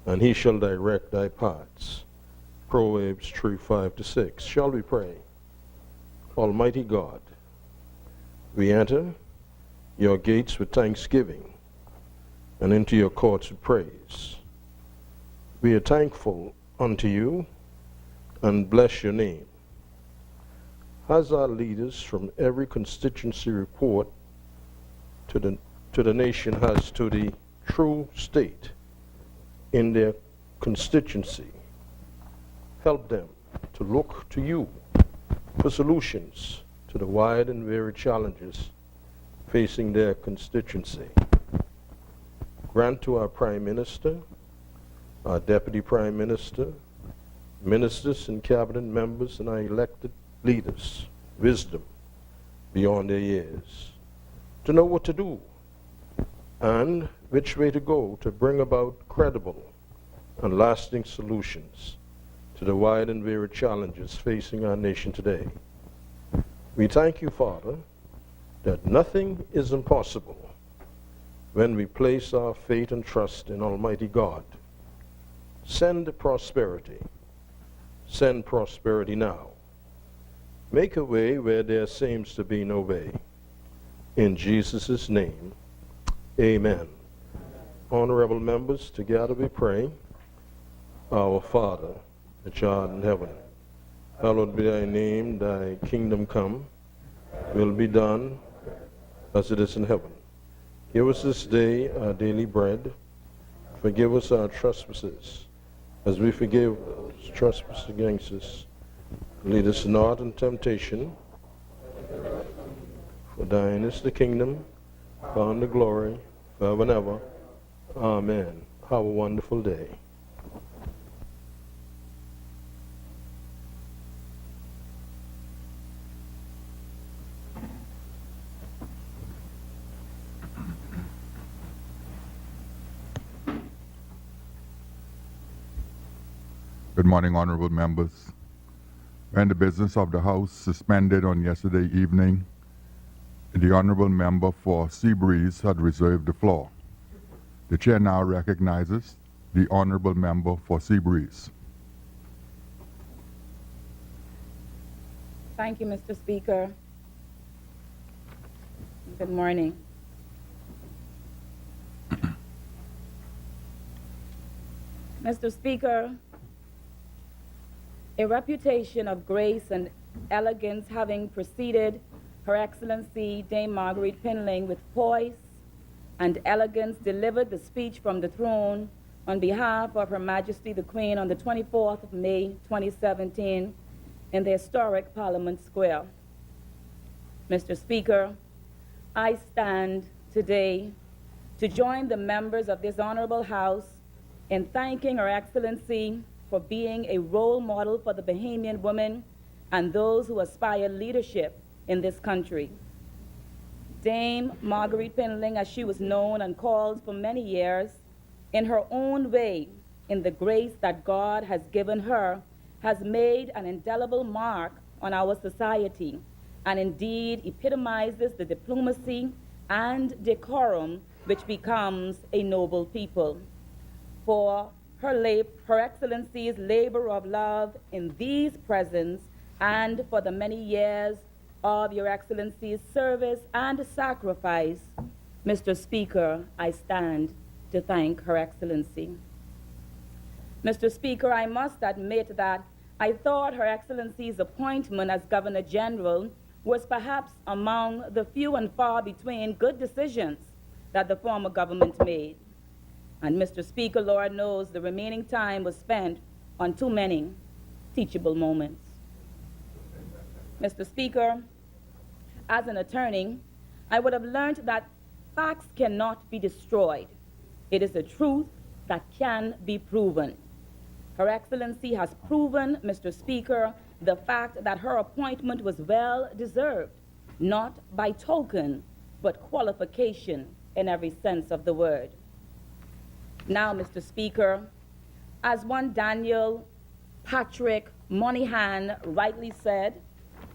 and he shall direct thy paths. Proverbs 3:5-6. Shall we pray? Almighty God, we enter your gates with thanksgiving and into your courts with praise. We are thankful unto you and bless your name. As our leaders from every constituency report to the nation has to the true state in their constituency, help them to look to you for solutions to the wide and varied challenges facing their constituency. Grant to our Prime Minister, our Deputy Prime Minister, ministers and cabinet members, and our elected leaders wisdom beyond their years to know what to do and which way to go to bring about credible and lasting solutions to the wide and varied challenges facing our nation today. We thank you, Father, that nothing is impossible when we place our faith and trust in Almighty God. Send prosperity. Send prosperity now. Make a way where there seems to be no way. In Jesus' name, amen. Honorable members, together we pray. Our Father, which art in heaven, hallowed be thy name, thy kingdom come, will be done as it is in heaven. Give us this day our daily bread. Forgive us our trespasses, as we forgive those trespass against us. Lead us not in temptation, for thine is the kingdom, power, and the glory, forever and ever. Amen. Have a wonderful day. Good morning, honorable members. When the business of the House suspended on yesterday evening, the honorable member for Seabreeze had reserved the floor. The chair now recognizes the honorable member for Seabreeze. Thank you, Mr. Speaker. Good morning. Mr. Speaker, a reputation of grace and elegance having preceded Her Excellency Dame Marguerite Pinling with poise and elegance delivered the speech from the throne on behalf of Her Majesty the Queen on the 24th of May 2017 in the historic Parliament Square. Mr. Speaker, I stand today to join the members of this honorable House in thanking Her Excellency for being a role model for the Bahamian women and those who aspire leadership in this country. Dame Marguerite Pinling, as she was known and called for many years, in her own way, in the grace that God has given her, has made an indelible mark on our society and indeed epitomizes the diplomacy and decorum which becomes a noble people. For Her Excellency's labor of love in these presents and for the many years of Your Excellency's service and sacrifice, Mr. Speaker, I stand to thank Her Excellency. Mr. Speaker, I must admit that I thought Her Excellency's appointment as Governor General was perhaps among the few and far between good decisions that the former government made. And Mr. Speaker, Lord knows the remaining time was spent on too many teachable moments. Mr. Speaker, as an attorney, I would have learned that facts cannot be destroyed. It is a truth that can be proven. Her Excellency has proven, Mr. Speaker, the fact that her appointment was well deserved, not by token, but qualification in every sense of the word. Now, Mr. Speaker, as one Daniel Patrick Moynihan rightly said,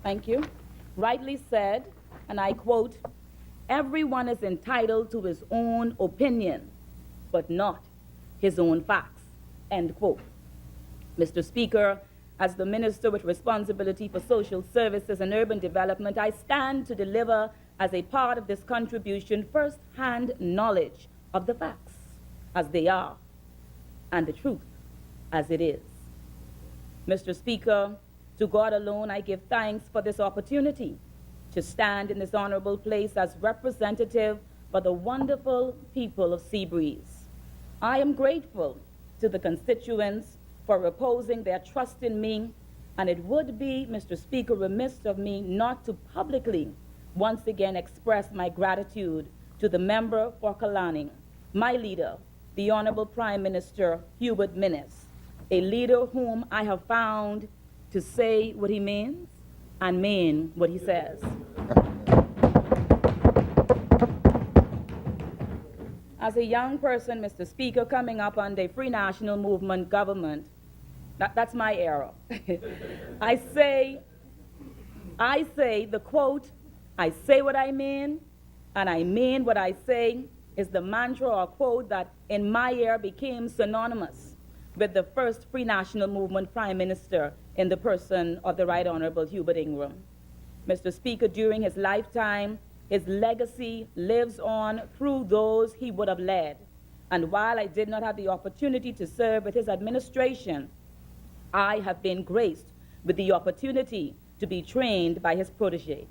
thank you, rightly said, and I quote, "Everyone is entitled to his own opinion, but not his own facts, end quote. Mr. Speaker, as the Minister with responsibility for social services and urban development, I stand to deliver as a part of this contribution first-hand knowledge of the facts as they are and the truth as it is. Mr. Speaker, to God alone I give thanks for this opportunity to stand in this honorable place as representative for the wonderful people of Seabreeze. I am grateful to the constituents for reposing their trust in me, and it would be, Mr. Speaker, remiss of me not to publicly once again express my gratitude to the member for Kalani, my leader, the Honorable Prime Minister Hubert Minnis, a leader whom I have found to say what he means and mean what he says. As a young person, Mr. Speaker, coming up under a free national movement government, that's my era. I say the quote, I say what I mean, and I mean what I say, is the mantra or quote that in my era became synonymous with the first free national movement prime minister in the person of the Right Honorable Hubert Ingram. Mr. Speaker, during his lifetime, his legacy lives on through those he would have led. And while I did not have the opportunity to serve with his administration, I have been graced with the opportunity to be trained by his protege.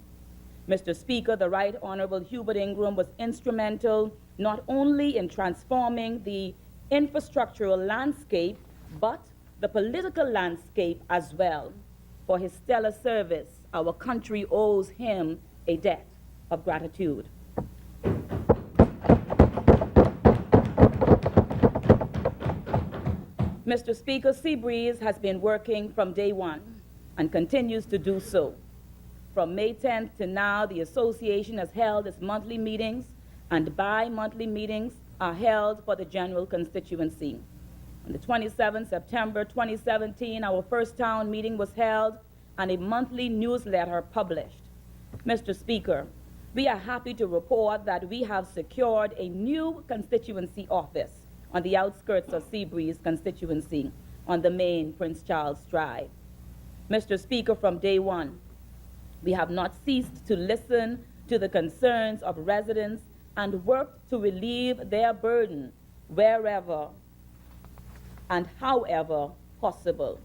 Mr. Speaker, the Right Honorable Hubert Ingram was instrumental not only in transforming the infrastructural landscape, but the political landscape as well. For his stellar service, our country owes him a debt of gratitude. Mr. Speaker, Seabreeze has been working from day one and continues to do so. From May 10th to now, the association has held its monthly meetings, and bi-monthly meetings are held for the general constituency. On the 27th September 2017, our first town meeting was held and a monthly newsletter published. Mr. Speaker, we are happy to report that we have secured a new constituency office on the outskirts of Seabreeze constituency on the main Prince Charles Drive. Mr. Speaker, from day one, we have not ceased to listen to the concerns of residents and worked to relieve their burden wherever and however possible.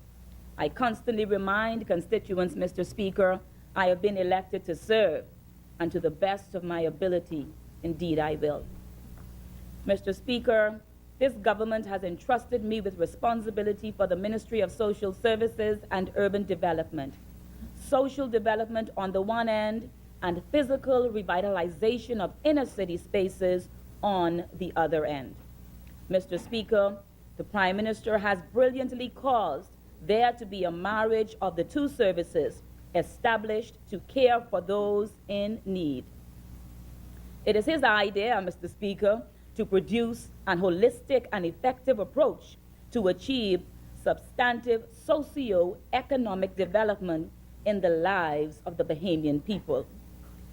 I constantly remind constituents, Mr. Speaker, I have been elected to serve, and to the best of my ability, indeed I will. Mr. Speaker, this government has entrusted me with responsibility for the Ministry of Social Services and Urban Development. Social development on the one end and physical revitalization of inner city spaces on the other end. Mr. Speaker, the Prime Minister has brilliantly caused there to be a marriage of the two services established to care for those in need. It is his idea, Mr. Speaker, to produce an holistic and effective approach to achieve substantive socio-economic development in the lives of the Bahamian people.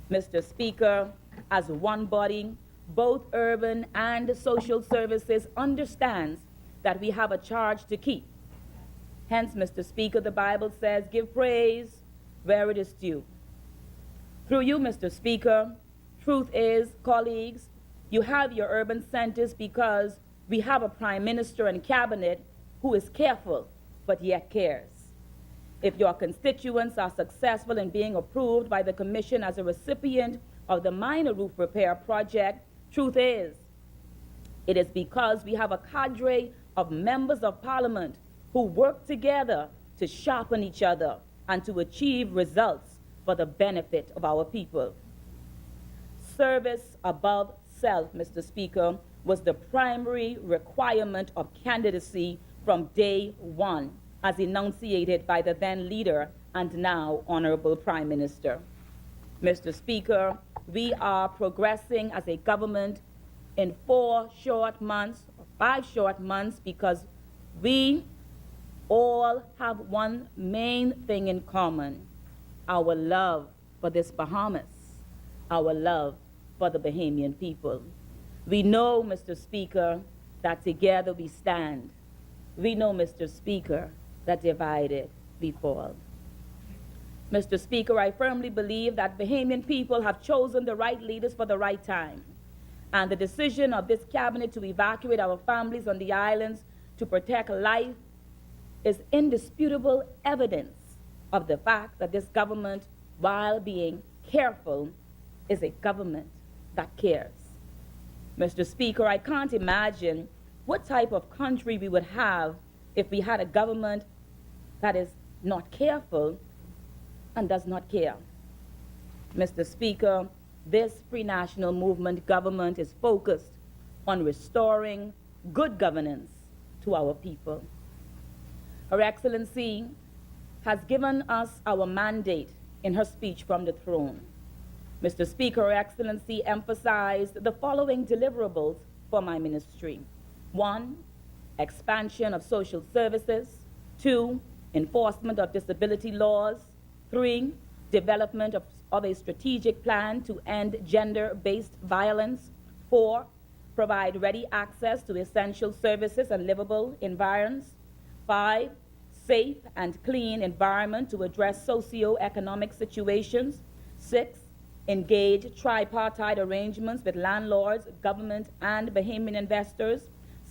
Mr. Speaker, as one body, both urban and social services understands that we have a charge to keep. Hence, Mr. Speaker, the Bible says, give praise where it is due. Through you, Mr. Speaker, truth is, colleagues, you have your urban centers because we have a prime minister and cabinet who is careful but yet cares. If your constituents are successful in being approved by the Commission as a recipient of the minor roof repair project, truth is, it is because we have a cadre of members of Parliament who work together to sharpen each other and to achieve results for the benefit of our people. Service above self, Mr. Speaker, was the primary requirement of candidacy from day one, as enunciated by the then leader and now Honorable Prime Minister. Mr. Speaker, we are progressing as a government in 4 short months, or 5 short months, because we all have one main thing in common: our love for this Bahamas, our love for the Bahamian people. We know, Mr. Speaker, that together we stand. We know, Mr. Speaker, that divided we fall. Mr. Speaker, I firmly believe that Bahamian people have chosen the right leaders for the right time. And the decision of this cabinet to evacuate our families on the islands to protect life is indisputable evidence of the fact that this government, while being careful, is a government that cares. Mr. Speaker, I can't imagine what type of country we would have if we had a government that is not careful and does not care. Mr. Speaker, this pre-national movement government is focused on restoring good governance to our people. Her Excellency has given us our mandate in her speech from the throne. Mr. Speaker, Her Excellency emphasized the following deliverables for my ministry. 1, expansion of social services. 2, enforcement of disability laws. 3, development of a strategic plan to end gender-based violence. 4, provide ready access to essential services and livable environs. 5, safe and clean environment to address socio-economic situations. 6, engage tripartite arrangements with landlords, government, and Bahamian investors.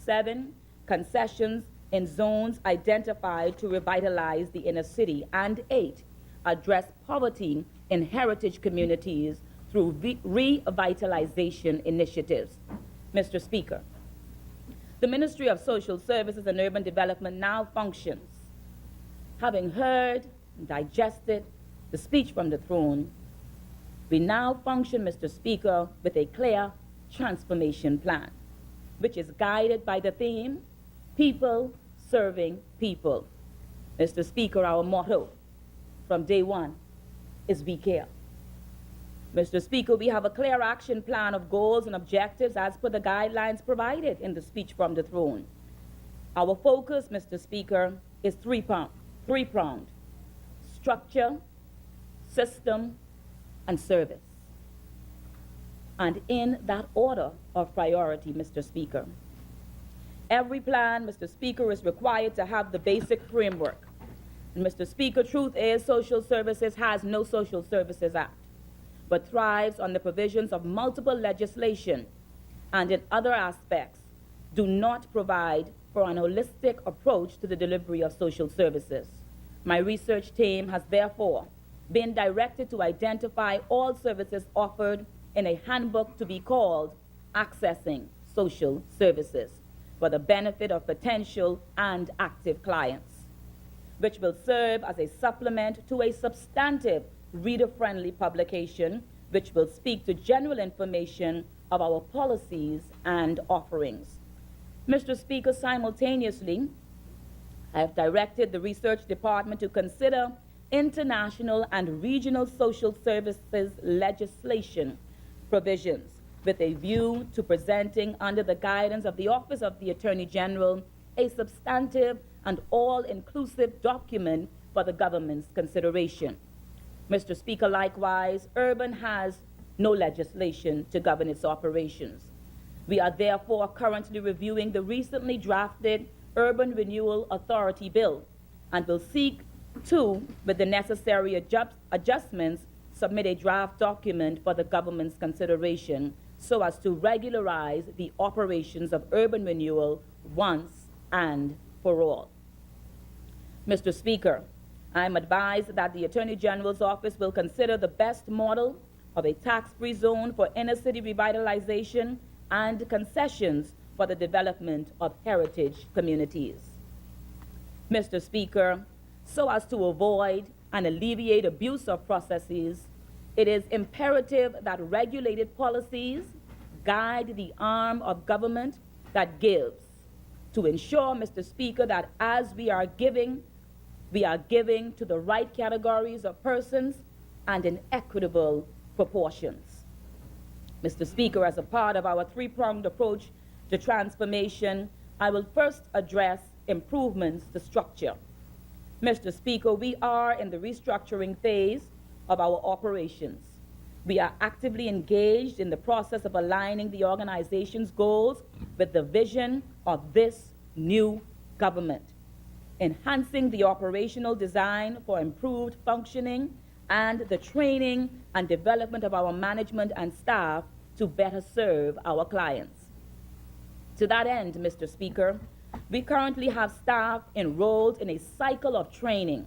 7, concessions in zones identified to revitalize the inner city. And 8, address poverty in heritage communities through revitalization initiatives. Mr. Speaker, the Ministry of Social Services and Urban Development now functions. Having heard and digested the speech from the throne, we now function, Mr. Speaker, with a clear transformation plan, which is guided by the theme, people serving people. Mr. Speaker, our motto from day one is we care. Mr. Speaker, we have a clear action plan of goals and objectives as per the guidelines provided in the speech from the throne. Our focus, Mr. Speaker, is three-pronged: structure, system, and service. And in that order of priority, Mr. Speaker. Every plan, Mr. Speaker, is required to have the basic framework. And Mr. Speaker, truth is social services has no Social Services Act, but thrives on the provisions of multiple legislation and in other aspects do not provide for an holistic approach to the delivery of social services. My research team has therefore been directed to identify all services offered in a handbook to be called Accessing Social Services for the benefit of potential and active clients, which will serve as a supplement to a substantive reader-friendly publication which will speak to general information of our policies and offerings. Mr. Speaker, simultaneously, I have directed the research department to consider international and regional social services legislation provisions with a view to presenting under the guidance of the Office of the Attorney General a substantive and all-inclusive document for the government's consideration. Mr. Speaker, likewise, Urban has no legislation to govern its operations. We are therefore currently reviewing the recently drafted Urban Renewal Authority Bill and will seek to, with the necessary adjustments, submit a draft document for the government's consideration so as to regularize the operations of urban renewal once and for all. Mr. Speaker, I am advised that the Attorney General's office will consider the best model of a tax-free zone for inner-city revitalization and concessions for the development of heritage communities. Mr. Speaker, so as to avoid and alleviate abuse of processes, it is imperative that regulated policies guide the arm of government that gives, to ensure, Mr. Speaker, that as we are giving to the right categories of persons and in equitable proportions. Mr. Speaker, as a part of our three-pronged approach to transformation, I will first address improvements to structure. Mr. Speaker, we are in the restructuring phase of our operations. We are actively engaged in the process of aligning the organization's goals with the vision of this new government, enhancing the operational design for improved functioning and the training and development of our management and staff to better serve our clients. To that end, Mr. Speaker, we currently have staff enrolled in a cycle of training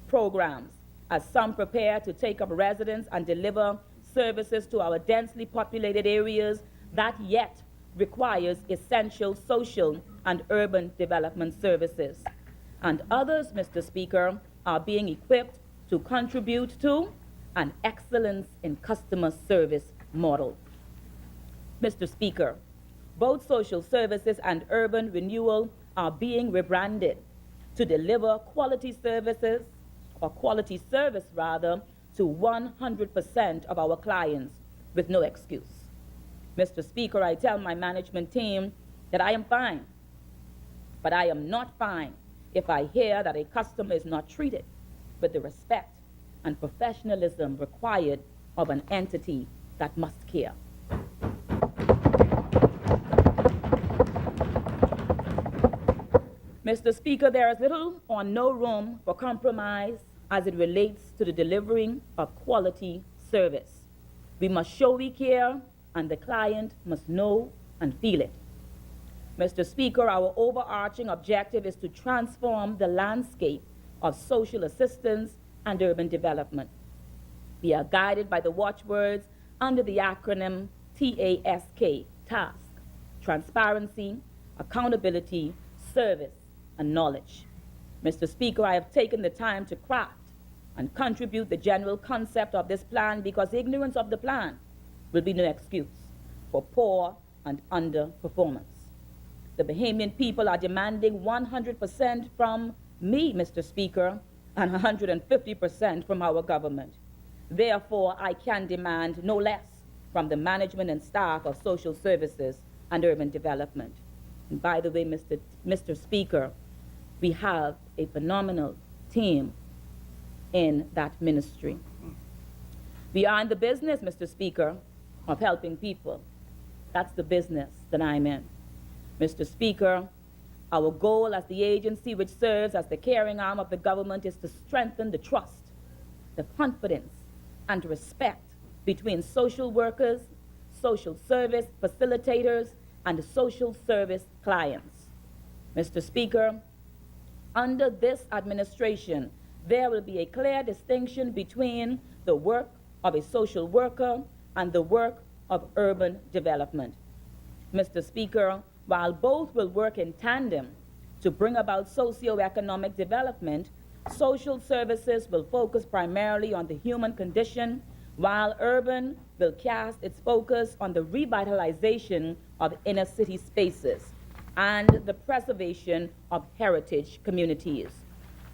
programs as some prepare to take up residence and deliver services to our densely populated areas that yet requires essential social and urban development services. And others, Mr. Speaker, are being equipped to contribute to an excellence in customer service model. Mr. Speaker, both social services and urban renewal are being rebranded to deliver quality services, or quality service rather, to 100% of our clients with no excuse. Mr. Speaker, I tell my management team that I am fine, but I am not fine if I hear that a customer is not treated with the respect and professionalism required of an entity that must care. Mr. Speaker, there is little or no room for compromise as it relates to the delivering of quality service. We must show we care, and the client must know and feel it. Mr. Speaker, our overarching objective is to transform the landscape of social assistance and urban development. We are guided by the watchwords under the acronym TASK, task, transparency, accountability, service, and knowledge. Mr. Speaker, I have taken the time to craft and contribute the general concept of this plan because ignorance of the plan will be no excuse for poor and underperformance. The Bahamian people are demanding 100% from me, Mr. Speaker, and 150% from our government. Therefore, I can demand no less from the management and staff of social services and urban development. And by the way, Mr. Speaker, we have a phenomenal team in that ministry. We are in the business, Mr. Speaker, of helping people. That's the business that I'm in. Mr. Speaker, our goal as the agency which serves as the caring arm of the government is to strengthen the trust, the confidence, and respect between social workers, social service facilitators, and social service clients. Mr. Speaker, under this administration, there will be a clear distinction between the work of a social worker and the work of urban development. Mr. Speaker, while both will work in tandem to bring about socioeconomic development, social services will focus primarily on the human condition, while urban will cast its focus on the revitalization of inner city spaces and the preservation of heritage communities.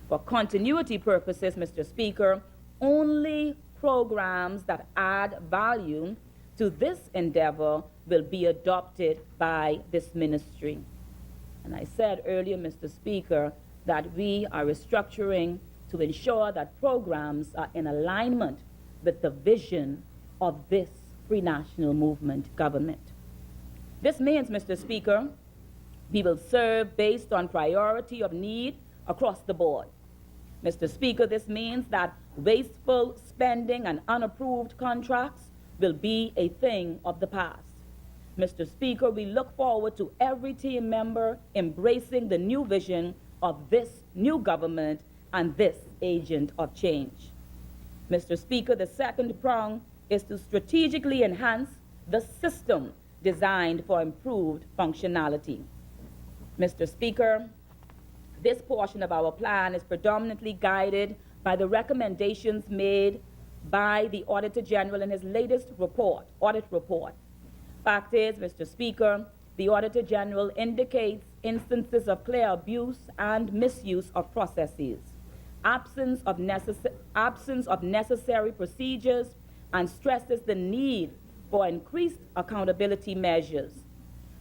For continuity purposes, Mr. Speaker, only programs that add value to this endeavor will be adopted by this ministry. And I said earlier, Mr. Speaker, that we are restructuring to ensure that programs are in alignment with the vision of this free national movement government. This means, Mr. Speaker, we will serve based on priority of need across the board. Mr. Speaker, this means that wasteful spending and unapproved contracts will be a thing of the past. Mr. Speaker, we look forward to every team member embracing the new vision of this new government and this agent of change. Mr. Speaker, the second prong is to strategically enhance the system designed for improved functionality. Mr. Speaker, this portion of our plan is predominantly guided by the recommendations made by the Auditor General in his latest audit report. Fact is, Mr. Speaker, the Auditor General indicates instances of clear abuse and misuse of processes, absence of necessary procedures, and stresses the need for increased accountability measures.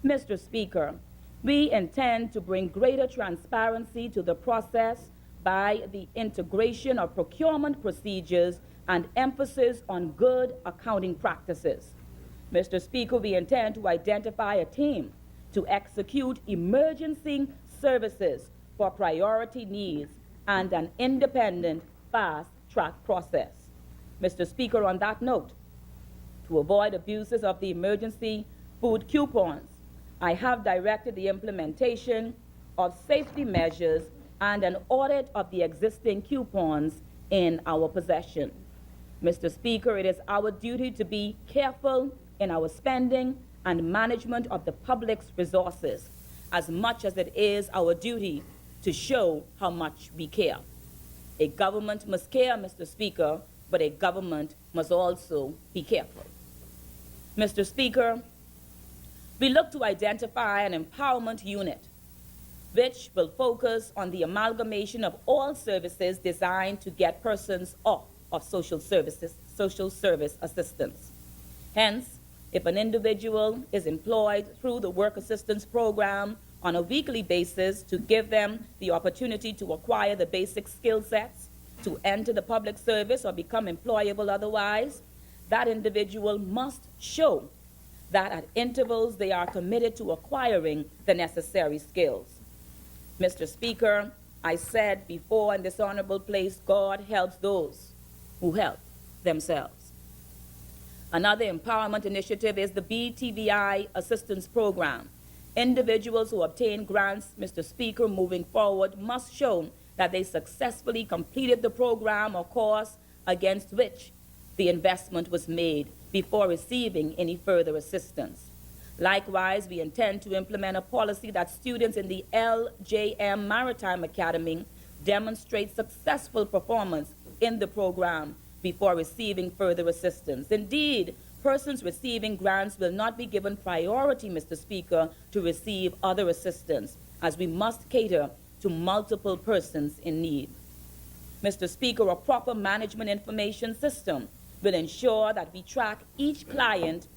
Mr. Speaker, we intend to bring greater transparency to the process by the integration of procurement procedures and emphasis on good accounting practices. Mr. Speaker, we intend to identify a team to execute emergency services for priority needs and an independent, fast-track process. Mr. Speaker, on that note, to avoid abuses of the emergency food coupons, I have directed the implementation of safety measures and an audit of the existing coupons in our possession. Mr. Speaker, it is our duty to be careful in our spending and management of the public's resources, as much as it is our duty to show how much we care. A government must care, Mr. Speaker, but a government must also be careful. Mr. Speaker, we look to identify an empowerment unit which will focus on the amalgamation of all services designed to get persons off of social service assistance. Hence, if an individual is employed through the work assistance program on a weekly basis, to give them the opportunity to acquire the basic skill sets to enter the public service or become employable otherwise, that individual must show that at intervals they are committed to acquiring the necessary skills. Mr. Speaker, I said before in this honorable place, God helps those who help themselves. Another empowerment initiative is the BTVI Assistance Program. Individuals who obtain grants, Mr. Speaker, moving forward must show that they successfully completed the program or course against which the investment was made before receiving any further assistance. Likewise, we intend to implement a policy that students in the LJM Maritime Academy demonstrate successful performance in the program before receiving further assistance. Indeed, persons receiving grants will not be given priority, Mr. Speaker, to receive other assistance, as we must cater to multiple persons in need. Mr. Speaker, a proper management information system will ensure that we track each client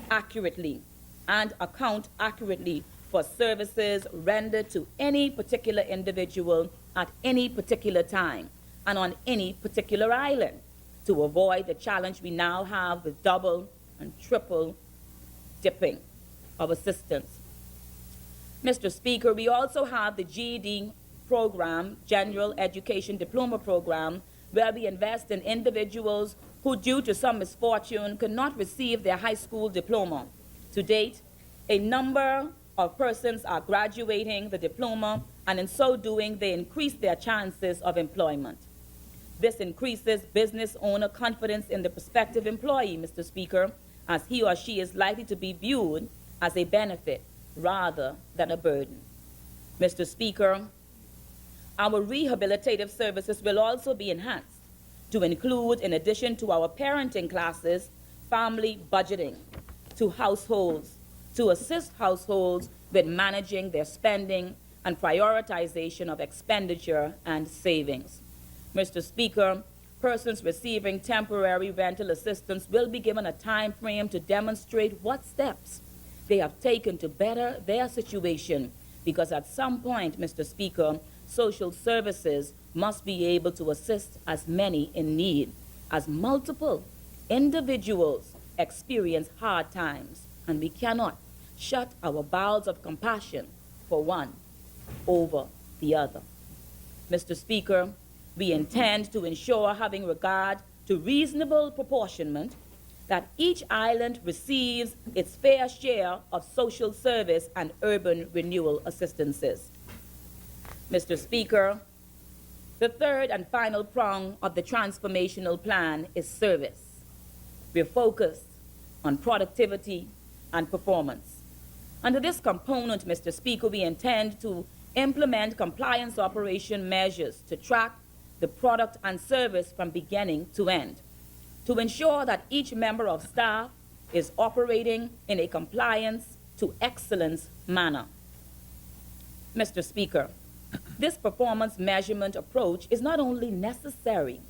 accurately and account accurately for services rendered to any particular individual at any particular time and on any particular island, to avoid the challenge we now have with double and triple dipping of assistance. Mr. Speaker, we also have the GED program, General Education Diploma Program, where we invest in individuals who, due to some misfortune, could not receive their high school diploma. To date, a number of persons are graduating the diploma, and in so doing, they increase their chances of employment. This increases business owner confidence in the prospective employee, Mr. Speaker, as he or she is likely to be viewed as a benefit rather than a burden. Mr. Speaker, our rehabilitative services will also be enhanced to include, in addition to our parenting classes, family budgeting to households, to assist households with managing their spending and prioritization of expenditure and savings. Mr. Speaker, persons receiving temporary rental assistance will be given a time frame to demonstrate what steps they have taken to better their situation, because at some point, Mr. Speaker, social services must be able to assist as many in need, as multiple individuals experience hard times, and we cannot shut our bowels of compassion for one over the other. Mr. Speaker, we intend to ensure, having regard to reasonable proportionment, that each island receives its fair share of social service and urban renewal assistances. Mr. Speaker, the third and final prong of the transformational plan is service. We're focused on productivity and performance. Under this component, Mr. Speaker, we intend to implement compliance operation measures to track the product and service from beginning to end, to ensure that each member of staff is operating in a compliance to excellence manner. Mr. Speaker, this performance measurement approach is not only necessary,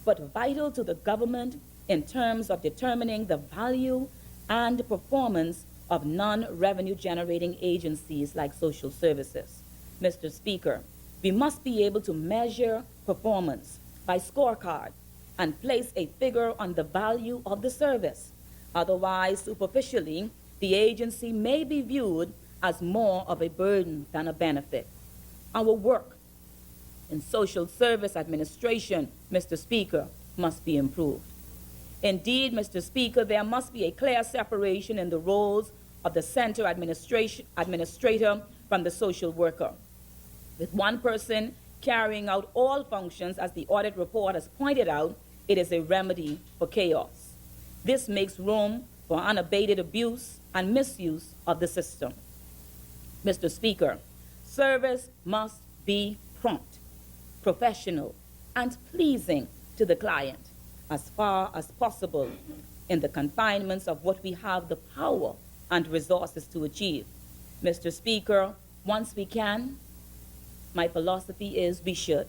but vital to the government in terms of determining the value and performance of non-revenue generating agencies like social services. Mr. Speaker, we must be able to measure performance by scorecard and place a figure on the value of the service. Otherwise, superficially, the agency may be viewed as more of a burden than a benefit. Our work in social service administration, Mr. Speaker, must be improved. Indeed, Mr. Speaker, there must be a clear separation in the roles of the center administrator from the social worker, with one person carrying out all functions. As the audit report has pointed out, it is a remedy for chaos. This makes room for unabated abuse and misuse of the system. Mr. Speaker, service must be prompt, professional, and pleasing to the client as far as possible in the confinements of what we have the power and resources to achieve. Mr. Speaker, once we can, my philosophy is we should.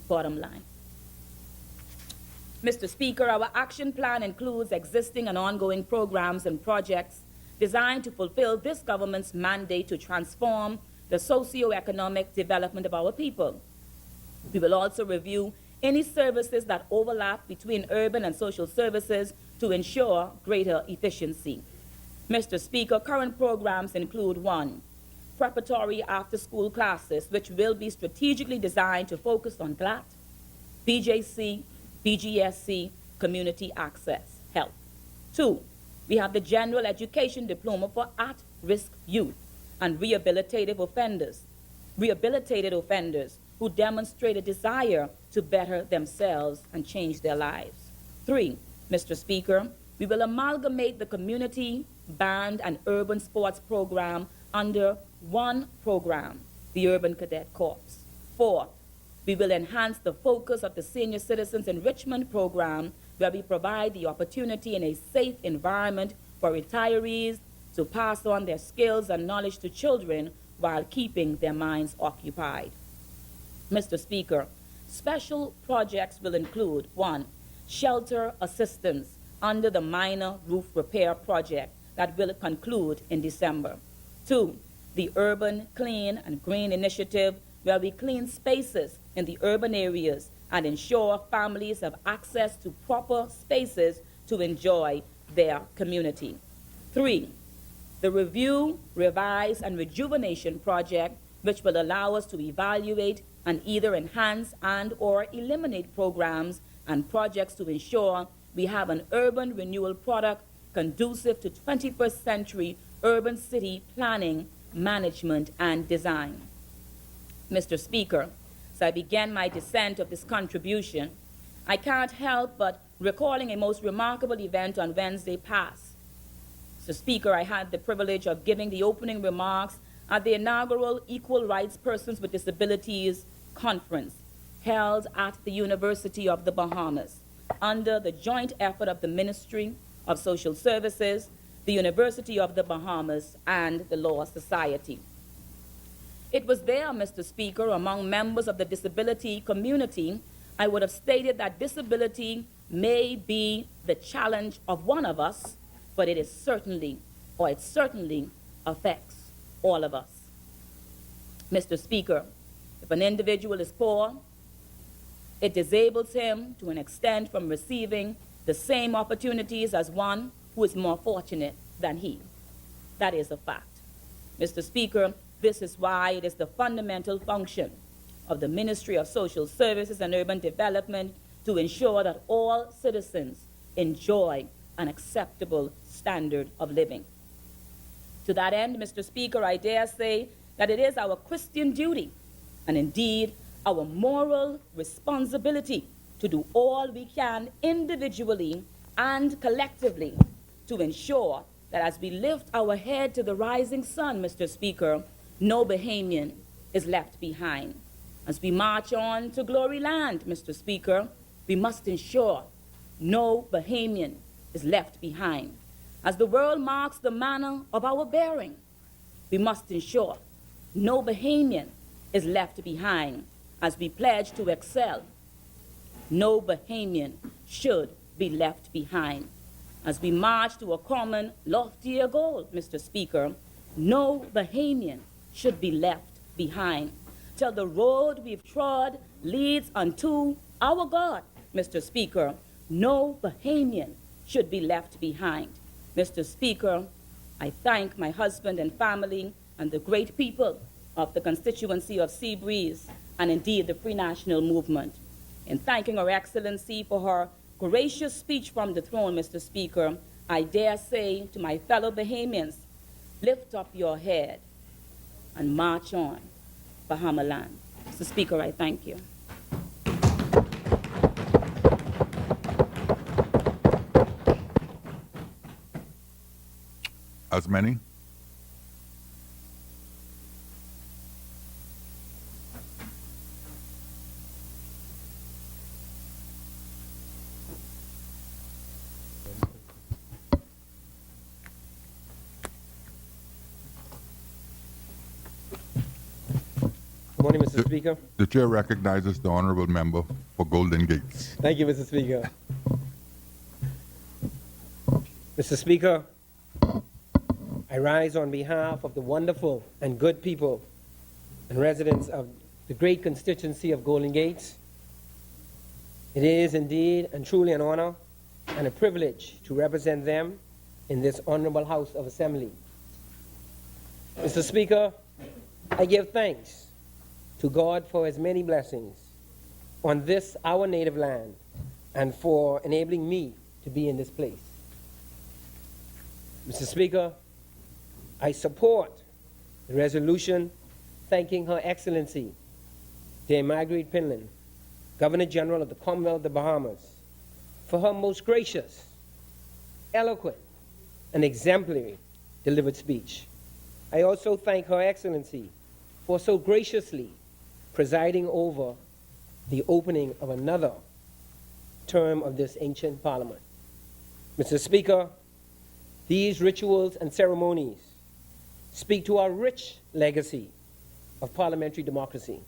Bottom line. Mr. Speaker, our action plan includes existing and ongoing programs and projects designed to fulfill this government's mandate to transform the socio-economic development of our people. We will also review any services that overlap between urban and social services to ensure greater efficiency. Mr. Speaker, current programs include 1, preparatory after-school classes, which will be strategically designed to focus on GLAT, BJC, BGSC, community access, health. 2, we have the general education diploma for at-risk youth and rehabilitated offenders who demonstrate a desire to better themselves and change their lives. 3, Mr. Speaker, we will amalgamate the community, band, and urban sports program under one program, the Urban Cadet Corps. 4, we will enhance the focus of the Senior Citizens Enrichment Program, where we provide the opportunity in a safe environment for retirees to pass on their skills and knowledge to children while keeping their minds occupied. Mr. Speaker, special projects will include 1, shelter assistance under the minor roof repair project that will conclude in December. 2, the Urban Clean and Green Initiative, where we clean spaces in the urban areas and ensure families have access to proper spaces to enjoy their community. 3, the Review, Revise, and Rejuvenation Project, which will allow us to evaluate and either enhance and or eliminate programs and projects to ensure we have an urban renewal product conducive to 21st century urban city planning, management, and design. Mr. Speaker, as I began my descent of this contribution, I can't help but recalling a most remarkable event on Wednesday past. Mr. Speaker, I had the privilege of giving the opening remarks at the inaugural Equal Rights Persons with Disabilities Conference held at the University of the Bahamas under the joint effort of the Ministry of Social Services, the University of the Bahamas, and the Law Society. It was there, Mr. Speaker, among members of the disability community, I would have stated that disability may be the challenge of one of us, but it certainly affects all of us. Mr. Speaker, if an individual is poor, it disables him to an extent from receiving the same opportunities as one who is more fortunate than he. That is a fact. Mr. Speaker, this is why it is the fundamental function of the Ministry of Social Services and Urban Development to ensure that all citizens enjoy an acceptable standard of living. To that end, Mr. Speaker, I dare say that it is our Christian duty, and indeed our moral responsibility, to do all we can individually and collectively to ensure that as we lift our head to the rising sun, Mr. Speaker, no Bahamian is left behind. As we march on to glory land, Mr. Speaker, we must ensure no Bahamian is left behind. As the world marks the manner of our bearing, we must ensure no Bahamian is left behind. As we pledge to excel, no Bahamian should be left behind. As we march to a common, loftier goal, Mr. Speaker, no Bahamian should be left behind. Till the road we've trod leads unto our God, Mr. Speaker, No Bahamian should be left behind. Mr. Speaker, I thank my husband and family and the great people of the constituency of Seabreeze and indeed the Free National Movement. In thanking Her Excellency for her gracious speech from the throne, Mr. Speaker, I dare say to my fellow Bahamians, lift up your head and march on, Bahama land. Mr. Speaker, I thank you. As many? Good morning, Mr. Speaker. The chair recognizes the honorable member for Golden Gates. Thank you, Mr. Speaker. Mr. Speaker, I rise on behalf of the wonderful and good people and residents of the great constituency of Golden Gates. It is indeed and truly an honor and a privilege to represent them in this honorable House of Assembly. Mr. Speaker, I give thanks to God for his many blessings on this, our native land, and for enabling me to be in this place. Mr. Speaker, I support the resolution thanking Her Excellency, Dame Marguerite Pinlan, Governor General of the Commonwealth of the Bahamas, for her most gracious, eloquent, and exemplary delivered speech. I also thank Her Excellency for so graciously presiding over the opening of another term of this ancient parliament. Mr. Speaker, these rituals and ceremonies speak to our rich legacy of parliamentary democracy.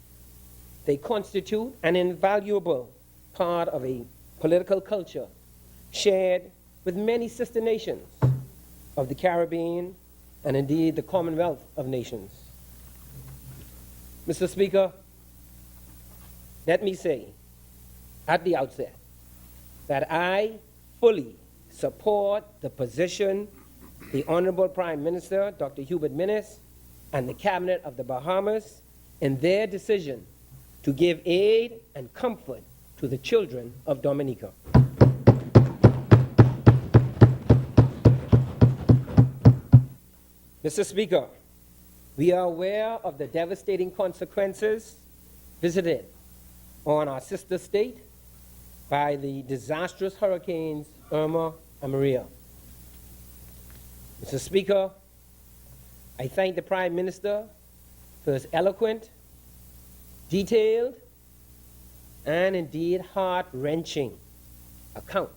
They constitute an invaluable part of a political culture shared with many sister nations of the Caribbean and indeed the Commonwealth of Nations. Mr. Speaker, let me say at the outset that I fully support the position the Honorable Prime Minister, Dr. Hubert Minnis, and the Cabinet of the Bahamas in their decision to give aid and comfort to the children of Dominica. Mr. Speaker, we are aware of the devastating consequences visited on our sister state by the disastrous hurricanes Irma and Maria. Mr. Speaker, I thank the Prime Minister for his eloquent, detailed, and indeed heart-wrenching account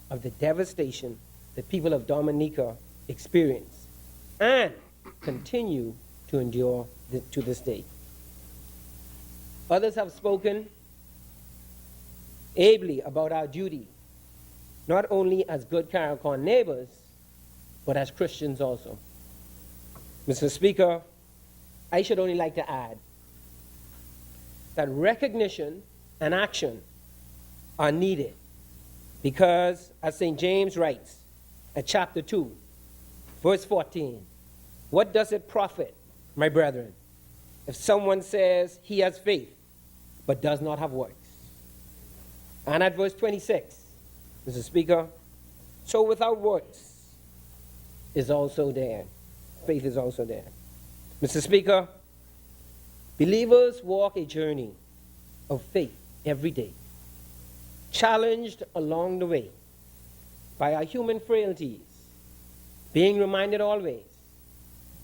of the devastation the people of Dominica experienced and continue to endure to this day. Others have spoken ably about our duty, not only as good CARICOM neighbors, but as Christians also. Mr. Speaker, I should only like to add that recognition and action are needed because, as St. James writes at chapter 2, verse 14, what does it profit, my brethren, if someone says he has faith but does not have works? And at verse 26, Mr. Speaker, so without works is also there. Faith is also there. Mr. Speaker, believers walk a journey of faith every day, challenged along the way by our human frailties, being reminded always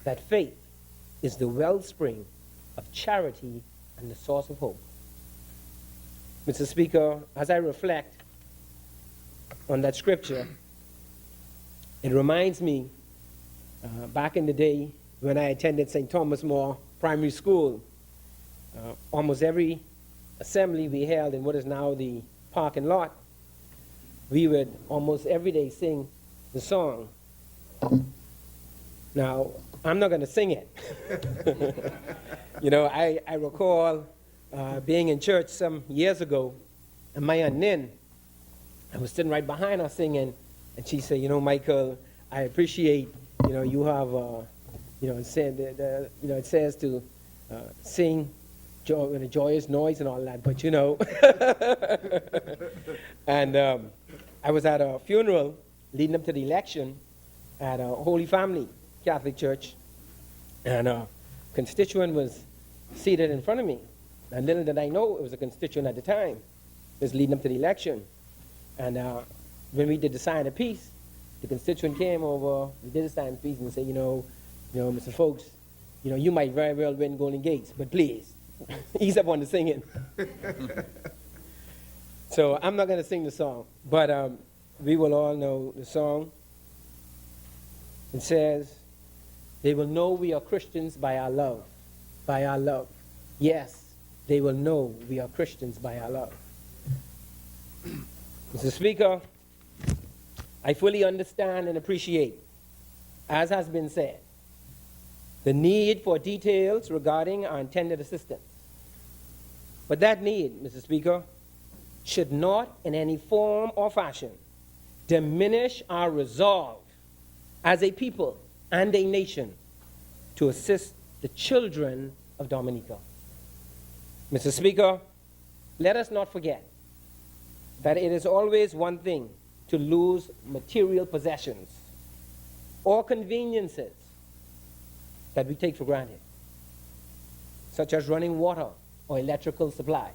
that faith is the wellspring of charity and the source of hope. Mr. Speaker, as I reflect on that scripture, it reminds me back in the day when I attended St. Thomas More Primary School. Almost every assembly we held in what is now the parking lot, we would almost every day sing the song. Now, I'm not going to sing it. You know, I recall being in church some years ago, and my aunt Nin I was sitting right behind her singing, and she said, you know, Michael, I appreciate, you know, you have, you know, it said, you know, it says to sing with a joyous noise and all that, but you know. And I was at a funeral leading up to the election at a Holy Family Catholic Church, and a constituent was seated in front of me. And little did I know it was a constituent at the time. It was leading up to the election. And when we did the sign of peace, the constituent came over, we did the sign of peace and said, you know, Mr. Folks, you know, you might very well win Golden Gates, but please, ease up on the singing. So I'm not going to sing the song, but we will all know the song. It says, they will know we are Christians by our love, by our love. Yes, they will know we are Christians by our love. Mr. Speaker, I fully understand and appreciate, as has been said, the need for details regarding our intended assistance. But that need, Mr. Speaker, should not in any form or fashion diminish our resolve as a people and a nation to assist the children of Dominica. Mr. Speaker, let us not forget that it is always one thing to lose material possessions or conveniences that we take for granted, such as running water or electrical supply.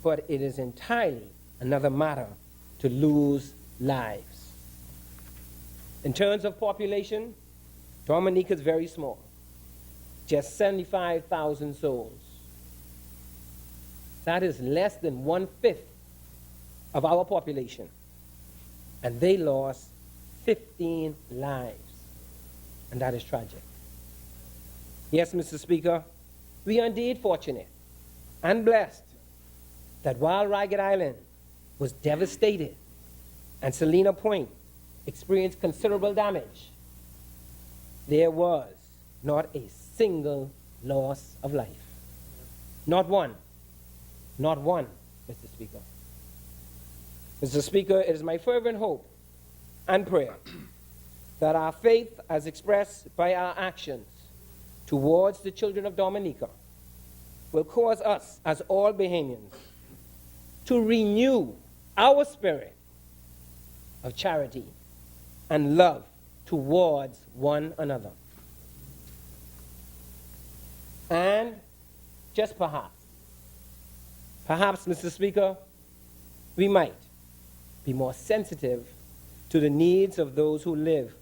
But it is entirely another matter to lose lives. In terms of population, Dominica is very small, just 75,000 souls. That is less than 1/5 of our population, and they lost 15 lives, and that is tragic. Yes, Mr. Speaker, we are indeed fortunate and blessed that while Ragged Island was devastated and Salina Point experienced considerable damage, there was not a single loss of life. Not one. Not one, Mr. Speaker. Mr. Speaker, it is my fervent hope and prayer that our faith, as expressed by our actions towards the children of Dominica, will cause us, as all Bahamians, to renew our spirit of charity and love towards one another. And just perhaps, Mr. Speaker, we might be more sensitive to the needs of those who live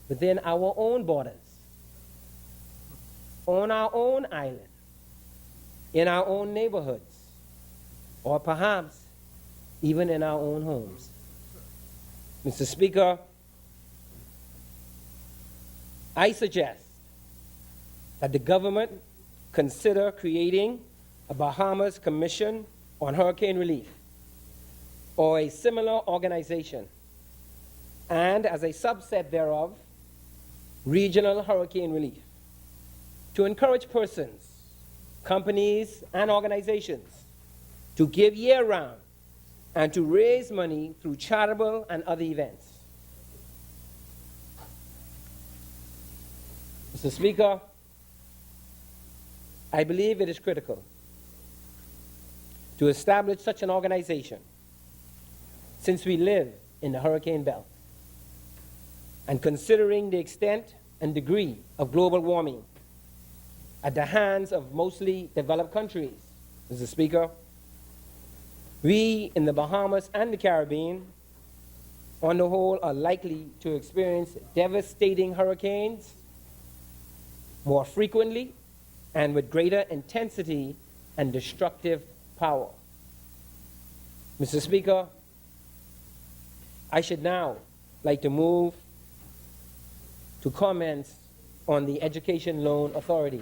within our own borders, on our own island, in our own neighborhoods, or perhaps even in our own homes. Mr. Speaker, I suggest that the government consider creating a Bahamas Commission on Hurricane Relief or a similar organization, and as a subset thereof, regional hurricane relief, to encourage persons, companies, and organizations to give year-round and to raise money through charitable and other events. Mr. Speaker, I believe it is critical to establish such an organization since we live in the hurricane belt. And considering the extent and degree of global warming at the hands of mostly developed countries, Mr. Speaker, we in the Bahamas and the Caribbean, on the whole, are likely to experience devastating hurricanes more frequently and with greater intensity and destructive power. Mr. Speaker, I should now like to move to comments on the Education Loan Authority.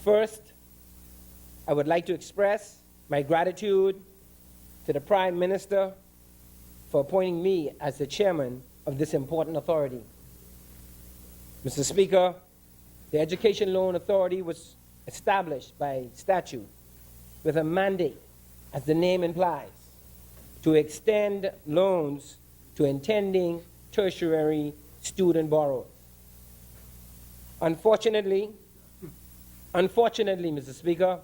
First, I would like to express my gratitude to the Prime Minister for appointing me as the chairman of this important authority. Mr. Speaker, the Education Loan Authority was established by statute with a mandate as the name implies, to extend loans to intending tertiary student borrowers. Unfortunately, Mr. Speaker,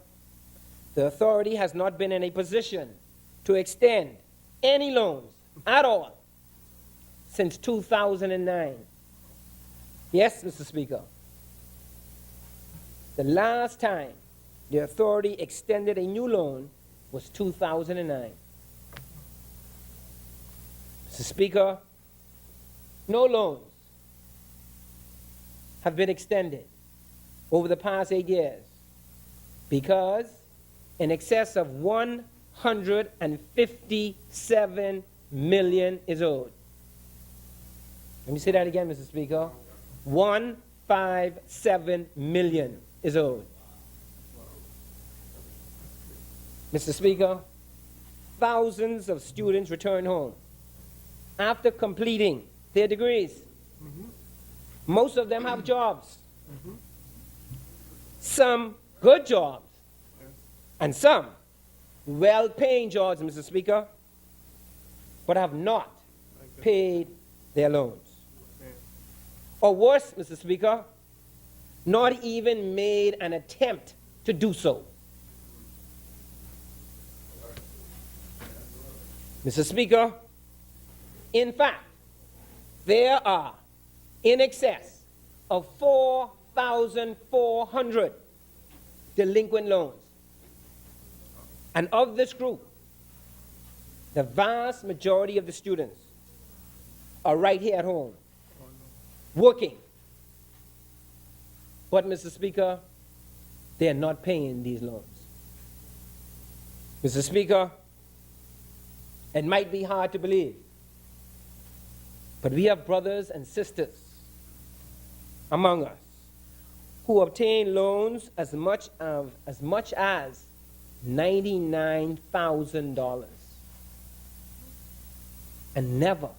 the authority has not been in a position to extend any loans at all since 2009. Yes, Mr. Speaker. The last time the authority extended a new loan was 2009. Mr. Speaker, no loans have been extended over the past 8 years because in excess of $157 million is owed. Let me say that again, Mr. Speaker. $157 million is owed. Mr. Speaker, thousands of students return home after completing their degrees. Most of them have jobs. Some good jobs, and some well-paying jobs, Mr. Speaker, but have not paid their loans. Or worse, Mr. Speaker, not even made an attempt to do so. Mr. Speaker, in fact, there are in excess of 4,400 delinquent loans. And of this group, the vast majority of the students are right here at home, working. But, Mr. Speaker, they are not paying these loans. Mr. Speaker, it might be hard to believe, but we have brothers and sisters among us who obtain loans as much as $99,000 and never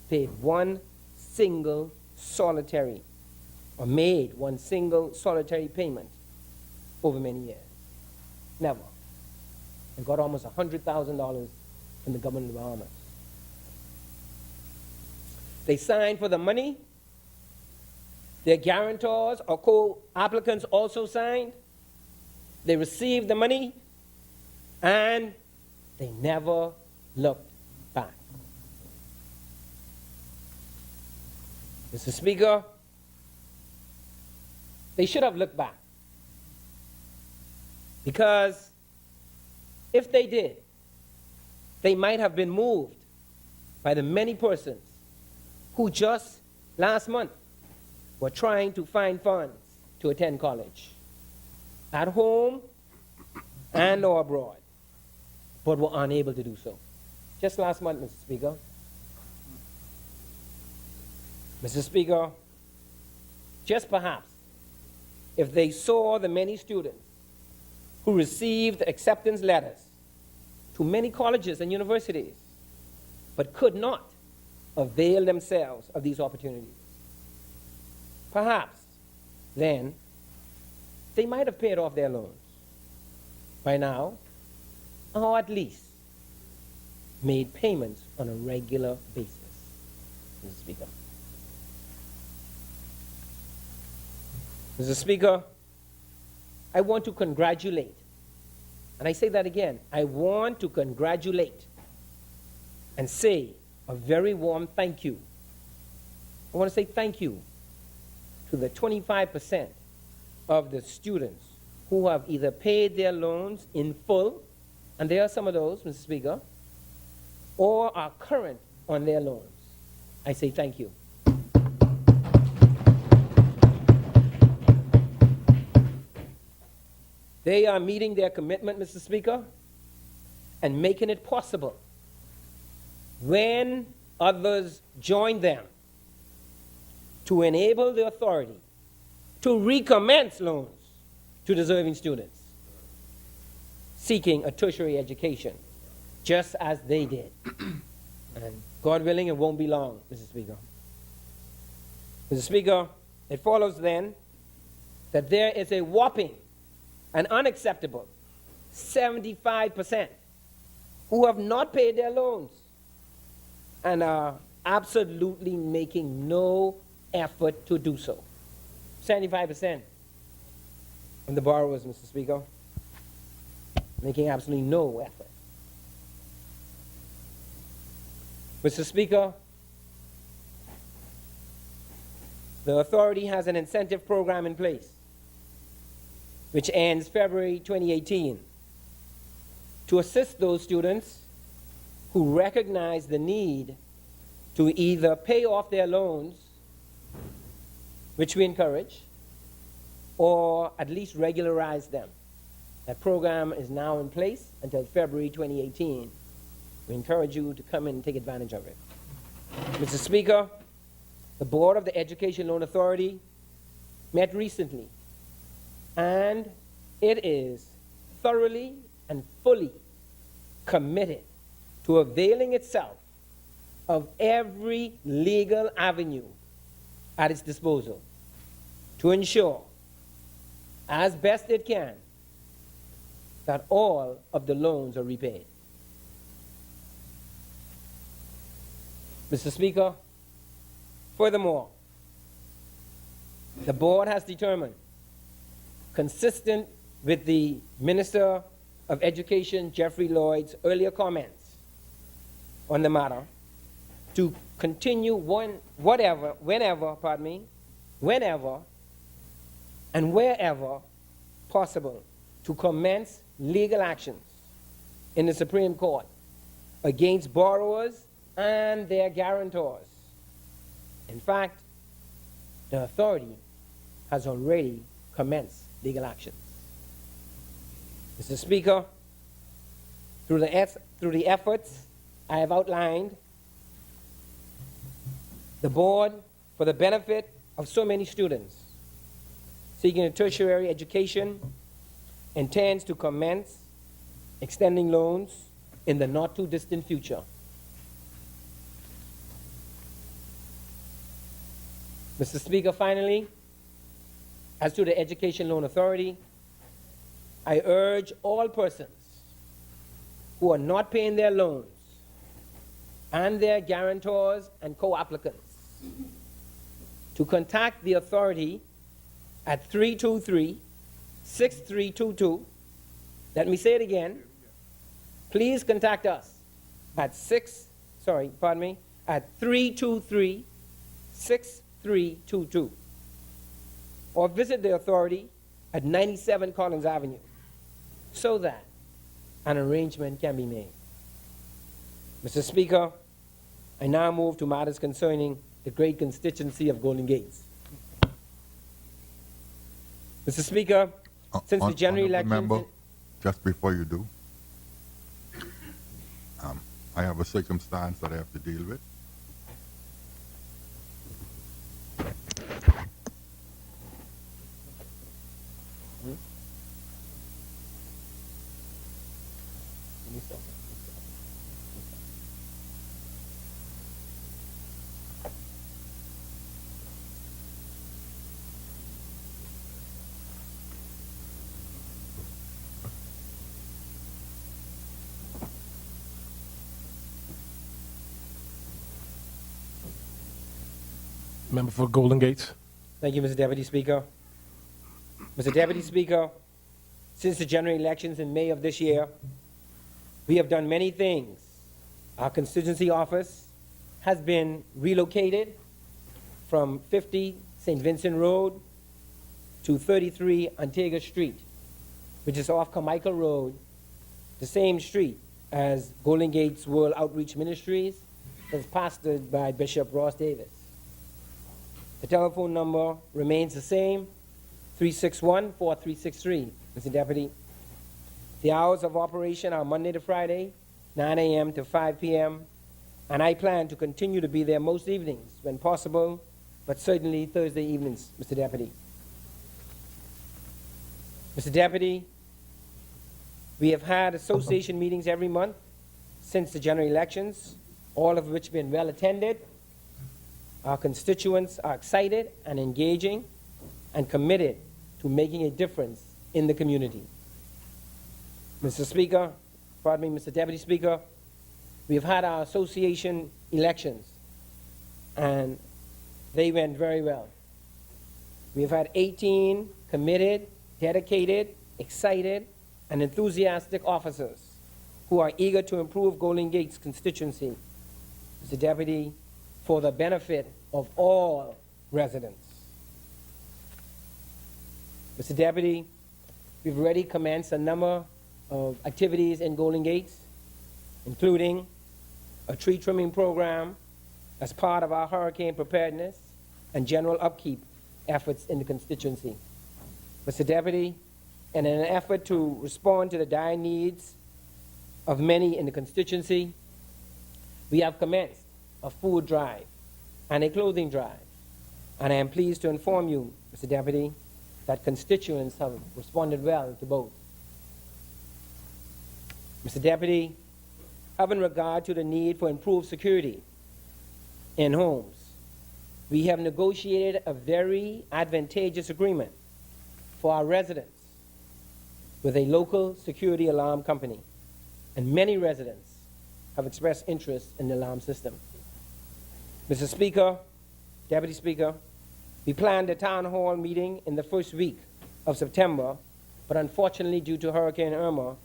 paid one single solitary or made one single solitary payment over many years. Never. And got almost $100,000 from the government of the Bahamas. They signed for the money. Their guarantors or co-applicants also signed. They received the money, and they never looked back. Mr. Speaker, they should have looked back. Because if they did, they might have been moved by the many persons who just last month were trying to find funds to attend college, at home and or abroad, but were unable to do so. Just last month, Mr. Speaker. Mr. Speaker, just perhaps, if they saw the many students who received acceptance letters to many colleges and universities, but could not avail themselves of these opportunities, perhaps then they might have paid off their loans by now, or at least made payments on a regular basis, Mr. Speaker. Mr. Speaker, I want to congratulate, and I say that again, I want to congratulate and say a very warm thank you. I want to say thank you to the 25% of the students who have either paid their loans in full, and there are some of those, Mr. Speaker, or are current on their loans. I say thank you. They are meeting their commitment, Mr. Speaker, and making it possible when others join them to enable the authority to recommence loans to deserving students seeking a tertiary education, just as they did. And God willing, it won't be long, Mr. Speaker. Mr. Speaker, it follows then that there is a whopping and unacceptable 75% who have not paid their loans and are absolutely making no effort to do so. 75% of the borrowers, Mr. Speaker, making absolutely no effort. Mr. Speaker, the authority has an incentive program in place which ends February 2018 to assist those students who recognize the need to either pay off their loans, which we encourage, or at least regularize them. That program is now in place until February 2018. We encourage you to come in and take advantage of it. Mr. Speaker, the Board of the Education Loan Authority met recently, and it is thoroughly and fully committed to availing itself of every legal avenue at its disposal to ensure, as best it can, that all of the loans are repaid. Mr. Speaker, furthermore, the board has determined, consistent with the Minister of Education, Jeffrey Lloyd's earlier comments on the matter, to continue whenever and wherever possible, to commence legal actions in the Supreme Court against borrowers and their guarantors. In fact, the authority has already commenced legal actions. Mr. Speaker, through the efforts I have outlined, the board, for the benefit of so many students seeking a tertiary education, intends to commence extending loans in the not too distant future. Mr. Speaker, finally, as to the Education Loan Authority, I urge all persons who are not paying their loans and their guarantors and co-applicants to contact the authority at 323-6322. Let me say it again. Please contact us at 323-6322, or visit the authority at 97 Collins Avenue so that an arrangement can be made. Mr. Speaker, I now move to matters concerning the great constituency of Golden Gates. Mr. Speaker, since the general Honorable elections... member, just before you do, I have a circumstance that I have to deal with. Member for Golden Gate. Thank you, Mr. Deputy Speaker. Mr. Deputy Speaker, since the general elections in May of this year, we have done many things. Our constituency office has been relocated from 50 St. Vincent Road to 33 Antigua Street, which is off Carmichael Road, the same street as Golden Gates World Outreach Ministries, that's pastored by Bishop Ross Davis. The telephone number remains the same, 361-4363, Mr. Deputy. The hours of operation are Monday to Friday, 9 a.m. to 5 p.m., and I plan to continue to be there most evenings when possible, but certainly Thursday evenings, Mr. Deputy. Mr. Deputy, we have had association meetings every month since the general elections, all of which have been well attended. Our constituents are excited and engaging and committed to making a difference in the community. Mr. Speaker, pardon me, Mr. Deputy Speaker, we've had our association elections, and they went very well. We've had 18 committed, dedicated, excited, and enthusiastic officers who are eager to improve Golden Gate's constituency, Mr. Deputy, for the benefit of all residents. Mr. Deputy, we've already commenced a number of activities in Golden Gates, including a tree trimming program as part of our hurricane preparedness and general upkeep efforts in the constituency. Mr. Deputy, in an effort to respond to the dire needs of many in the constituency, we have commenced a food drive and a clothing drive. And I am pleased to inform you, Mr. Deputy, that constituents have responded well to both. Mr. Deputy, having regard to the need for improved security in homes, we have negotiated a very advantageous agreement for our residents with a local security alarm company, and many residents have expressed interest in the alarm system. Mr. Speaker, Deputy Speaker, we planned a town hall meeting in the first week of September, but unfortunately due to Hurricane Irma,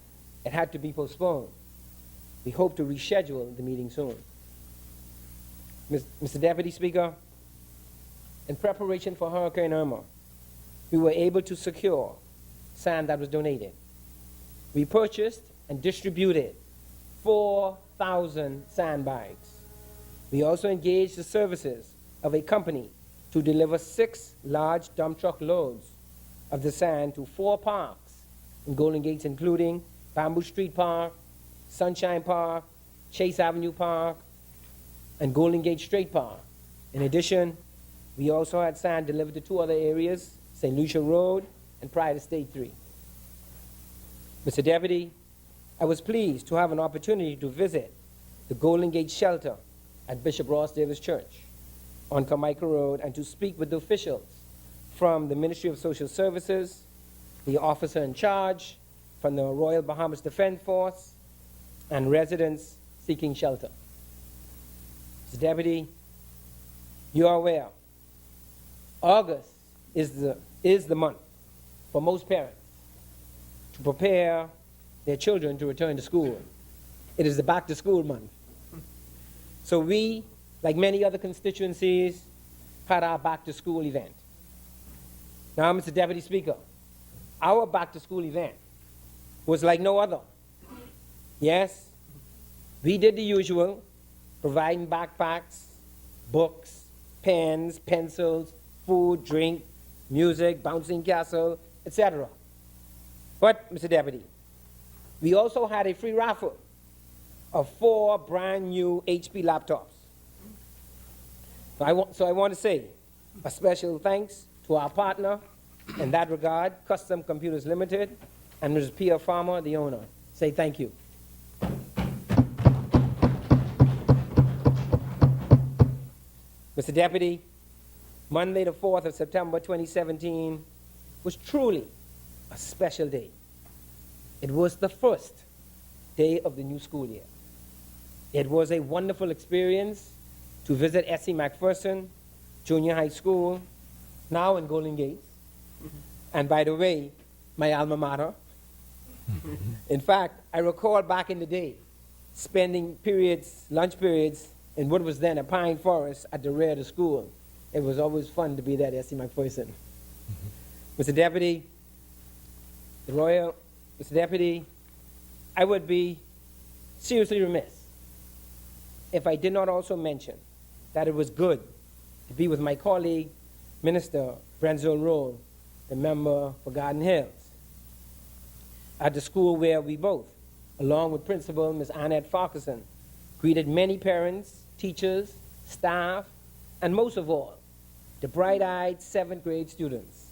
it had to be postponed. We hope to reschedule the meeting soon. Mr. Deputy Speaker, in preparation for Hurricane Irma, we were able to secure sand that was donated. We purchased and distributed 4,000 sandbags. We also engaged the services of a company to deliver 6 large dump truck loads of the sand to 4 parks in Golden Gates, including Bamboo Street Park, Sunshine Park, Chase Avenue Park, and Golden Gate Straight Park. In addition, we also had sand delivered to 2 other areas, St. Lucia Road and Pride Estate 3. Mr. Deputy, I was pleased to have an opportunity to visit the Golden Gate Shelter at Bishop Ross Davis Church on Carmichael Road and to speak with the officials from the Ministry of Social Services, the officer in charge from the Royal Bahamas Defense Force, and residents seeking shelter. Mr. Deputy, you are aware, August is the month for most parents to prepare their children to return to school. It is the back to school month. So we, like many other constituencies, had our back to school event. Now, Mr. Deputy Speaker, our back to school event was like no other. Yes, we did the usual, providing backpacks, books, pens, pencils, food, drink, music, bouncing castle, etc. But, Mr. Deputy, we also had a free raffle of 4 brand new HP laptops. So I want to say a special thanks to our partner in that regard, Custom Computers Limited, and Ms. Pia Farmer, the owner. Say thank you. Mr. Deputy, Monday the 4th of September 2017 was truly a special day. It was the first day of the new school year. It was a wonderful experience to visit S.C. McPherson Junior High School, now in Golden Gates. And by the way, my alma mater. In fact, I recall back in the day spending lunch periods, in what was then a pine forest at the rear of the school. It was always fun to be there at S.C. McPherson. Mr. Deputy, Mr. Deputy, I would be seriously remiss if I did not also mention that it was good to be with my colleague, Minister Brenzol Roll, the member for Garden Hills, at the school where we both, along with Principal Ms. Annette Farquharson, greeted many parents, teachers, staff, and most of all, the bright-eyed 7th grade students,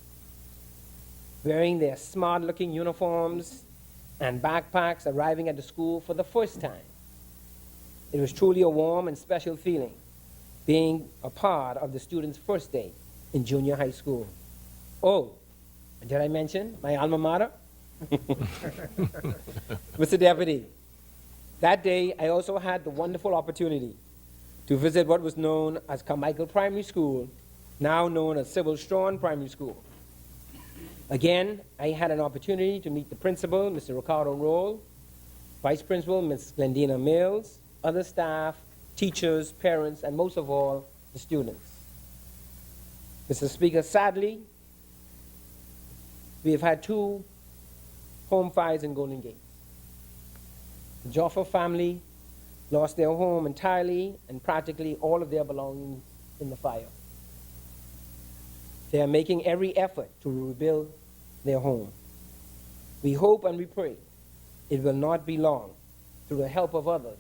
wearing their smart-looking uniforms and backpacks arriving at the school for the first time. It was truly a warm and special feeling being a part of the students' first day in junior high school. Oh, and did I mention my alma mater? Mr. Deputy, That day, I also had the wonderful opportunity to visit what was known as Carmichael Primary School, now known as Sybil Strawn Primary School. Again, I had an opportunity to meet the principal, Mr. Ricardo Roll, vice principal, Ms. Glendina Mills, other staff, teachers, parents, and most of all, the students. Mr. Speaker, sadly, we have had 2 home fires in Golden Gate. The Joffa family lost their home entirely and practically all of their belongings in the fire. They are making every effort to rebuild their home. We hope and we pray it will not be long, through the help of others,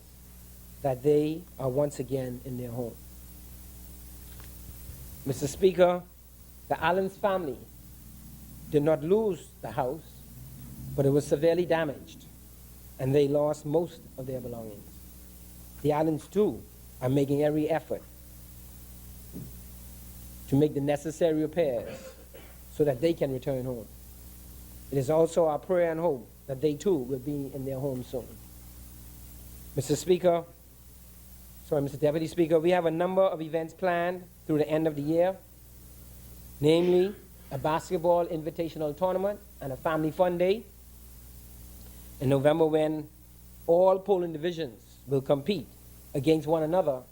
that they are once again in their home. Mr. Speaker, the Allens family did not lose the house, but it was severely damaged, and they lost most of their belongings. The Allens, too, are making every effort to make the necessary repairs so that they can return home. It is also our prayer and hope that they, too, will be in their home soon. Mr. Deputy Speaker, we have a number of events planned through the end of the year, namely a basketball invitational tournament and a family fun day in November, when all polling divisions will compete against one another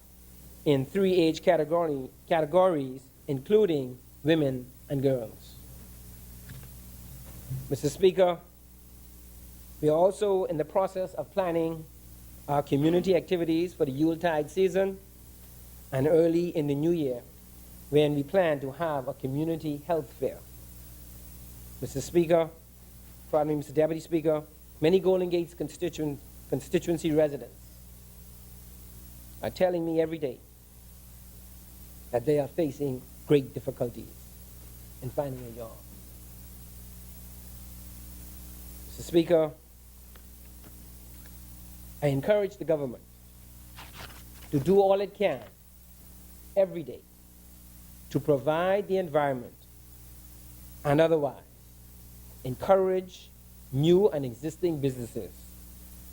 in 3 age categories, including women and girls. Mr. Speaker, we are also in the process of planning our community activities for the Yuletide season and early in the new year, when we plan to have a community health fair. Mr. Deputy Speaker, many Golden Gates constituency residents are telling me every day that they are facing great difficulties in finding a job. Mr. Speaker, I encourage the government to do all it can every day to provide the environment and otherwise encourage new and existing businesses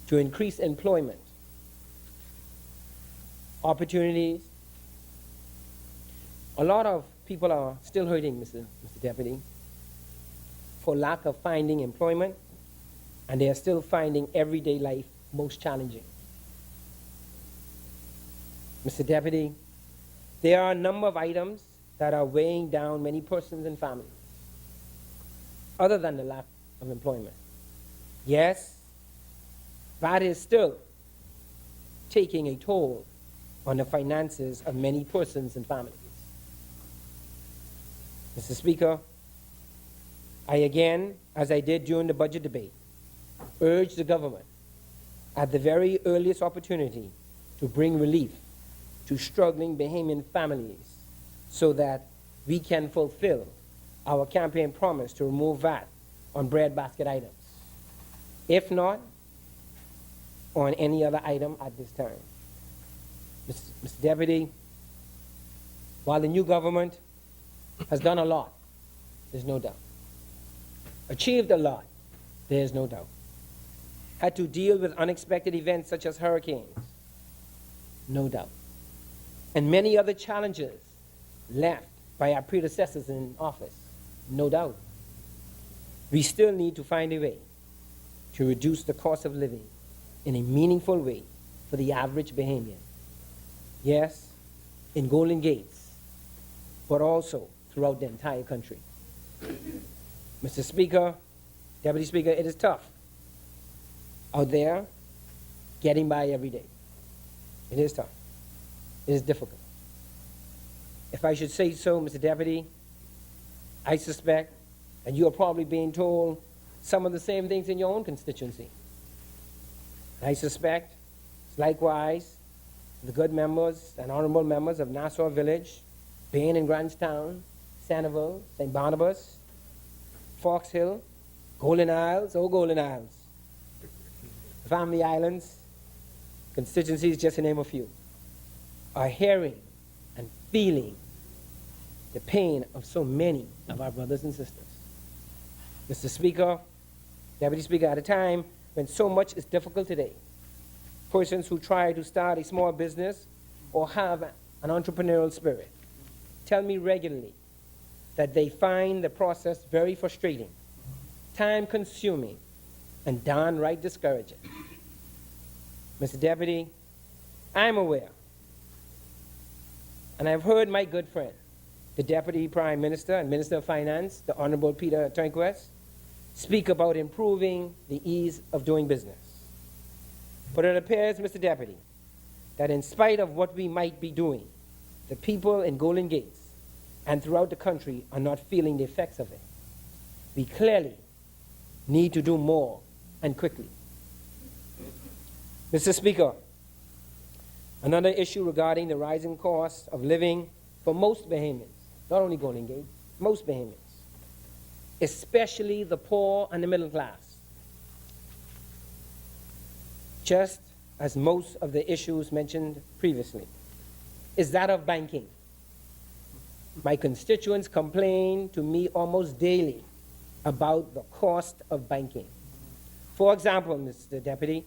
to increase employment opportunities. A lot of people are still hurting, Mr. Deputy, for lack of finding employment, and they are still finding everyday life most challenging. Mr. Deputy, there are a number of items that are weighing down many persons and families, other than the lack of employment. Yes, that is still taking a toll on the finances of many persons and families. Mr. Speaker, I again, as I did during the budget debate, urge the government at the very earliest opportunity to bring relief to struggling Bahamian families so that we can fulfill our campaign promise to remove VAT on bread basket items, if not on any other item at this time. Mr. Deputy, while the new government has done a lot, there's no doubt, achieved a lot, there's no doubt, had to deal with unexpected events such as hurricanes, no doubt, and many other challenges left by our predecessors in office, no doubt. We still need to find a way to reduce the cost of living in a meaningful way for the average Bahamian. Yes, in Golden Gates, but also throughout the entire country. Mr. Speaker, Deputy Speaker, it is tough out there getting by every day. It is tough. It is difficult. If I should say so, Mr. Deputy, I suspect that you are probably being told some of the same things in your own constituency. I suspect, likewise, the good members and honorable members of Nassau Village, Bain and Grantstown, Sanibel, St. Barnabas, Fox Hill, Golden Isles, Family Islands, constituencies, just to name a few, are hearing and feeling the pain of so many of our brothers and sisters. Mr. Speaker, Deputy Speaker, at a time when so much is difficult today persons who try to start a small business or have an entrepreneurial spirit tell me regularly that they find the process very frustrating, time-consuming, and downright discouraging. Mr. Deputy, I'm aware, and I've heard my good friend, the Deputy Prime Minister and Minister of Finance, the Honorable Peter Turnquest, speak about improving the ease of doing business. But it appears, Mr. Deputy, that in spite of what we might be doing, the people in Golden Gates and throughout the country are not feeling the effects of it. We clearly need to do more and quickly. Mr. Speaker, another issue regarding the rising cost of living for most Bahamians, not only Golden Gate, most Bahamians, especially the poor and the middle class, just as most of the issues mentioned previously, is that of banking. My constituents complain to me almost daily about the cost of banking. For example, Mr. Deputy,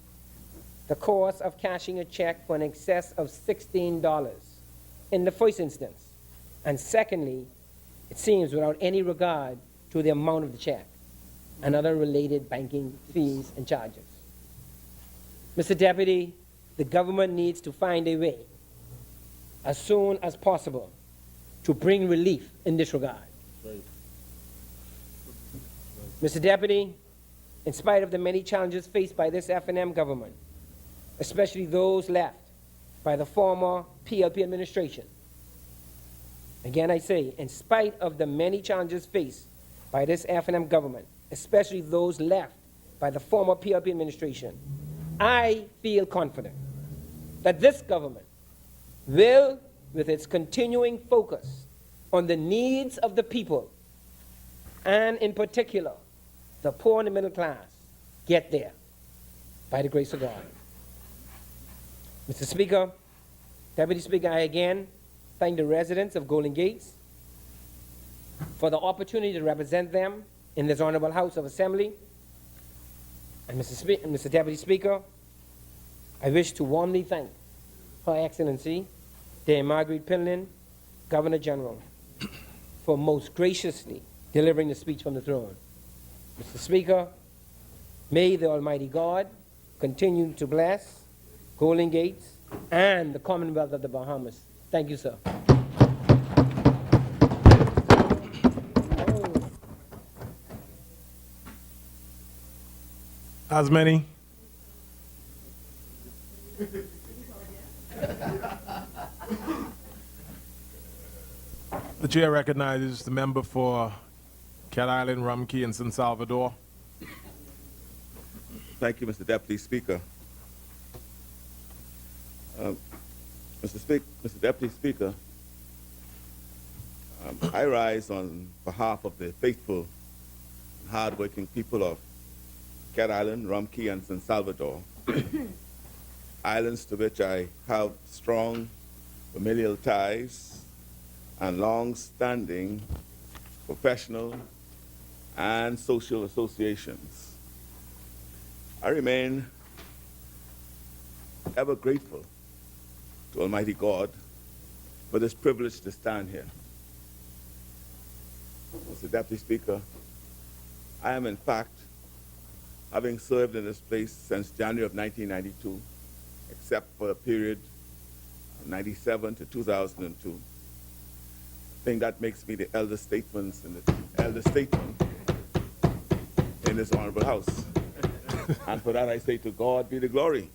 the cost of cashing a check for an excess of $16 in the first instance, and secondly, it seems without any regard to the amount of the check and other related banking fees and charges. Mr. Deputy, the government needs to find a way as soon as possible to bring relief in this regard. Right. Mr. Deputy, in spite of the many challenges faced by this F&M government, especially those left by the former PLP administration, again I say, in spite of the many challenges faced by this F&M government, especially those left by the former PLP administration, I feel confident that this government will, with its continuing focus on the needs of the people, and in particular, the poor and the middle class, get there by the grace of God. Mr. Speaker, Deputy Speaker, I again thank the residents of Golden Gates for the opportunity to represent them in this Honorable House of Assembly. And Mr. Deputy Speaker, I wish to warmly thank Her Excellency, Dame Marguerite Pinlin, Governor General, for most graciously delivering the speech from the throne. Mr. Speaker, may the Almighty God continue to bless Golden Gates and the Commonwealth of the Bahamas. Thank you, sir. As many? The chair recognizes the member for Cat Island, Rumkey, and San Salvador. Thank you, Mr. Deputy Speaker. Mr. Deputy Speaker, I rise on behalf of the faithful and hard-working people of Cat Island, Rumkey, and San Salvador, islands to which I have strong familial ties and long-standing professional and social associations. I remain ever grateful to Almighty God for this privilege to stand here. Mr. Deputy Speaker, I am in fact, having served in this place since January of 1992, except for a period of 97 to 2002. I think that makes me the eldest statesman in this honorable house. And for that I say, to God be the glory.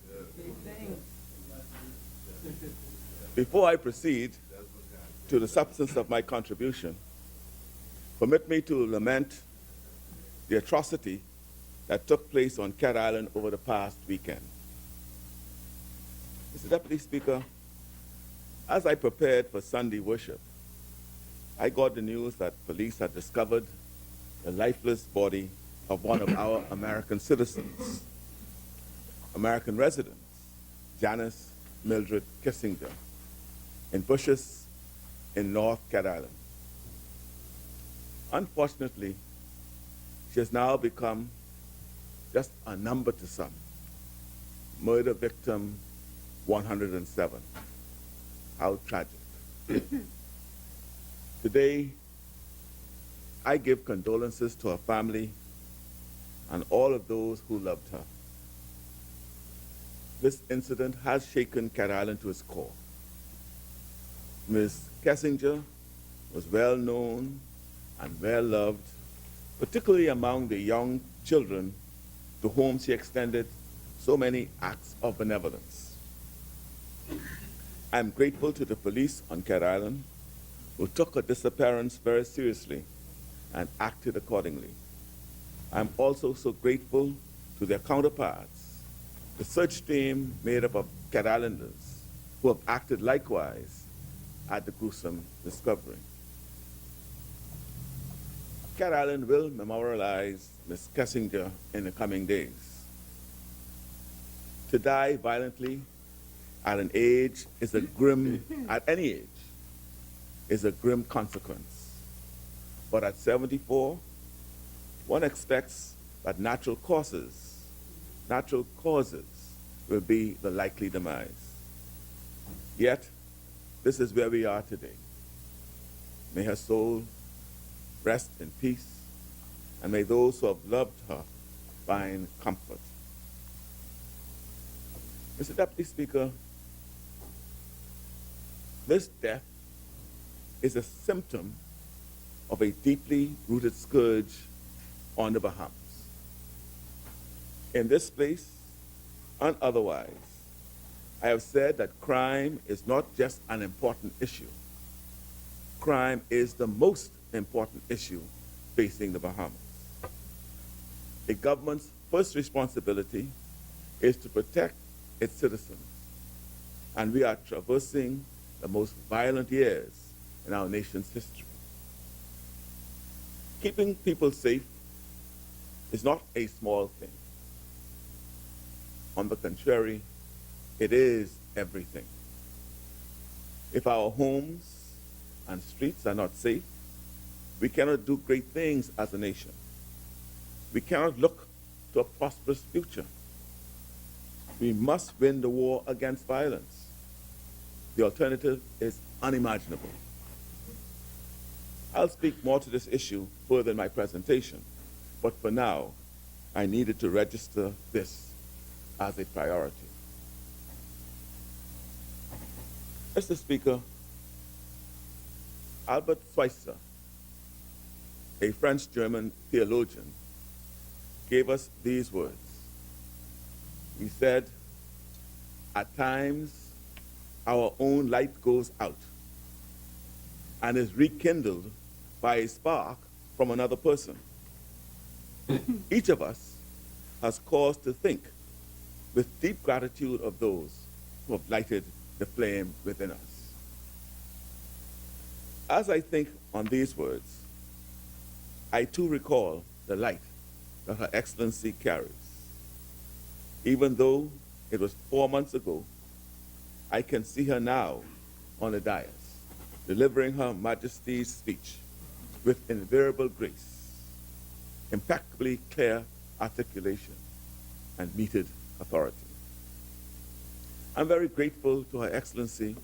Before I proceed to the substance of my contribution, permit me to lament the atrocity that took place on Cat Island over the past weekend. Mr. Deputy Speaker, as I prepared for Sunday worship, I got the news that police had discovered the lifeless body of one of our American citizens, American residents, Janice Mildred Kissinger, in bushes in North Cat Island. Unfortunately, she has now become just a number to some. murder victim 107. How tragic. Today, I give condolences to her family and all of those who loved her. This incident has shaken Cat Island to its core. Ms. Kessinger was well known and well loved, particularly among the young children to whom she extended so many acts of benevolence. I'm grateful to the police on Cat Island who took her disappearance very seriously and acted accordingly. I'm also so grateful to their counterparts, the search team made up of Cat Islanders who have acted likewise at the gruesome discovery. Cat Island will memorialize Ms. Kessinger in the coming days. To die violently at an age is a grim, at any age, is a grim consequence. But at 74, one expects that natural causes will be the likely demise. Yet, this is where we are today. May her soul rest in peace, and may those who have loved her find comfort. Mr. Deputy Speaker, this death is a symptom of a deeply rooted scourge on the Bahamas. In this place and otherwise, I have said that crime is not just an important issue. Crime is the most important issue facing the Bahamas. A government's first responsibility is to protect its citizens, and we are traversing the most violent years in our nation's history. Keeping people safe is not a small thing. On the contrary, it is everything. If our homes and streets are not safe, we cannot do great things as a nation. We cannot look to a prosperous future. We must win the war against violence. The alternative is unimaginable. I'll speak more to this issue further in my presentation, but for now, I needed to register this as a priority. Mr. Speaker, Albert Schweitzer, a French-German theologian, gave us these words. He said, "At times, our own light goes out and is rekindled by a spark from another person. Each of us has cause to think with deep gratitude of those who have lighted the flame within us." As I think on these words, I too recall the light that Her Excellency carries. Even though it was 4 months ago, I can see her now on the dais, delivering Her Majesty's speech with invariable grace, impeccably clear articulation, and meted authority. I'm very grateful to Her Excellency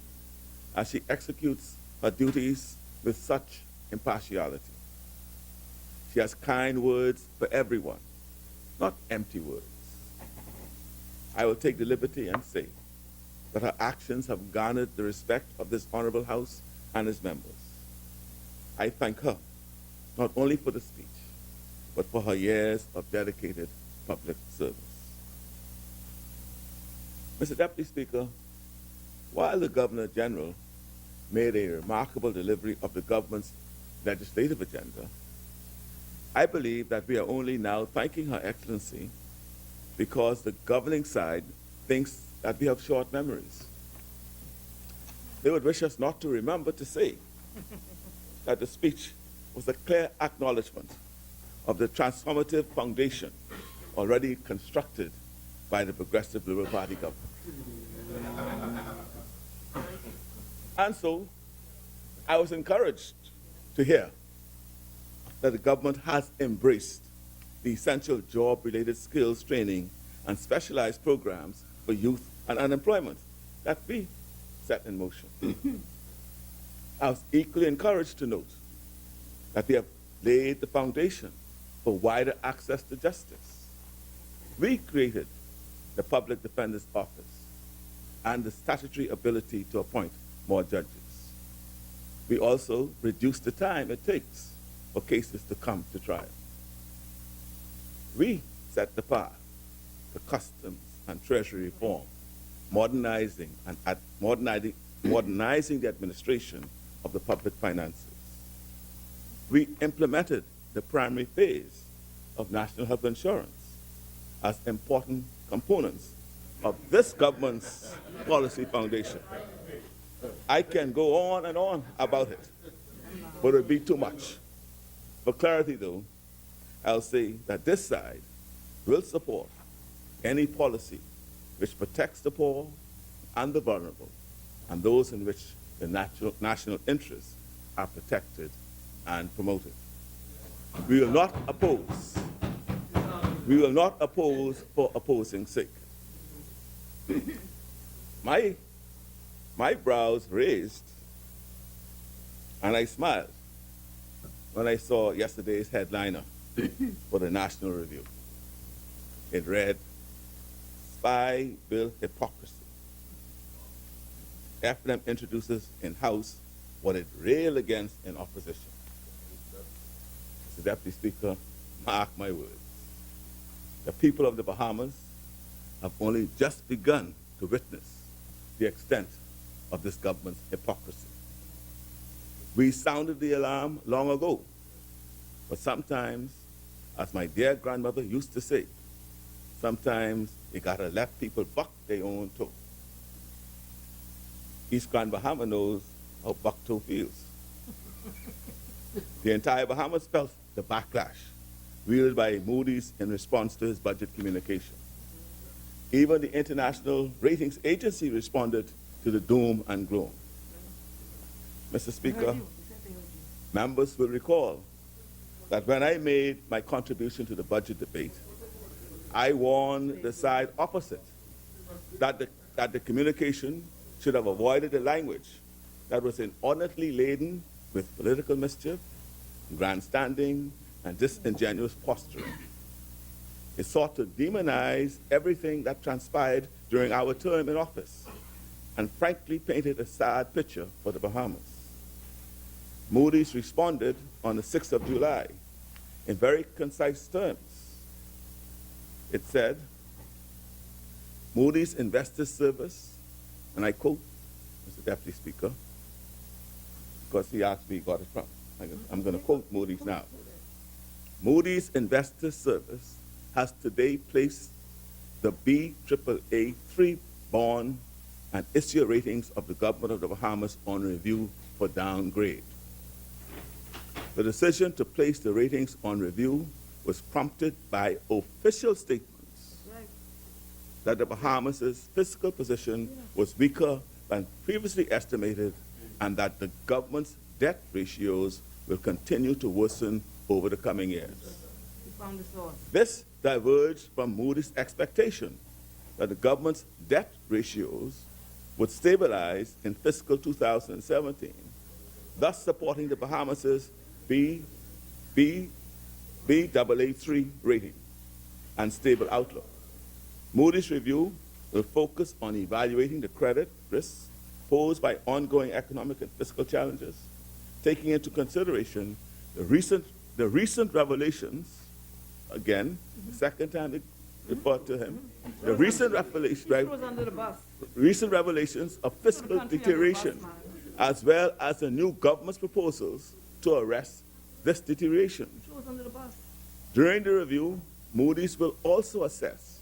as she executes her duties with such impartiality. She has kind words for everyone, not empty words. I will take the liberty and say that her actions have garnered the respect of this honorable House and its members. I thank her not only for the speech, but for her years of dedicated public service. Mr. Deputy Speaker, while the Governor General made a remarkable delivery of the government's legislative agenda, I believe that we are only now thanking Her Excellency because the governing side thinks that we have short memories. They would wish us not to remember to say that the speech was a clear acknowledgement of the transformative foundation already constructed by the Progressive Liberal Party government. And so, I was encouraged to hear that the government has embraced the essential job-related skills training and specialized programs for youth and unemployment that we set in motion. I was equally encouraged to note that we have laid the foundation for wider access to justice. We created the Public Defender's Office and the statutory ability to appoint more judges. We also reduced the time it takes for cases to come to trial. We set the path for customs and treasury reform, modernizing the administration of the public finances. We implemented the primary phase of national health insurance as important components of this government's policy foundation. I can go on and on about it, but it would be too much. For clarity, though, I'll say that this side will support any policy which protects the poor and the vulnerable, and those in which the national interests are protected and promoted. We will not oppose. We will not oppose for opposing's sake. My brows raised, and I smiled when I saw yesterday's headliner for the National Review. It read, "Spy Bill Hypocrisy. FNM introduces in-house what it railed against in opposition." Mr. Deputy Speaker, mark my words. The people of the Bahamas have only just begun to witness the extent of this government's hypocrisy. We sounded the alarm long ago, but sometimes, as my dear grandmother used to say, sometimes you gotta let people buck their own toe. East Grand Bahama knows how buck toe feels. The entire Bahamas felt the backlash wielded by Moody's in response to his budget communication. Even the International Ratings Agency responded to the doom and gloom. Mr. Speaker, members will recall that when I made my contribution to the budget debate, I warned the side opposite that the communication should have avoided the language that was inordinately laden with political mischief, grandstanding, and disingenuous posturing. It sought to demonize everything that transpired during our term in office and frankly painted a sad picture for the Bahamas. Moody's responded on the 6th of July in very concise terms. It said, Moody's Investors Service, and I quote, Mr. Deputy Speaker, because he asked me where he got it from. I'm going to quote Moody's now. Moody's Investors Service has today placed the BAAA3 bond and issuer ratings of the government of the Bahamas on review for downgrade. The decision to place the ratings on review was prompted by official statements that the Bahamas' fiscal position was weaker than previously estimated and that the government's debt ratios will continue to worsen over the coming years. This diverged from Moody's expectation that the government's debt ratios would stabilize in fiscal 2017, thus supporting the Bahamas' Baa3 rating and stable outlook. Moody's review will focus on evaluating the credit risks posed by ongoing economic and fiscal challenges, taking into consideration the recent revelations, again, the second time they referred to him, the recent revelations of fiscal deterioration, as well as the new government's proposals to arrest this deterioration. During the review, Moody's will also assess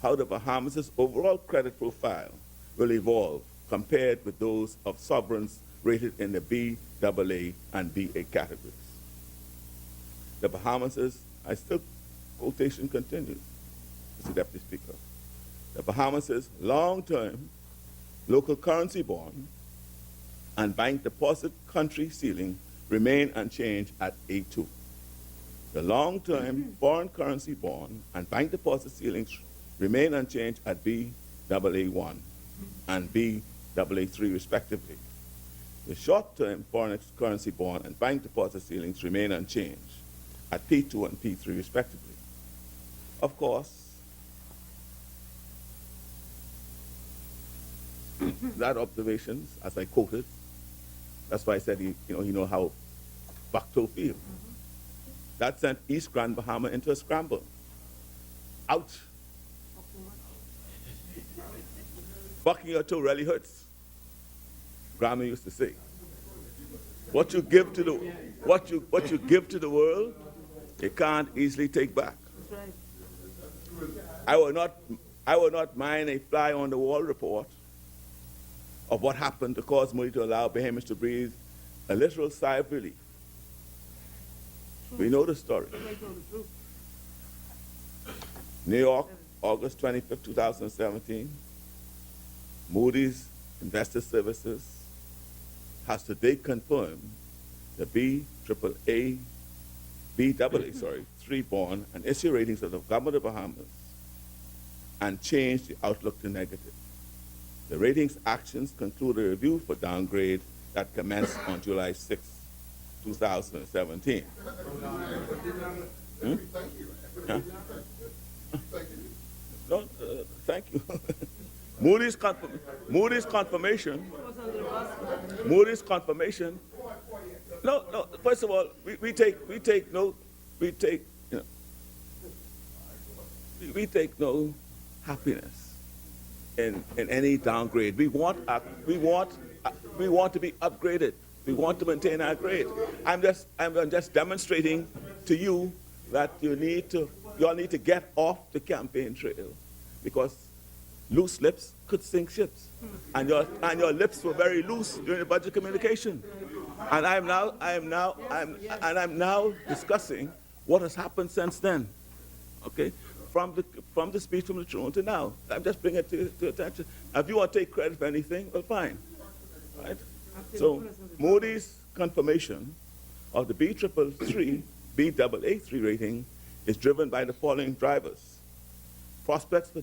how the Bahamas' overall credit profile will evolve compared with those of sovereigns rated in the Baa and BA categories. The Bahamas' quotation continues, Mr. Deputy Speaker. The Bahamas' long-term local currency bond and bank deposit country ceiling remain unchanged at A2. The long-term foreign currency bond and bank deposit ceilings remain unchanged at B, AA1 and BAA3 respectively. The short-term foreign currency bond and bank deposit ceilings remain unchanged at P2 and P3 respectively. Of course, that observation, as I quoted, that's why I said he know how Bucktoe feels. That sent East Grand Bahama into a scramble. Ouch. Bucking your toe really hurts. Grandma used to say. What you give to the world, you can't easily take back. I will not mind a fly on the wall report of what happened to cause Moody to allow Bahamians to breathe a literal sigh of relief. We know the story. New York, August 25, 2017. Moody's Investor Services has today confirmed the BAA 3 bond and issue ratings of the government of Bahamas and changed the outlook to negative. The ratings actions conclude a review for downgrade that commenced on July 6, 2017. Huh? No, thank you. Moody's confirmation. No. First of all, we take no happiness in any downgrade. We want to be upgraded. We want to maintain our grade. I'm just demonstrating to you that you all need to get off the campaign trail, because loose lips could sink ships, and your lips were very loose during the budget communication. And I'm now discussing what has happened since then. Okay, from the speech from the throne to now. I'm just bringing it to attention. If you want to take credit for anything, well, fine. Right? So Moody's confirmation of the BAA3 rating is driven by the following drivers: prospects for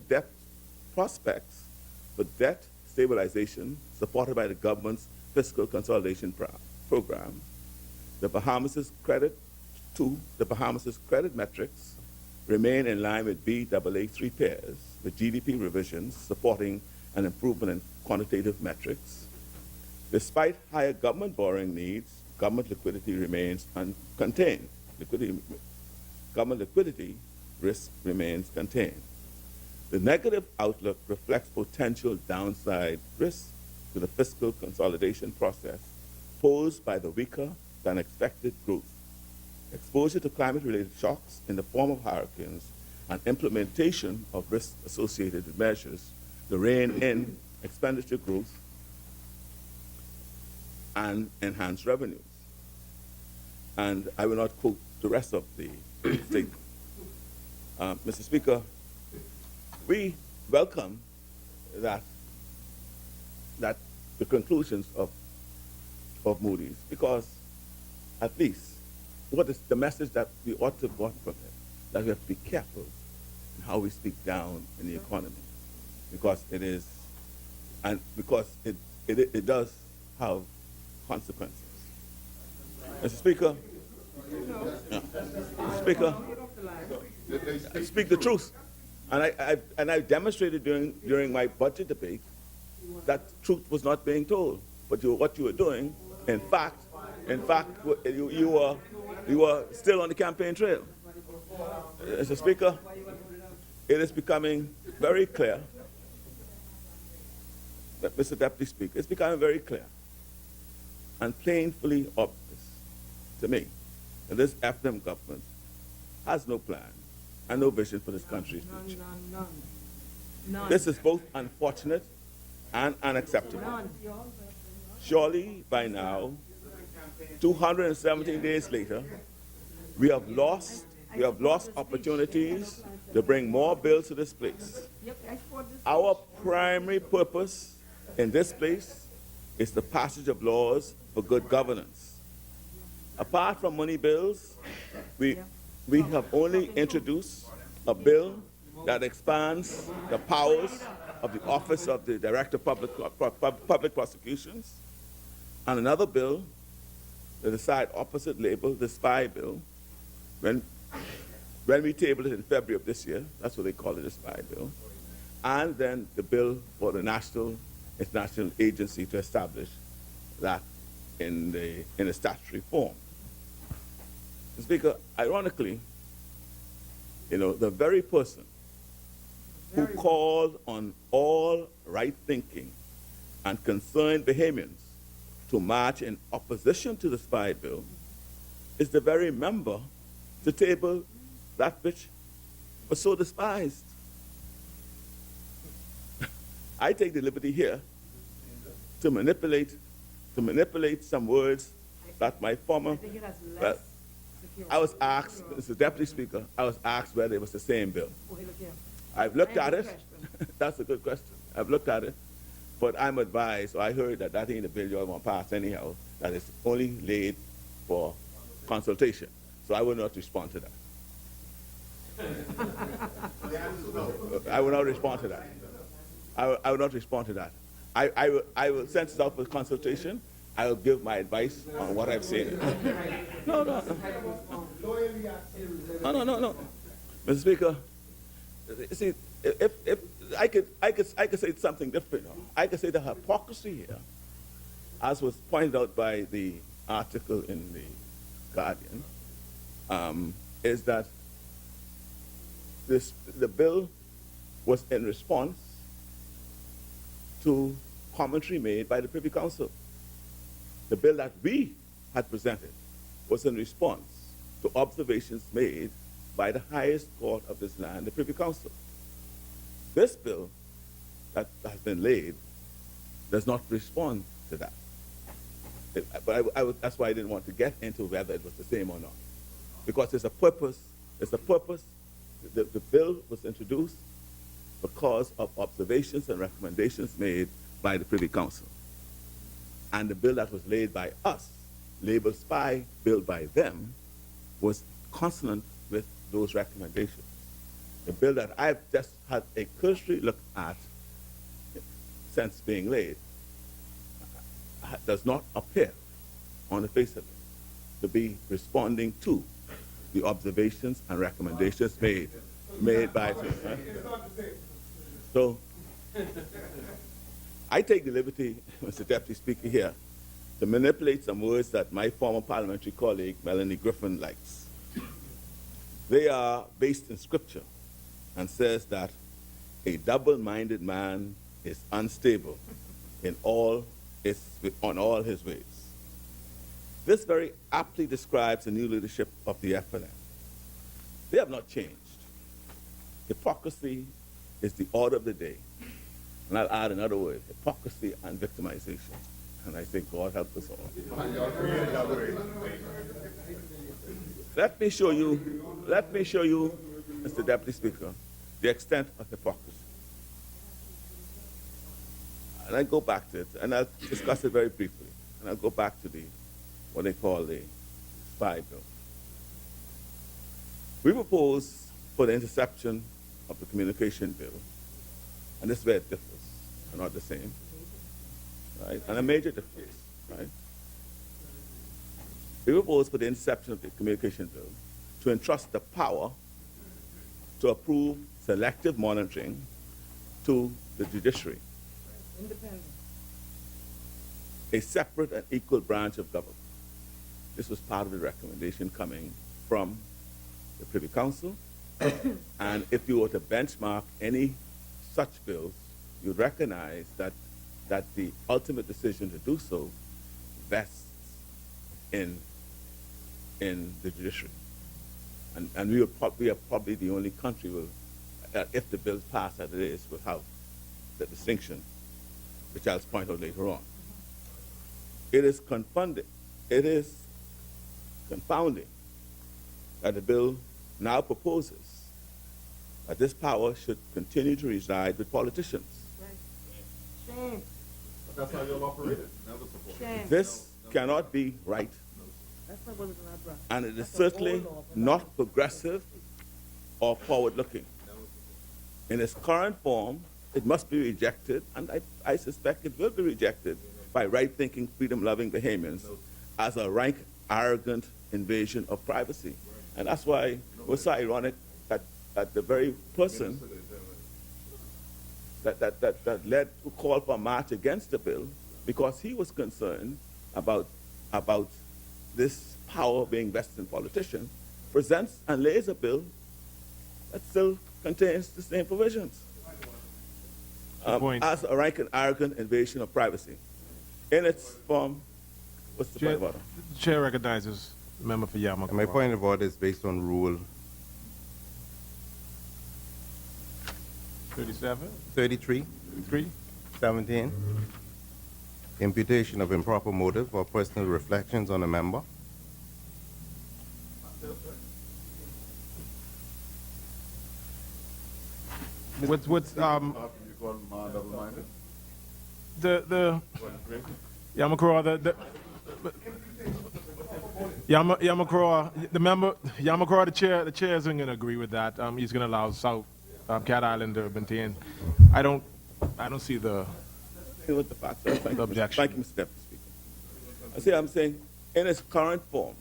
debt stabilization supported by the government's fiscal consolidation program. The Bahamas' credit metrics remain in line with BAA3 peers, with GDP revisions supporting an improvement in quantitative metrics. Despite higher government borrowing needs, government liquidity remains contained. Government liquidity risk remains contained. The negative outlook reflects potential downside risks to the fiscal consolidation process posed by the weaker than expected growth, exposure to climate-related shocks in the form of hurricanes, and implementation of risk-associated measures to rein in expenditure growth and enhance revenues. And I will not quote the rest of the statement. Mr. Speaker, we welcome that the conclusions of Moody's, because at least what is the message that we ought to have got from it, that we have to be careful in how we speak down in the economy, because it does have consequences. Mr. Speaker, Mr. Speaker, I speak the truth, and I demonstrated during my budget debate that truth was not being told. But what you were doing, in fact, you were still on the campaign trail. Mr. Speaker, it is becoming very clear, Mr. Deputy Speaker, it's becoming very clear and plainly obvious to me that this FDM government has no plan and no vision for this country's future. None. This is both unfortunate and unacceptable. Surely, by now, 217 days later, we have lost opportunities to bring more bills to this place. Our primary purpose in this place is the passage of laws for good governance. Apart from money bills, we have only introduced a bill that expands the powers of the Office of the Director of Public Prosecutions, and another bill that the side opposite labeled the spy bill. When we tabled it in February of this year, that's what they call it, the spy bill. And then the bill for the National International Agency to establish that in a statutory form. Mr. Speaker, ironically, the very person who called on all right-thinking and concerned Bahamians to march in opposition to the spy bill is the very member to table that which was so despised. I take the liberty here to manipulate some words that my former. Well, I was asked, Mr. Deputy Speaker, I was asked whether it was the same bill. I've looked at it. That's a good question. I've looked at it, but I'm advised, or I heard that ain't the bill you all want to pass anyhow, that it's only laid for consultation. So I will not respond to that. I will not respond to that. I will not respond to that. I will send it out for consultation. I will give my advice on what I've seen. No. Mr. Speaker, see, if I could say something different. I could say the hypocrisy here, as was pointed out by the article in the Guardian, is that the bill was in response to commentary made by the Privy Council. The bill that we had presented was in response to observations made by the highest court of this land, the Privy Council. This bill that has been laid does not respond to that. But that's why I didn't want to get into whether it was the same or not. Because there's a purpose. The bill was introduced because of observations and recommendations made by the Privy Council. And the bill that was laid by us, labeled spy bill by them, was consonant with those recommendations. The bill that I've just had a cursory look at since being laid does not appear on the face of it to be responding to the observations and recommendations made by So I take the liberty, Mr. Deputy Speaker, here to manipulate some words that my former parliamentary colleague, Melanie Griffin, likes. They are based in Scripture and says that a double-minded man is unstable on all his ways. This very aptly describes the new leadership of the FNM. They have not changed. Hypocrisy is the order of the day. And I'll add another word, hypocrisy and victimization. And I think God help us all. Let me show you, Mr. Deputy Speaker, the extent of hypocrisy. And I go back to it, and I'll discuss it very briefly. And I'll go back to what they call the spy bill. We propose for the interception of the communication bill, and this is where it differs. They're not the same, right? And a major difference, right? We propose for the interception of the communication bill to entrust the power to approve selective monitoring to the judiciary, a separate and equal branch of government. This was part of the recommendation coming from the Privy Council. And if you were to benchmark any such bills, you'd recognize that the ultimate decision to do so vests in the judiciary. And we are probably the only country that, if the bill passed as it is, will have the distinction, which I'll point out later on. It is confounding that the bill now proposes that this power should continue to reside with politicians. Shame. But that's how you'll operate it. Shame. This cannot be right, That's not what it's not, bro. and it is That's an certainly old law, but not progressive or forward-looking. In its current form, it must be rejected, and I suspect it will be rejected by right-thinking, freedom-loving Bahamians as a rank, arrogant invasion of privacy. And that's why it was so ironic that the very person that led to call for a march against the bill, because he was concerned about this power being vested in politicians, presents and lays a bill that still contains the same provisions. Point. As a rank and arrogant invasion of privacy. In its form, what's the point about it? The chair recognizes the member for Yamakwa. My point of order is based on Rule 37, 33, 3. 17, imputation of improper motive or personal reflections on a member. What's the Yamakwa, Yamakwa, the member, Yamakwa, the chair isn't going to agree with that. He's going to allow South Cat Island to maintain. I don't see the With the facts, thank you, objection. Thank you, Mr. Deputy Speaker. I'm saying, in its current form,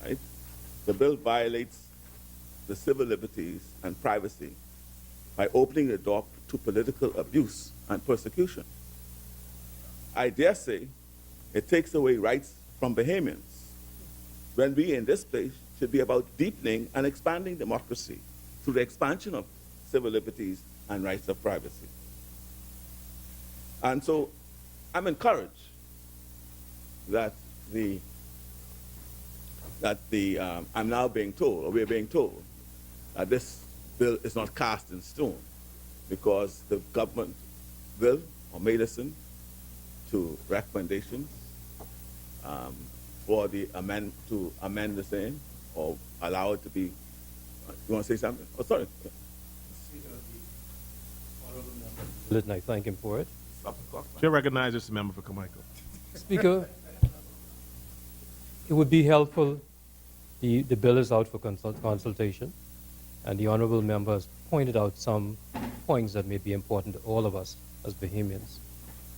right, the bill violates the civil liberties and privacy by opening the door to political abuse and persecution. I dare say it takes away rights from Bahamians, when we in this place should be about deepening and expanding democracy through the expansion of civil liberties and rights of privacy. And so I'm encouraged that I'm now being told, or we're being told, that this bill is not cast in stone, because the government will or may listen to recommendations for the to amend the same or allow it to be. You want to say something? Oh, sorry. And I thank him for it. Chair recognizes the member for Carmichael. Speaker, it would be helpful, the bill is out for consultation, and the honorable member has pointed out some points that may be important to all of us as Bahamians.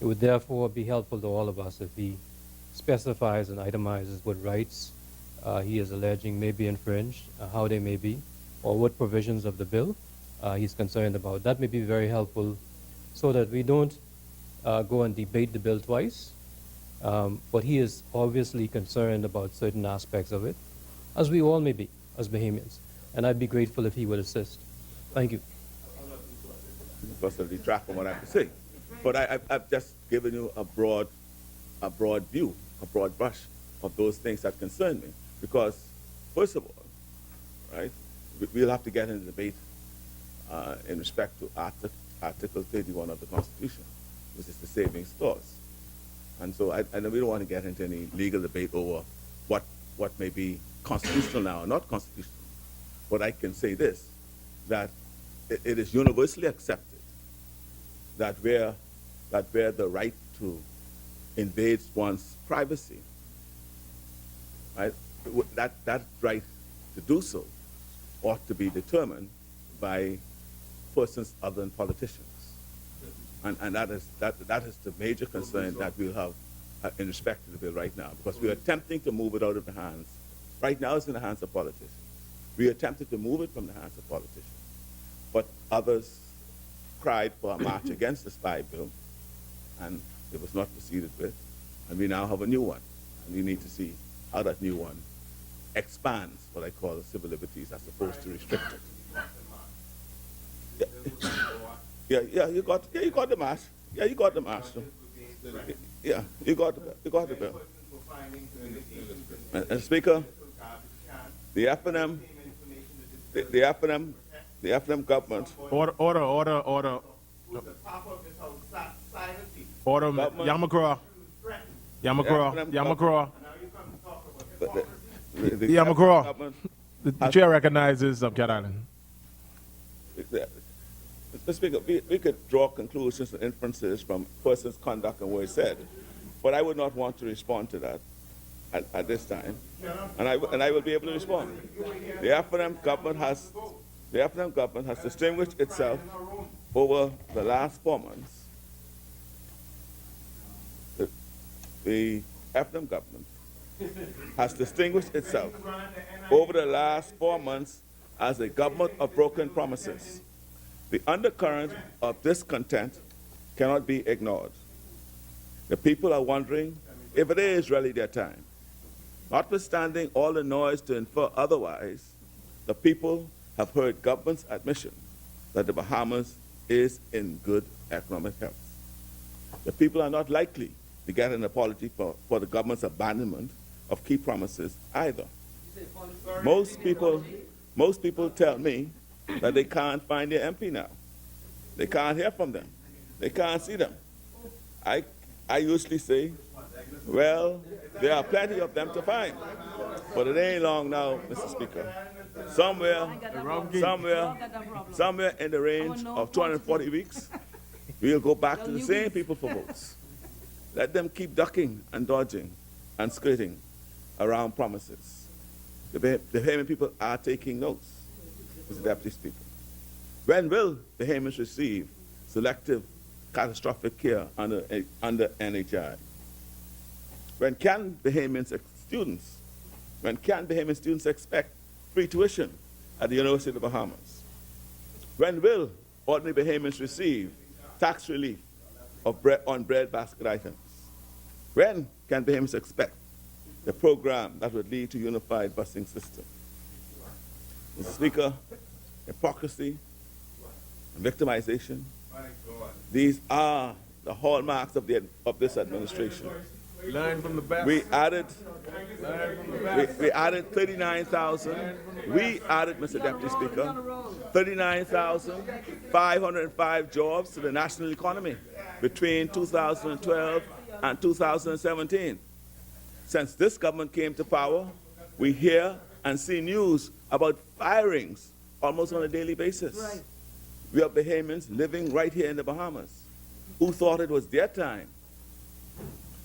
It would therefore be helpful to all of us if he specifies and itemizes what rights he is alleging may be infringed, how they may be, or what provisions of the bill he's concerned about. That may be very helpful so that we don't go and debate the bill twice, but he is obviously concerned about certain aspects of it, as we all may be, as Bahamians. And I'd be grateful if he would assist. Thank you. Because of the track from what I have to say. But I've just given you a broad view, a broad brush of those things that concern me. Because, first of all, right, we'll have to get into debate in respect to Article 31 of the Constitution, which is the savings clause. And so I we don't want to get into any legal debate over what may be constitutional now or not constitutional. But I can say this, that it is universally accepted that where the right to invade one's privacy, right, that right to do so ought to be determined by persons other than politicians. And that is the major concern that we'll have in respect to the bill right now, because we are attempting to move it out of the hands. Right now it's in the hands of politicians. We attempted to move it from the hands of politicians. But others cried for a march against the spy bill, and it was not proceeded with. And we now have a new one. And we need to see how that new one expands what I call civil liberties as opposed to restrict it. Yeah, you got the march. Yeah, you got the march. Yeah, you got the bill. And Speaker, the FNM government. Order. Yamakwa. The chair recognizes Cat Island. Mr. Speaker, we could draw conclusions and inferences from persons' conduct and words said, but I would not want to respond to that at this time, and I will be able to respond. The FNM government has The Effingham government has distinguished itself over the last 4 months. The Effingham government has distinguished itself over the last 4 months as a government of broken promises. The undercurrent of discontent cannot be ignored. The people are wondering if it is really their time. Notwithstanding all the noise to infer otherwise, the people have heard government's admission that the Bahamas is in good economic health. The people are not likely to get an apology for the government's abandonment of key promises either. Most people tell me that they can't find their MP now. They can't hear from them. They can't see them. I usually say, well, there are plenty of them to find, but it ain't long now, Mr. Speaker. Somewhere in the range of 240 weeks, we'll go back to the same people for votes. Let them keep ducking and dodging and skirting around promises. The Bahamian people are taking notes, Mr. Deputy Speaker. When will Bahamians receive selective catastrophic care under NHI? When can Bahamian students expect free tuition at the University of the Bahamas? When will ordinary Bahamians receive tax relief on bread basket items? When can Bahamians expect the program that would lead to unified busing system? Mr. Speaker, hypocrisy and victimization, these are the hallmarks of this administration. Learn from the best. We added 39,000. We added, Mr. Deputy Speaker, 39,505 jobs to the national economy between 2012 and 2017. Since this government came to power, we hear and see news about firings almost on a daily basis. Right. We have Bahamians living right here in the Bahamas who thought it was their time,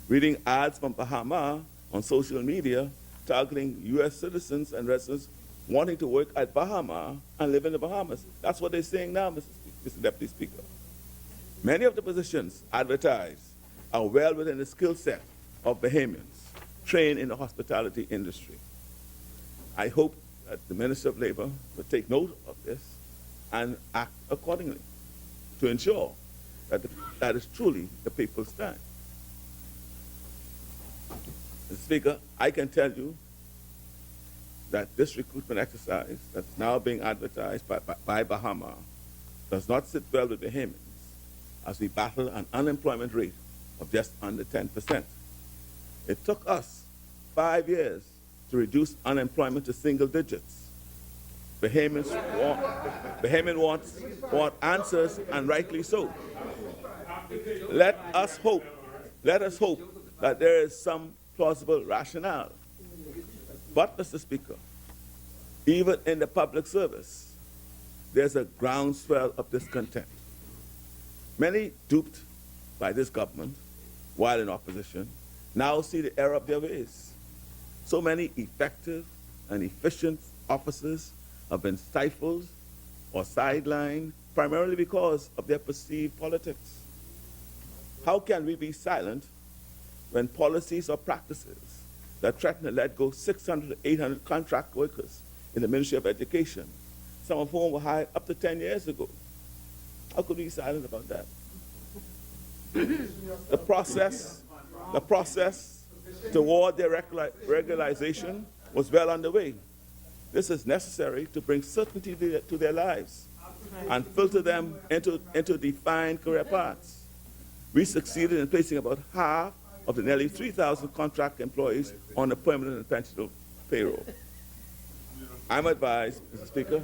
reading ads from Bahama on social media targeting U.S. citizens and residents wanting to work at Bahama and live in the Bahamas. That's what they're saying now, Mr. Deputy Speaker. Many of the positions advertised are well within the skill set of Bahamians trained in the hospitality industry. I hope that the Minister of Labor will take note of this and act accordingly to ensure that that is truly the people's time. Mr. Speaker, I can tell you that this recruitment exercise that's now being advertised by Bahama does not sit well with Bahamians as we battle an unemployment rate of just under 10%. It took us 5 years to reduce unemployment to single digits. Bahamians want answers, and rightly so. Let us hope that there is some plausible rationale. But, Mr. Speaker, even in the public service, there's a groundswell of discontent. Many duped by this government while in opposition now see the error of their ways. So many effective and efficient officers have been stifled or sidelined primarily because of their perceived politics. How can we be silent when policies or practices that threaten to let go 600 to 800 contract workers in the Ministry of Education, some of whom were hired up to 10 years ago? How could we be silent about that? The process toward their regularization was well underway. This is necessary to bring certainty to their lives and filter them into defined career paths. We succeeded in placing about half of the nearly 3,000 contract employees on the permanent and pensionable payroll. I'm advised, Mr. Speaker,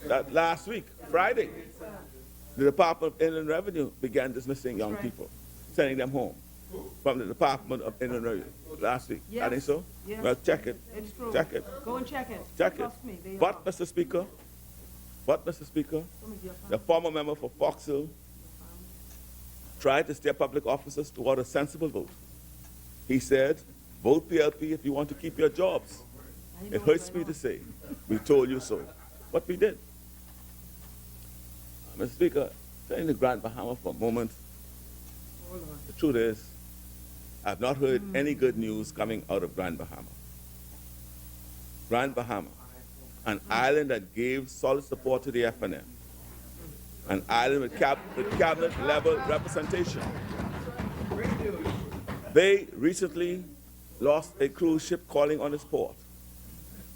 that last week, Friday, the Department of Inland Revenue began dismissing young people, sending them home from the Department of Inland Revenue last week. Yes. I think so? Yes. Well, check it. It's true. Check it. Go and check it. Check it. Trust me, they But, are. Mr. Speaker, the former member for Fox Hill tried to steer public officers toward a sensible vote. He said, vote PLP if you want to keep your jobs. It hurts me to say, we told you so. But we did. Mr. Speaker, turning to Grand Bahama for a moment, the truth is, I've not heard any good news coming out of Grand Bahama. Grand Bahama, an island that gave solid support to the FNM, an island with cabinet level representation. They recently lost a cruise ship calling on its port.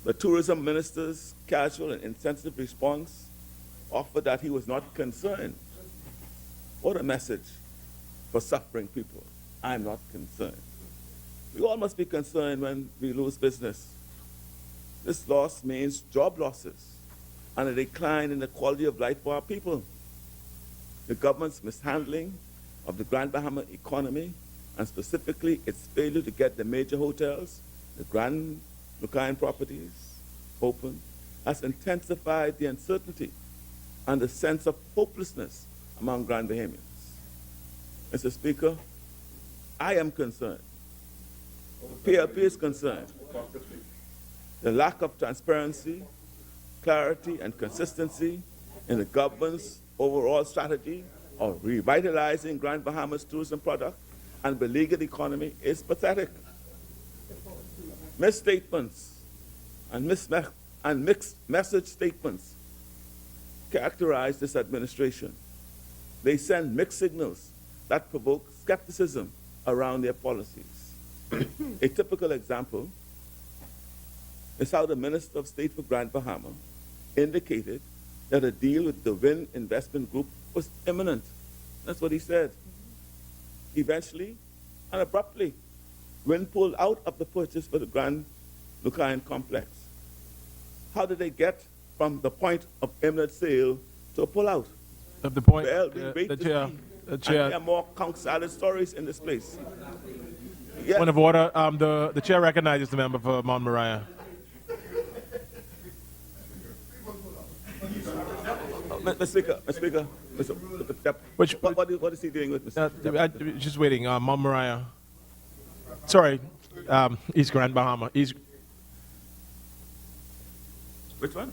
The tourism minister's casual and insensitive response offered that he was not concerned. What a message for suffering people. I'm not concerned. We all must be concerned when we lose business. This loss means job losses and a decline in the quality of life for our people. The government's mishandling of the Grand Bahama economy, and specifically its failure to get the major hotels, the Grand Lucayan properties, open, has intensified the uncertainty and the sense of hopelessness among Grand Bahamians. Mr. Speaker, I am concerned. PLP is concerned. The lack of transparency, clarity, and consistency in the government's overall strategy of revitalizing Grand Bahama's tourism product and beleaguered economy is pathetic. Misstatements and mixed message statements characterize this administration. They send mixed signals that provoke skepticism around their policies. A typical example is how the Minister of State for Grand Bahama indicated that a deal with the Wynn Investment Group was imminent. That's what he said. Eventually and abruptly, Wynn pulled out of the purchase for the Grand Lucayan complex. How did they get from the point of imminent sale to a pullout? At the point, Well, we wait the to chair, see. the And chair. there are more conch salad stories in this place. Yes. Point of order. The chair recognizes the member for Mount Moriah. Mr. Speaker, what is he doing with Mr. Just waiting. Mount Moriah. Sorry, East Grand Bahama. Which one?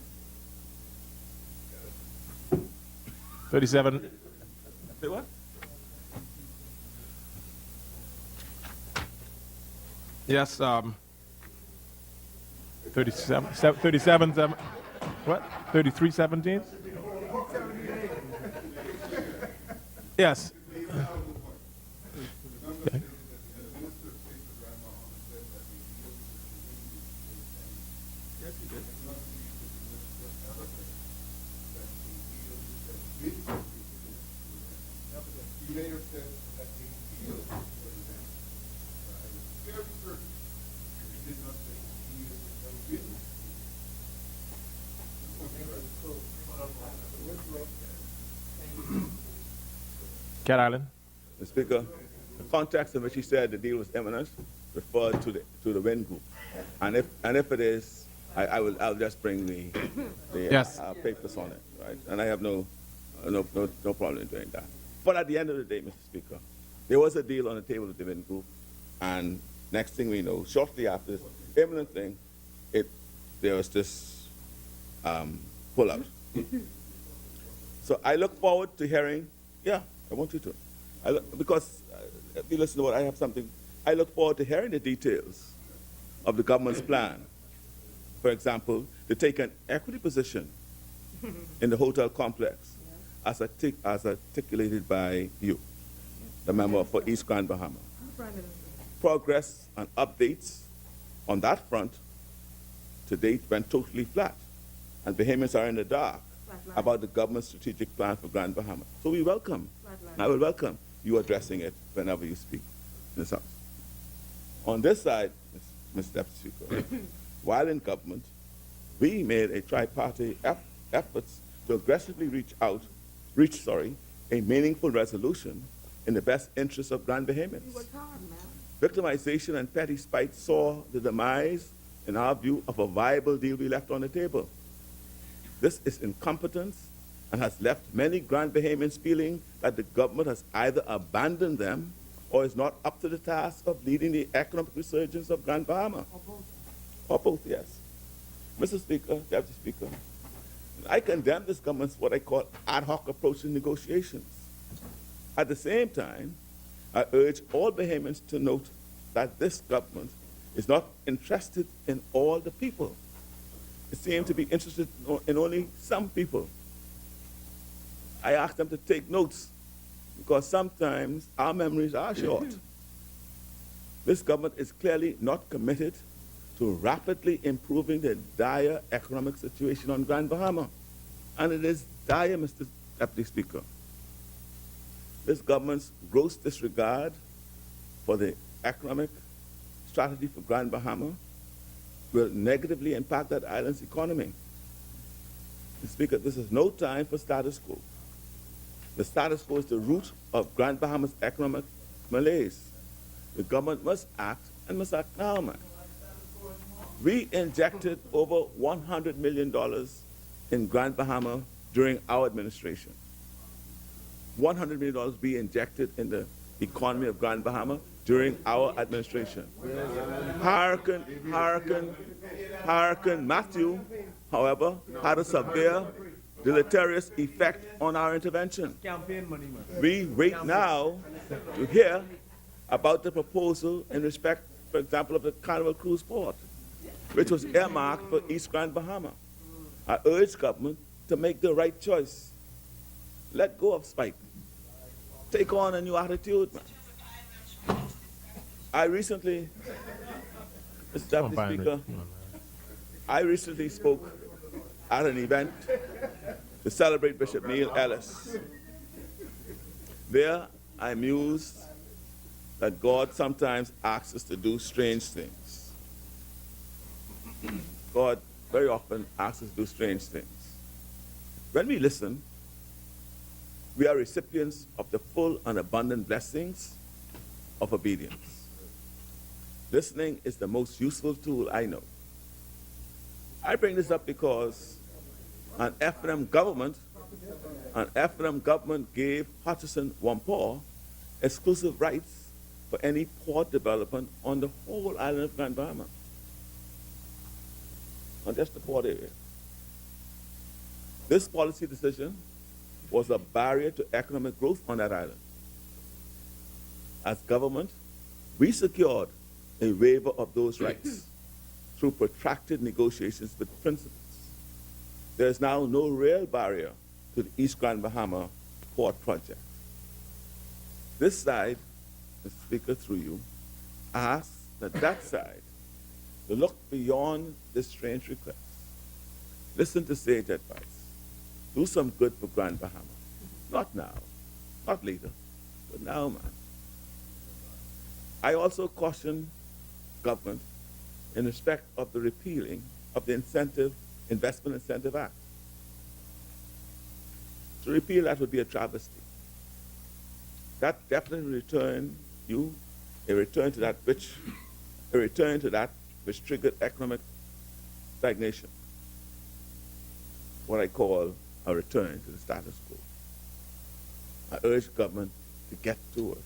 37. Say what? Yes. 37. What? 3317. Yes. Okay. He may have said that he deal was very certain. He did not say he is no business. Cat Island. Mr. Speaker, the context in which he said the deal was imminent referred to the Wynn Group, and if it is, I'll just bring the Yes. papers on it, right? And I have no problem in doing that. But at the end of the day, Mr. Speaker, there was a deal on the table with the Wynn Group, and next thing we know, shortly after this imminent thing, there was this pullout. So I look forward to hearing. Yeah, I want you to. Because if you listen to what I have something, I look forward to hearing the details of the government's plan. For example, to take an equity position in the hotel complex, as articulated by you, the member for East Grand Bahama. Progress and updates on that front to date went totally flat, and Bahamians are in the dark about the government's strategic plan for Grand Bahama. So we welcome, I will welcome you addressing it whenever you speak in this House. On this side, Mr. Deputy Speaker, while in government, we made a tri-party efforts to aggressively reach a meaningful resolution in the best interest of Grand Bahamians. Victimization and petty spite saw the demise, in our view, of a viable deal we left on the table. This is incompetence and has left many Grand Bahamians feeling that the government has either abandoned them or is not up to the task of leading the economic resurgence of Grand Bahama. Or both, yes. Mr. Speaker, Deputy Speaker, I condemn this government's what I call ad hoc approach to negotiations. At the same time, I urge all Bahamians to note that this government is not interested in all the people. It seems to be interested in only some people. I ask them to take notes because sometimes our memories are short. This government is clearly not committed to rapidly improving the dire economic situation on Grand Bahama. And it is dire, Mr. Deputy Speaker. This government's gross disregard for the economic strategy for Grand Bahama will negatively impact that island's economy. Mr. Speaker, this is no time for status quo. The status quo is the root of Grand Bahama's economic malaise. The government must act and must act now, man. We injected over $100 million in Grand Bahama during our administration. $100 million we injected in the economy of Grand Bahama during our administration. Hurricane Matthew, however, had a severe deleterious effect on our intervention. We wait now to hear about the proposal in respect, for example, of the Carnival Cruise Port, which was earmarked for East Grand Bahama. I urge government to make the right choice. Let go of spite. Take on a new attitude. I recently, Mr. Deputy Speaker, I recently spoke at an event to celebrate Bishop Neil Ellis. There, I mused that God sometimes asks us to do strange things. God very often asks us to do strange things. When we listen, we are recipients of the full and abundant blessings of obedience. Listening is the most useful tool I know. I bring this up because an FNM government gave Hutchison Whampoa exclusive rights for any port development on the whole island of Grand Bahama, not just the port area. This policy decision was a barrier to economic growth on that island. As government, we secured a waiver of those rights through protracted negotiations with principals. There is now no real barrier to the East Grand Bahama port project. This side, Mr. Speaker, through you, asks that side to look beyond this strange request. Listen to sage advice. Do some good for Grand Bahama. Not now, not later, but now, man. I also caution government in respect of the repealing of the Investment Incentive Act. To repeal that would be a travesty. That definitely return to that which triggered economic stagnation. What I call a return to the status quo. I urge government to get to work.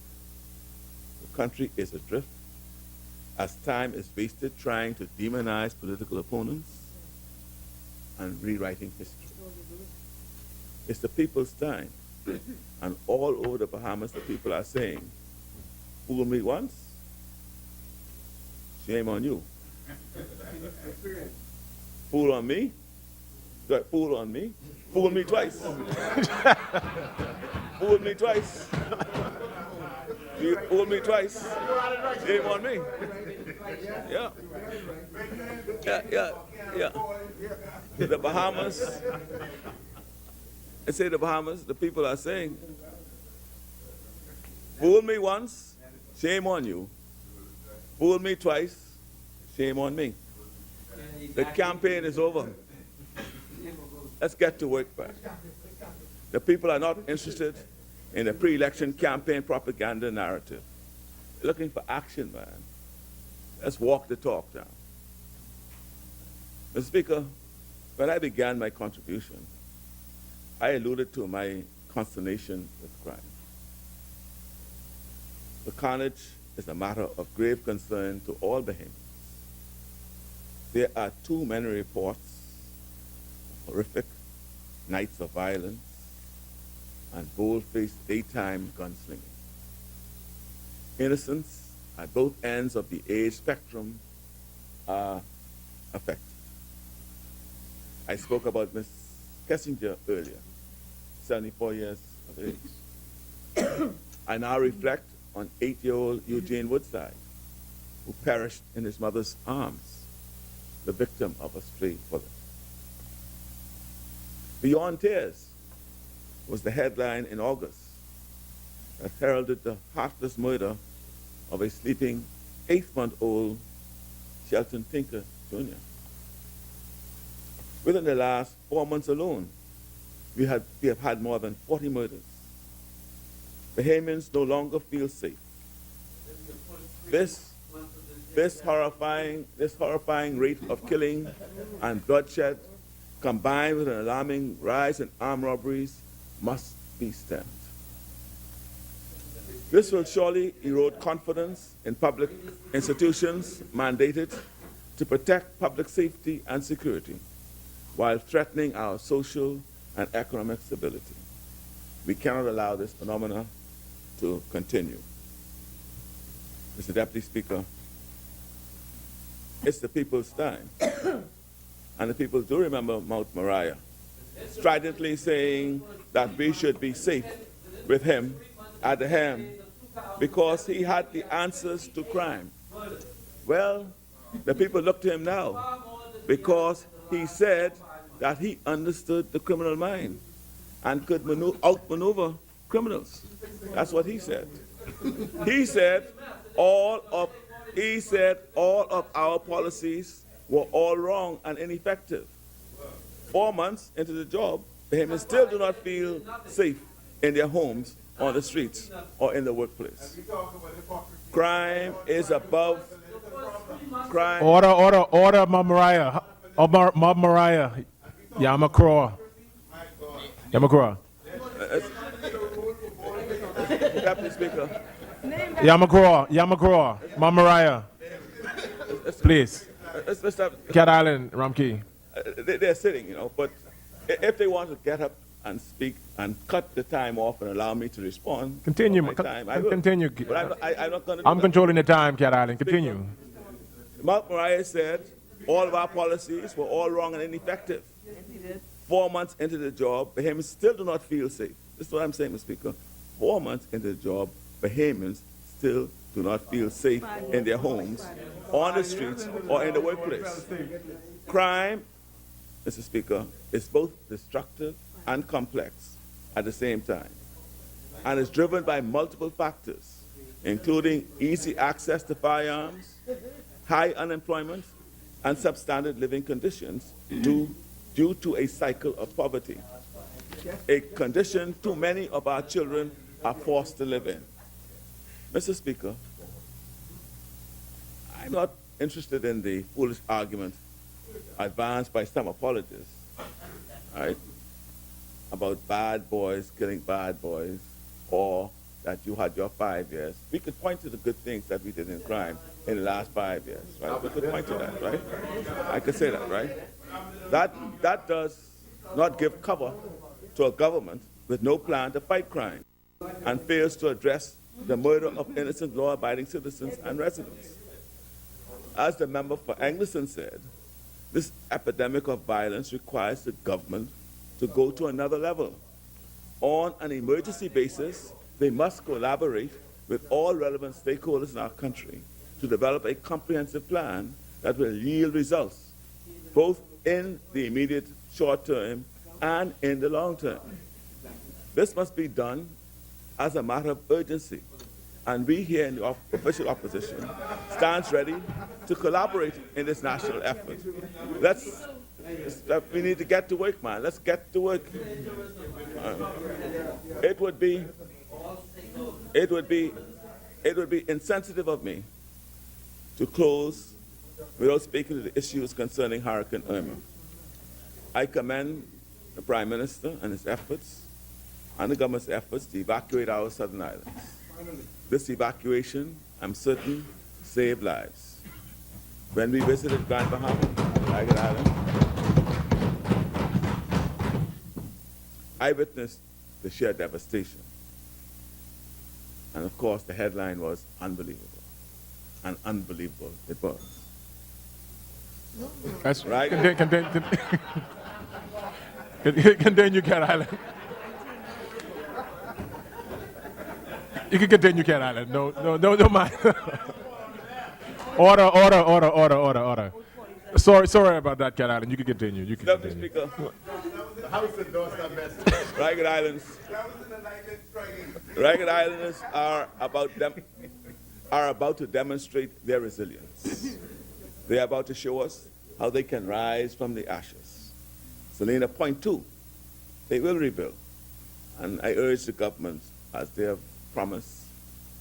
The country is adrift as time is wasted trying to demonize political opponents and rewriting history. It's the people's time. And all over the Bahamas, the people are saying, fool me once, shame on you. Fool on me, fool on me, fool me twice. Fool me twice. You fool me twice, shame on me. Yeah. The Bahamas, I say the Bahamas, the people are saying, fool me once, shame on you. Fool me twice, shame on me. The campaign is over. Let's get to work, man. The people are not interested in a pre-election campaign propaganda narrative. They're looking for action, man. Let's walk the talk now. Mr. Speaker, when I began my contribution, I alluded to my consternation with crime. The carnage is a matter of grave concern to all Bahamians. There are too many reports of horrific nights of violence, and bold-faced daytime gunslinging. Innocents at both ends of the age spectrum are affected. I spoke about Ms. Kessinger earlier, 74 years of age. I now reflect on 8-year-old Eugene Woodside, who perished in his mother's arms, the victim of a stray bullet. Beyond Tears was the headline in August that heralded the heartless murder of a sleeping 8-month-old Shelton Tinker Jr. Within the last 4 months alone, we have had more than 40 murders. Bahamians no longer feel safe. This horrifying rate of killing and bloodshed, combined with an alarming rise in armed robberies, must be stemmed. This will surely erode confidence in public institutions mandated to protect public safety and security while threatening our social and economic stability. We cannot allow this phenomenon to continue. Mr. Deputy Speaker, it's the people's time. And the people do remember Mount Moriah, stridently saying that we should be safe with him at the helm because he had the answers to crime. Well, the people look to him now because he said that he understood the criminal mind and could outmaneuver criminals. That's what he said. He said all of our policies were all wrong and ineffective. 4 months into the job, Bahamians still do not feel safe in their homes, on the streets, or in the workplace. Crime is above crime. Order, Mom Mariah. Mom Mariah. Yamakroa. Deputy Speaker. Yamakroa. Mom Mariah. Please. Cat Island, Ramkey. They're sitting, but if they want to get up and speak and cut the time off and allow me to respond, Continue. my time, I will. Continue. But I'm not going to. I'm controlling the time, Cat Island. Continue. Mark Mariah said all of our policies were all wrong and ineffective. 4 months into the job, Bahamians still do not feel safe. This is what I'm saying, Mr. Speaker. 4 months into the job, Bahamians still do not feel safe in their homes, on the streets, or in the workplace. Crime, Mr. Speaker, is both destructive and complex at the same time, and is driven by multiple factors, including easy access to firearms, high unemployment, and substandard living conditions due to a cycle of poverty, a condition too many of our children are forced to live in. Mr. Speaker, I'm not interested in the foolish argument advanced by some apologists, right, about bad boys killing bad boys, or that you had your 5 years. We could point to the good things that we did in crime in the last 5 years, right? We could point to that, right? I could say that, right? That does not give cover to a government with no plan to fight crime and fails to address the murder of innocent law-abiding citizens and residents. As the member for Angleston said, this epidemic of violence requires the government to go to another level. On an emergency basis, they must collaborate with all relevant stakeholders in our country to develop a comprehensive plan that will yield results, both in the immediate short term and in the long term. This must be done as a matter of urgency, and we here in the official opposition stands ready to collaborate in this national effort. We need to get to work, man. Let's get to work. It would be insensitive of me to close without speaking to the issues concerning Hurricane Irma. I commend the Prime Minister and his efforts, and the government's efforts to evacuate our southern islands. This evacuation, I'm certain, saved lives. When we visited Grand Bahama, Tiger Island, I witnessed the sheer devastation. And of course, the headline was unbelievable. And unbelievable it was. That's Right. Continue, Cat Island. You can continue, Cat Island. No mind. Order. Sorry about that, Cat Island. You can continue. You can Mr. continue. Speaker, The House endorsed that message. Ragged Islands, That was in the night that's striking. Ragged Islanders are about to demonstrate their resilience. They are about to show us how they can rise from the ashes. Selena, point two, they will rebuild. And I urge the government, as they have promised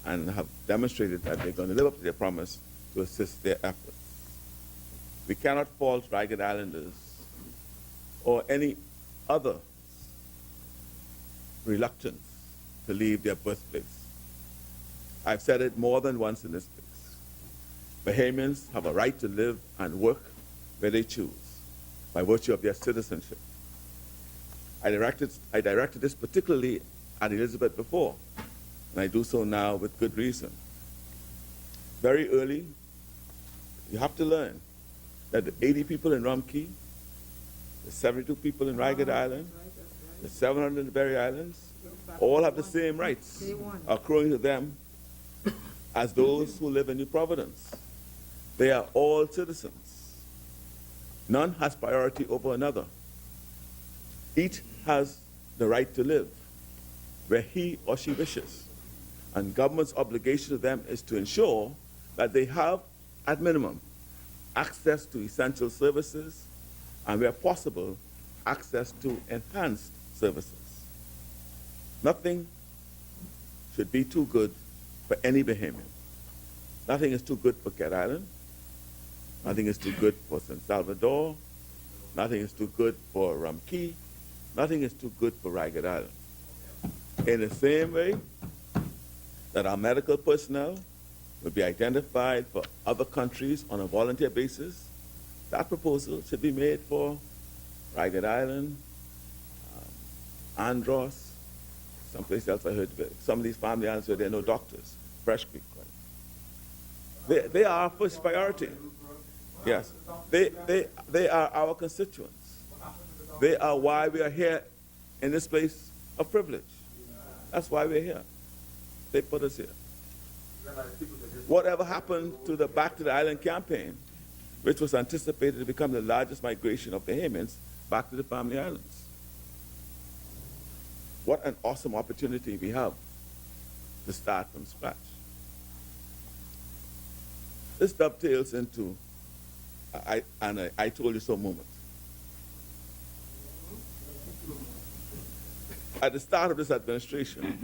and have demonstrated that they're going to live up to their promise, to assist their efforts. We cannot fault Ragged Islanders or any other reluctance to leave their birthplace. I've said it more than once in this place. Bahamians have a right to live and work where they choose by virtue of their citizenship. I directed this particularly at Elizabeth before, and I do so now with good reason. Very early, you have to learn that the 80 people in Rumkey, the 72 people in Ragged Island, the 700 in the Berry Islands, all have the same rights accruing to them as those who live in New Providence. They are all citizens. None has priority over another. Each has the right to live where he or she wishes. And government's obligation to them is to ensure that they have, at minimum, access to essential services, and where possible, access to enhanced services. Nothing should be too good for any Bahamian. Nothing is too good for Cat Island. Nothing is too good for San Salvador. Nothing is too good for Rumkey. Nothing is too good for Ragged Island. In the same way that our medical personnel will be identified for other countries on a volunteer basis, that proposal should be made for Ragged Island, Andros, someplace else I heard, some of these family islands where there are no doctors, Fresh Creek. Right? They are our first priority. Yes, they are our constituents. They are why we are here in this place of privilege. That's why we're here. They put us here. Whatever happened to the Back to the Island campaign, which was anticipated to become the largest migration of Bahamians back to the family islands? What an awesome opportunity we have to start from scratch. This dovetails into I told you so moment. At the start of this administration,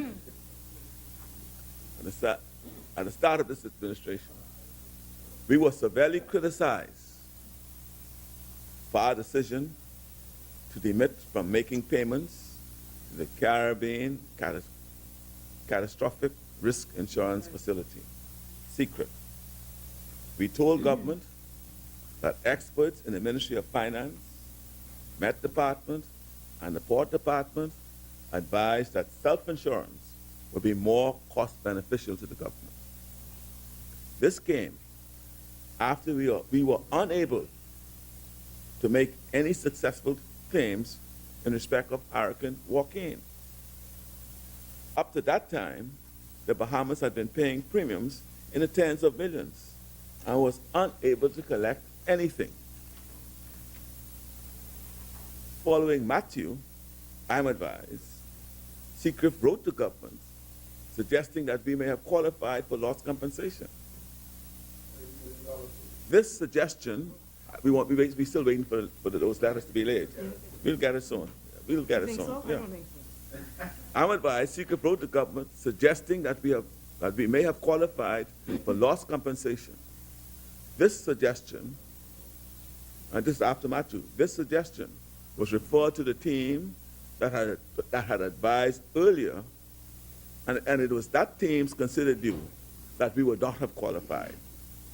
we were severely criticized for our decision to demit from making payments to the Caribbean Catastrophic Risk Insurance Facility, secret. We told government that experts in the Ministry of Finance, Met Department, and the Port Department advised that self-insurance would be more cost-beneficial to the government. This came after we were unable to make any successful claims in respect of Hurricane Joaquin. Up to that time, the Bahamas had been paying premiums in the tens of millions and was unable to collect anything. Following Matthew, I'm advised, Seacliff wrote to government suggesting that we may have qualified for loss compensation. This suggestion, we're still waiting for those letters to be laid. We'll get it soon. We'll get it soon. So? Yeah. I don't think so. I'm advised, Seacliff wrote to government suggesting that we may have qualified for loss compensation. This suggestion, and this is after Matthew, this suggestion was referred to the team that had advised earlier, and it was that team's considered view that we would not have qualified.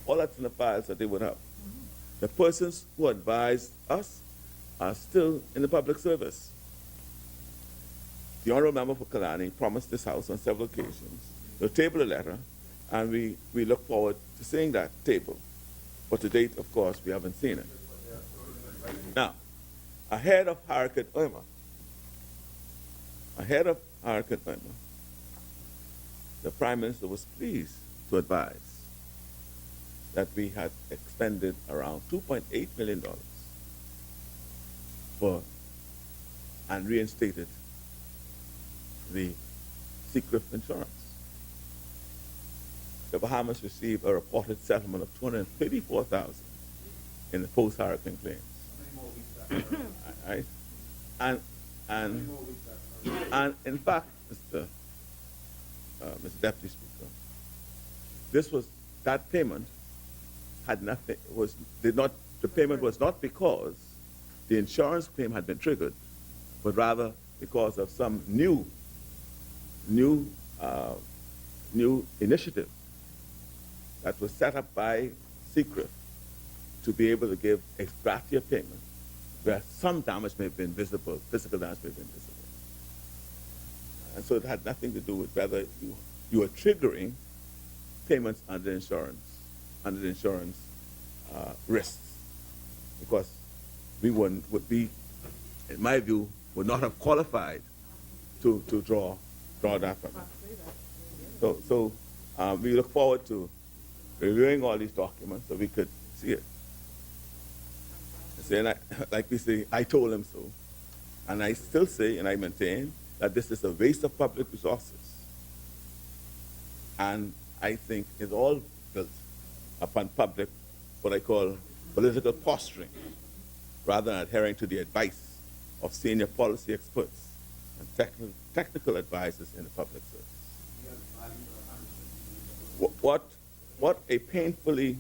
All that's in the files that they would have. The persons who advised us are still in the public service. the Honourable Member for Kalani promised this House on several occasions to table a letter, and we look forward to seeing that table. But to date, of course, we haven't seen it. Now, ahead of Hurricane Irma, the Prime Minister was pleased to advise that we had expended around $2.8 million for and reinstated the secret insurance. The Bahamas received a reported settlement of $234,000 in the post-hurricane claims. Right? And in fact, Mr. Deputy Speaker, that payment had nothing, the payment was not because the insurance claim had been triggered, but rather because of some new initiative that was set up by Secret to be able to give ex gratia payment where some damage may have been visible, physical damage may have been visible. And so it had nothing to do with whether you were triggering payments under insurance risks, because would be, in my view, would not have qualified to draw that from it. So we look forward to reviewing all these documents so we could see it. And like we say, I told him so. And I still say, and I maintain, that this is a waste of public resources. And I think it's all built upon public, what I call political posturing, rather than adhering to the advice of senior policy experts and technical advisors in the public service. What a painfully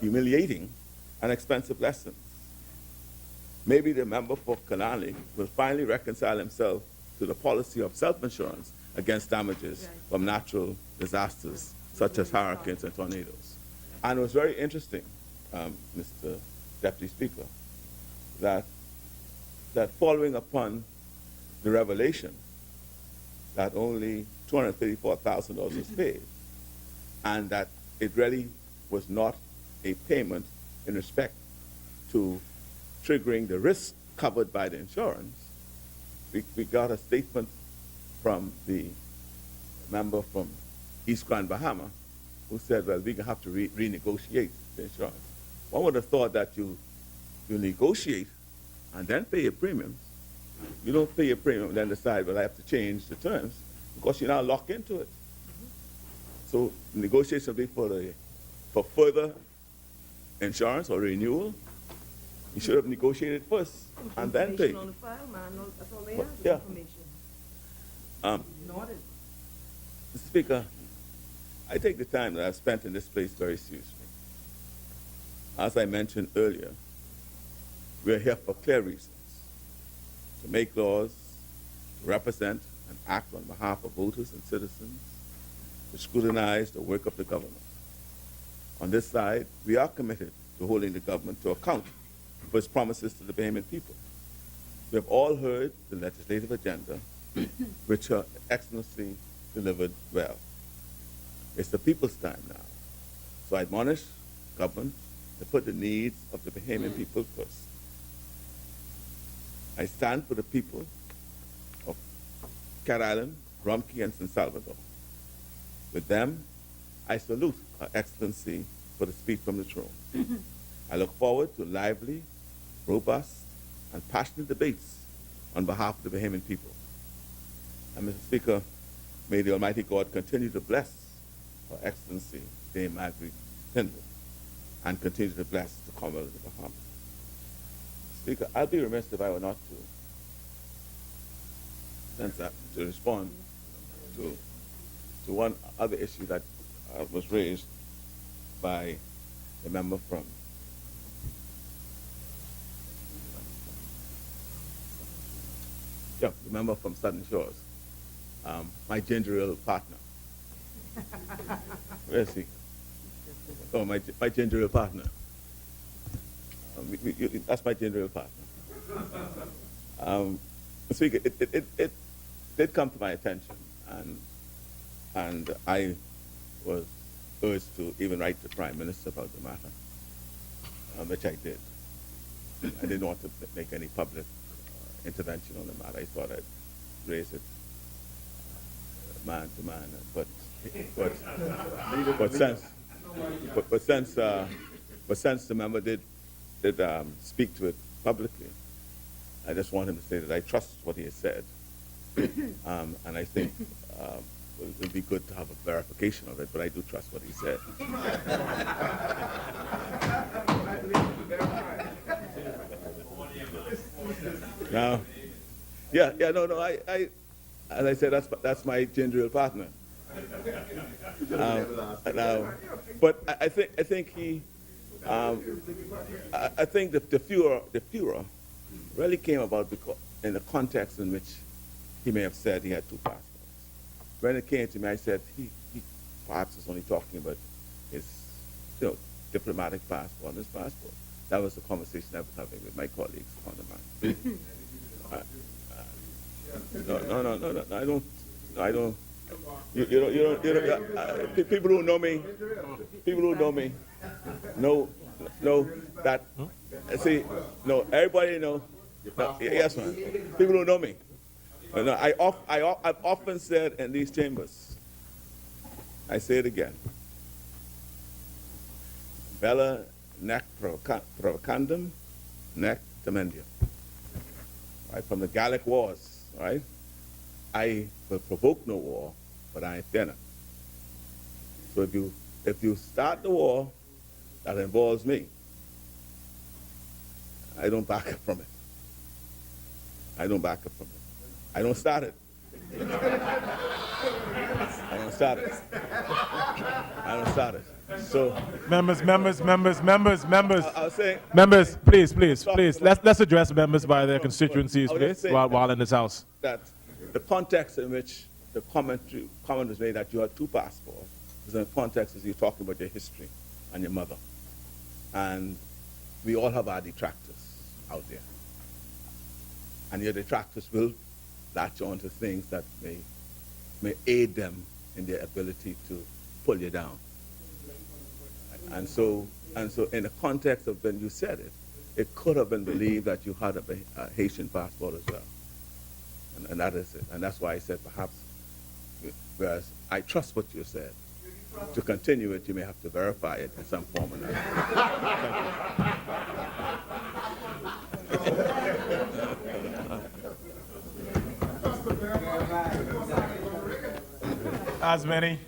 humiliating and expensive lesson. Maybe the member for Kalani will finally reconcile himself to the policy of self-insurance against damages from natural disasters such as hurricanes and tornadoes. And it was very interesting, Mr. Deputy Speaker, that following upon the revelation that only $234,000 was paid, and that it really was not a payment in respect to triggering the risk covered by the insurance, we got a statement from the member from East Grand Bahama who said, well, we're going to have to renegotiate the insurance. One would have thought that you negotiate and then pay your premiums. You don't pay your premium and then decide, well, I have to change the terms, because you're now locked into it. So negotiation will be for further insurance or renewal. You should have negotiated first and then pay. Information on the file, man. That's all they have, is Yeah. information. Ignored it. Mr. Speaker, I take the time that I've spent in this place very seriously. As I mentioned earlier, we're here for clear reasons: to make laws, to represent and act on behalf of voters and citizens, to scrutinize the work of the government. On this side, we are committed to holding the government to account for its promises to the Bahamian people. We have all heard the legislative agenda, which Her Excellency delivered well. It's the people's time now. So I admonish government to put the needs of the Bahamian people first. I stand for the people of Cat Island, Rumkey, and San Salvador. With them, I salute Her Excellency for the speech from the throne. I look forward to lively, robust, and passionate debates on behalf of the Bahamian people. And Mr. Speaker, may the Almighty God continue to bless Her Excellency Dame Margaret Tindall and continue to bless the Commonwealth of the Bahamas. Speaker, I'd be remiss if I were not to respond to one other issue that was raised by the member from the member from Southern Shores, my ginger ale partner. Where is he? Oh, my ginger ale partner. That's my ginger ale partner. Speaker, it did come to my attention, and I was urged to even write to the Prime Minister about the matter, which I did. I didn't want to make any public intervention on the matter. I thought I'd raise it man to man, but since the member did speak to it publicly, I just want him to say that I trust what he has said, and I think it would be good to have a verification of it. But I do trust what he said. Now, no. I, as I said, that's my ginger ale partner. Now, but I think he, I think the furor really came about because in the context in which he may have said he had two passports. When it came to me, I said he perhaps is only talking about his, diplomatic passport and his passport. That was the conversation I was having with my colleagues on the man. No, I don't. You don't. People who know me, know that. See, no, everybody know. No, yes, man. People who know me. No, I've often said in these chambers. I say it again. Bella nec provocandum, nec temendium. Right, from the Gallic Wars, right? I will provoke no war, but I fear none. So if you start the war that involves me, I don't back up from it. I don't back up from it. I don't start it. I don't start it. I don't start it. So Members. I was saying, Members, please. Let's address members by their constituencies, I was just please, saying while in this house. that the context in which the comment was made that you had two passports is in the context as you're talking about your history and your mother. And we all have our detractors out there. And your detractors will latch on to things that may aid them in their ability to pull you down. And so in the context of when you said it, it could have been believed that you had a Haitian passport as well. And that is it. And that's why I said perhaps, whereas I trust what you said, to continue it, you may have to verify it in some form or another. As many.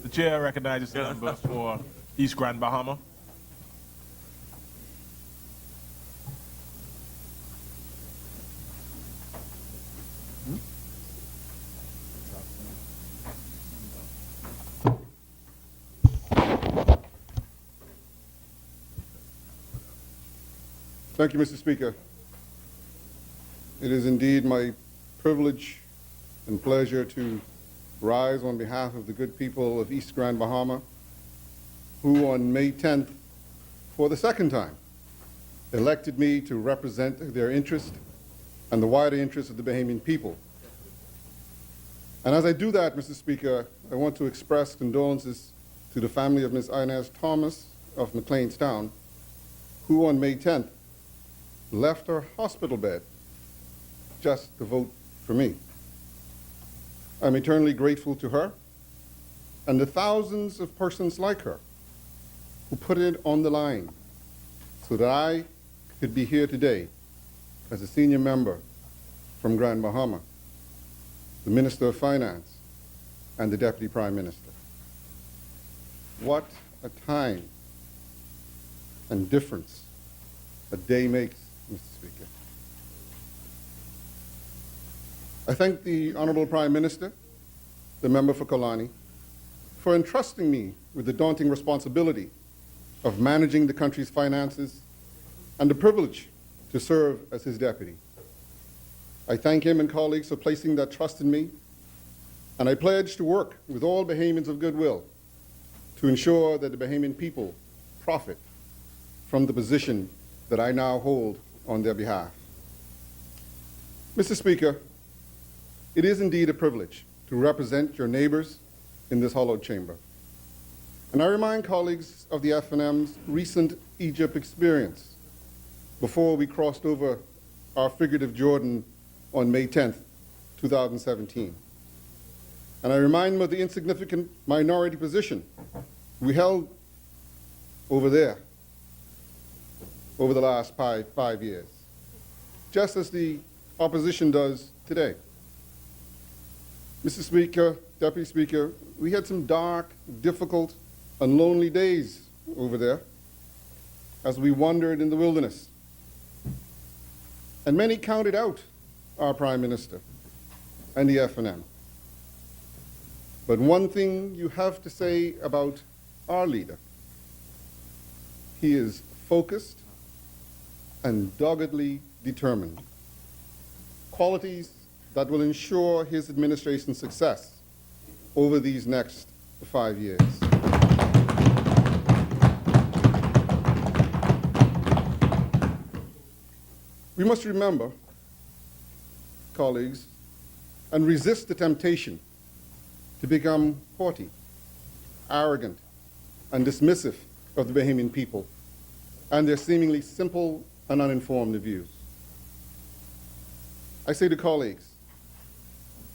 The chair recognizes the member for East Grand Bahama. Thank you, Mr. Speaker. It is indeed my privilege and pleasure to rise on behalf of the good people of East Grand Bahama, who on May 10th, for the second time, elected me to represent their interest and the wider interest of the Bahamian people. And as I do that, Mr. Speaker, I want to express condolences to the family of Ms. Inez Thomas of McLeanstown, who on May 10th left her hospital bed just to vote for me. I'm eternally grateful to her and the thousands of persons like her who put it on the line so that I could be here today as a senior member from Grand Bahama, the Minister of Finance, and the Deputy Prime Minister. What a time and difference a day makes, Mr. Speaker. I thank the Honorable Prime Minister, the member for Kalani, for entrusting me with the daunting responsibility of managing the country's finances and the privilege to serve as his deputy. I thank him and colleagues for placing that trust in me, and I pledge to work with all Bahamians of goodwill to ensure that the Bahamian people profit from the position that I now hold on their behalf. Mr. Speaker, it is indeed a privilege to represent your neighbors in this hallowed chamber. And I remind colleagues of the F&M's recent Egypt experience before we crossed over our figurative Jordan on May 10th, 2017. And I remind them of the insignificant minority position we held over there over the last five years, just as the opposition does today. Mr. Speaker, Deputy Speaker, we had some dark, difficult, and lonely days over there as we wandered in the wilderness. And many counted out our Prime Minister and the F&M. But one thing you have to say about our leader: he is focused and doggedly determined, qualities that will ensure his administration's success over these next 5 years. We must remember, colleagues, and resist the temptation to become haughty, arrogant, and dismissive of the Bahamian people and their seemingly simple and uninformed views. I say to colleagues,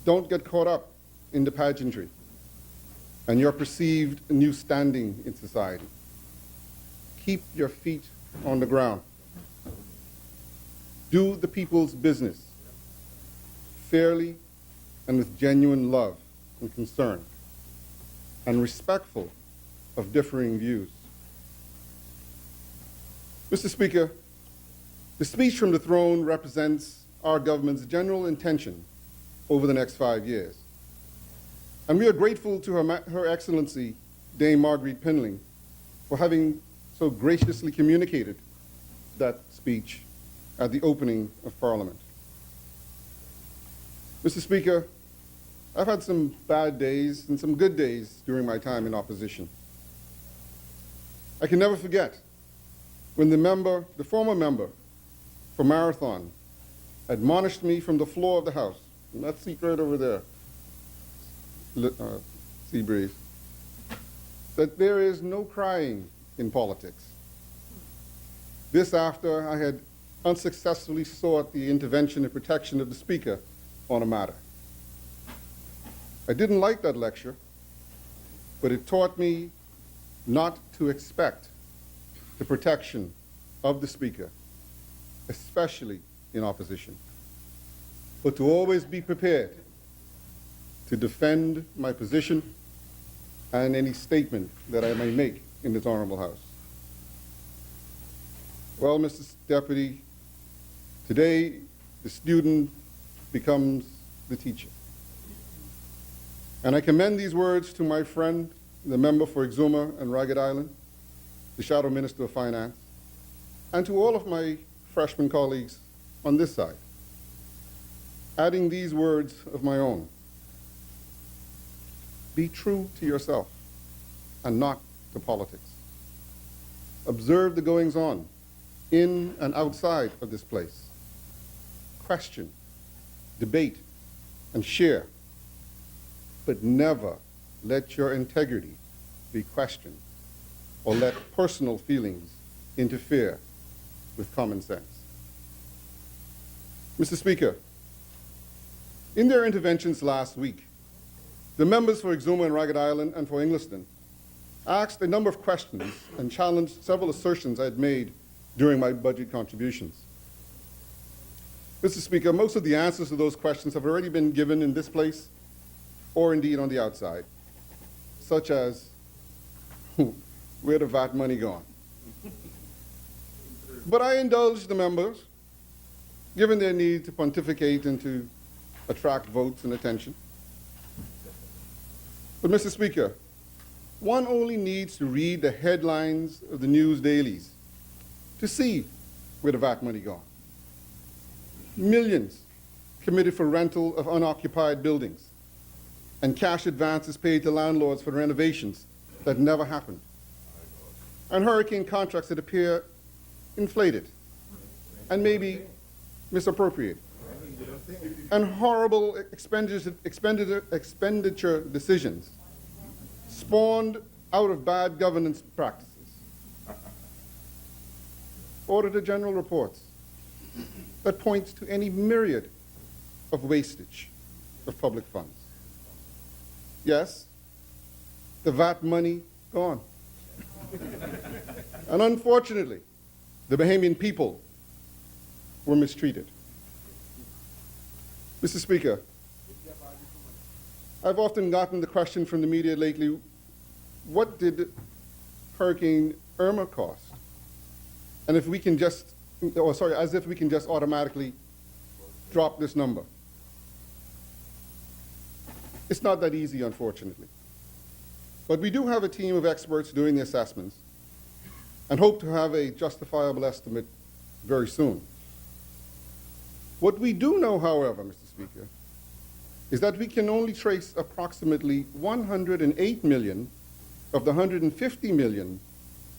don't get caught up in the pageantry and your perceived new standing in society. Keep your feet on the ground. Do the people's business fairly and with genuine love and concern, and respectful of differing views. Mr. Speaker, the speech from the throne represents our government's general intention over the next 5 years. And we are grateful to Her Excellency, Dame Marguerite Pinling, for having so graciously communicated that speech at the opening of Parliament. Mr. Speaker, I've had some bad days and some good days during my time in opposition. I can never forget when the former member for Marathon admonished me from the floor of the House, in that seat right over there, Seabreeze, that there is no crying in politics. This after I had unsuccessfully sought the intervention and protection of the Speaker on a matter. I didn't like that lecture, but it taught me not to expect the protection of the Speaker, especially in opposition, but to always be prepared to defend my position and any statement that I may make in this honorable House. Well, Mr. Deputy, today the student becomes the teacher. And I commend these words to my friend, the member for Exuma and Ragged Island, the Shadow Minister of Finance, and to all of my freshman colleagues on this side, adding these words of my own. Be true to yourself and not to politics. Observe the goings-on in and outside of this place. Question, debate, and share, but never let your integrity be questioned or let personal feelings interfere with common sense. Mr. Speaker, in their interventions last week, the members for Exuma and Ragged Island and for Ingliston asked a number of questions and challenged several assertions I had made during my budget contributions. Mr. Speaker, most of the answers to those questions have already been given in this place or indeed on the outside, such as, where the VAT money gone? But I indulged the members, given their need to pontificate and to attract votes and attention. But Mr. Speaker, one only needs to read the headlines of the news dailies to see where the VAT money gone. Millions committed for rental of unoccupied buildings and cash advances paid to landlords for renovations that never happened, and hurricane contracts that appear inflated and maybe misappropriated. and horrible expenditure decisions spawned out of bad governance practices. Auditor General reports that points to any myriad of wastage of public funds. Yes, the VAT money gone. And unfortunately, the Bahamian people were mistreated. Mr. Speaker, I've often gotten the question from the media lately, what did Hurricane Irma cost? And if we can just, as if we can just automatically drop this number. It's not that easy, unfortunately. But we do have a team of experts doing the assessments and hope to have a justifiable estimate very soon. What we do know, however, Mr. Speaker, is that we can only trace approximately 108 million of the 150 million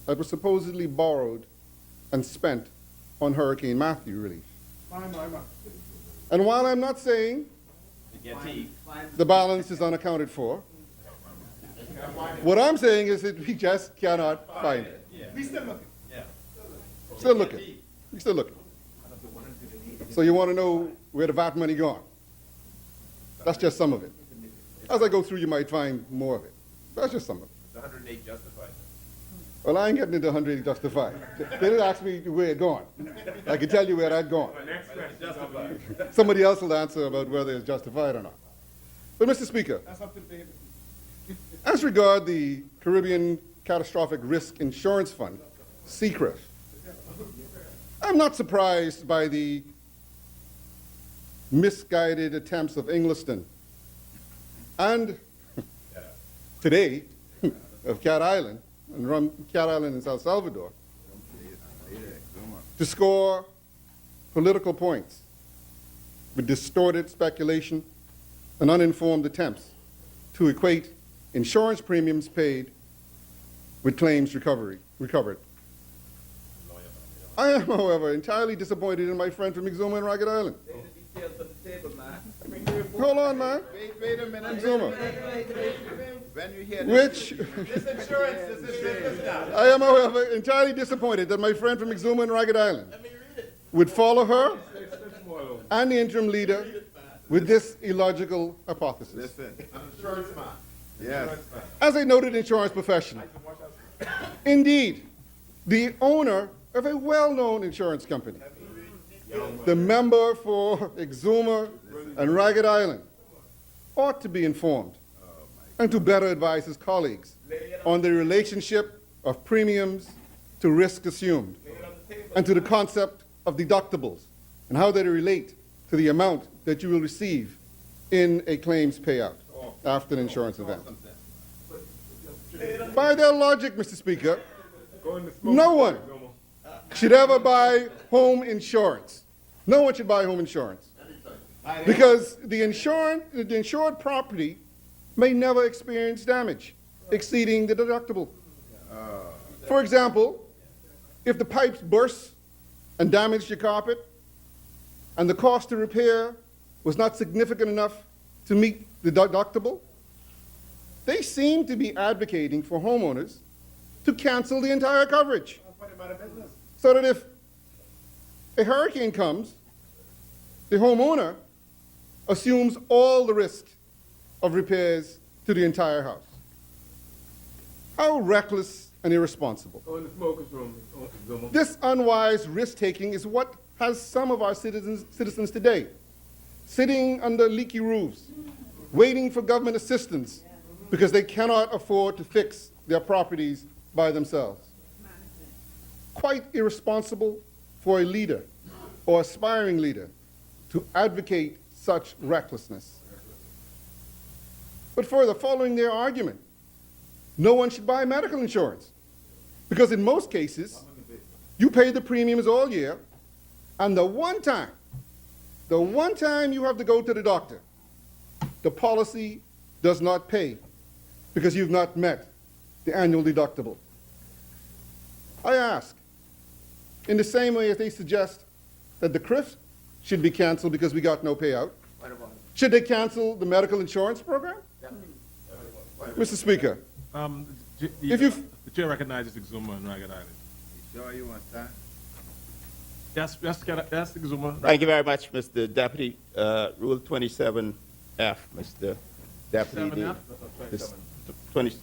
that was supposedly borrowed and spent on Hurricane Matthew relief. And while I'm not saying the balance is unaccounted for, what I'm saying is that we just cannot find it. We still looking. Still looking. We're still looking. So you want to know where the VAT money gone? That's just some of it. As I go through, you might find more of it. That's just some of it. The 108 justified. Well, I ain't getting into 108 justified. They didn't ask me where it gone. I can tell you where that gone. Next question. Justified. Somebody else will answer about whether it's justified or not. But Mr. Speaker, That's up to the David. as regard the Caribbean Catastrophic Risk Insurance Fund, CCRIF, I'm not surprised by the misguided attempts of Engliston and today of Cat Island and Cat Island in South Salvador to score political points with distorted speculation and uninformed attempts to equate insurance premiums paid with claims recovered. I am, however, entirely disappointed in my friend from Exuma and Ragged Island. Hold on, man. Wait a minute. Exuma. When you hear Which this insurance, this is business now. I am, however, entirely disappointed that my friend from Exuma and Ragged Island would follow her and the interim leader with this illogical hypothesis. Listen, I'm an insurance man. Yes. As a noted insurance professional, indeed, the owner of a well-known insurance company, the member for Exuma and Ragged Island, ought to be informed and to better advise his colleagues on the relationship of premiums to risk assumed and to the concept of deductibles and how they relate to the amount that you will receive in a claims payout after an insurance event. By their logic, Mr. Speaker, no one should ever buy home insurance. No one should buy home insurance because the insured property may never experience damage exceeding the deductible. For example, if the pipes burst and damaged your carpet and the cost to repair was not significant enough to meet the deductible, they seem to be advocating for homeowners to cancel the entire coverage. So that if a hurricane comes, the homeowner assumes all the risk of repairs to the entire house. How reckless and irresponsible. Go in the smoker's room. This unwise risk-taking is what has some of our citizens today sitting under leaky roofs, waiting for government assistance because they cannot afford to fix their properties by themselves. Quite irresponsible for a leader or aspiring leader to advocate such recklessness. But further, following their argument, no one should buy medical insurance because in most cases, you pay the premiums all year, and the one time you have to go to the doctor, the policy does not pay because you've not met the annual deductible. I ask, in the same way as they suggest that the CRIF should be canceled because we got no payout? Should they cancel the medical insurance program? Mr. Speaker, if you... The chair recognizes Exuma and Ragged Island. Sure you want that? Yes, Exuma. Thank you very much, Mr. Deputy. Rule 27F, Mr. Deputy. 7F? This 20.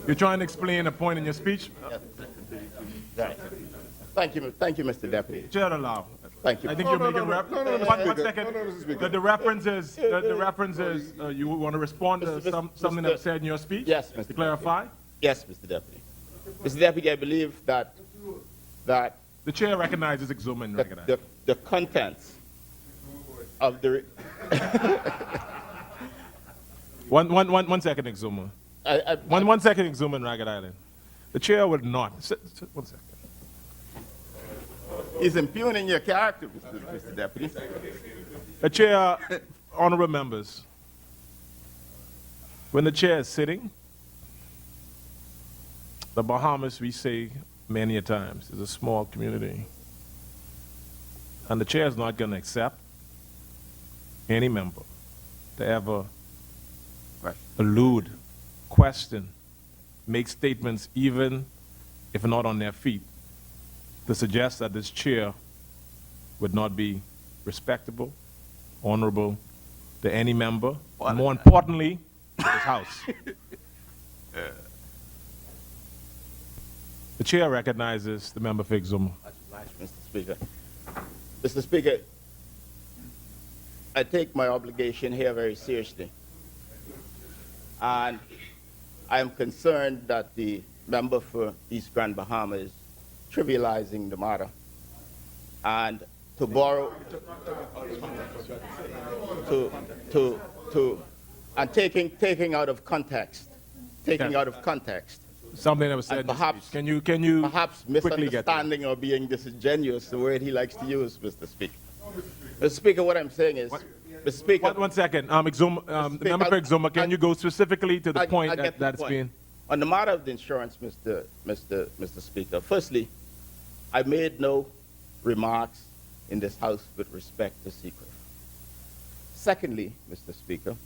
You're trying to explain a point in your speech? Right. Thank you, Mr. Deputy. Chair allow. Thank you. I think you're making reference. no, Mr. One Speaker. second. No, Mr. Speaker. The reference is, you want to respond to something that was said in your speech? Yes, Mr. To clarify? Yes, Mr. Deputy. Mr. Deputy, I believe that The chair recognizes Exuma and Ragged Island. the contents of the... One second, Exuma. One second, Exuma and Ragged Island. The chair would not. One second. He's impugning your character, Mr. Deputy. The chair, honorable members, when the chair is sitting, the Bahamas, we say many a times, is a small community. And the chair is not going to accept any member to ever allude, question, make statements, even if not on their feet, to suggest that this chair would not be respectable, honorable to any member, and more importantly, to this House. The chair recognizes the member for Exuma. Mr. Speaker. Mr. Speaker, I take my obligation here very seriously. And I am concerned that the member for East Grand Bahama is trivializing the matter. And to borrow, and taking out of context, Something that was said. and perhaps, Can you perhaps quickly get that? misunderstanding or being disingenuous, the word he likes to use, Mr. Speaker. Mr. Speaker, what I'm saying is, Mr. Speaker. One second. Exuma, the member for Exuma, can you go specifically to the point that's being... On the matter of the insurance, Mr. Speaker, firstly, I made no remarks in this House with respect to secret. Secondly, Mr. Speaker,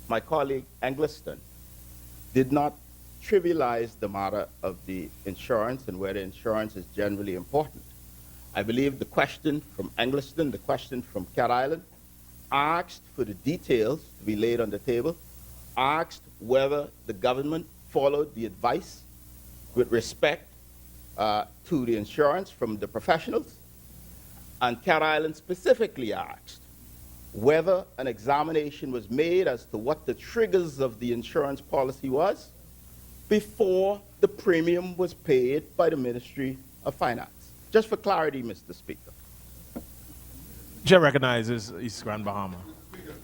my colleague Engliston did not trivialize the matter of the insurance and whether insurance is generally important. I believe the question from Engliston, the question from Cat Island, asked for the details to be laid on the table, asked whether the government followed the advice with respect to the insurance from the professionals, and Cat Island specifically asked whether an examination was made as to what the triggers of the insurance policy was before the premium was paid by the Ministry of Finance. Just for clarity, Mr. Speaker. Chair recognizes East Grand Bahama.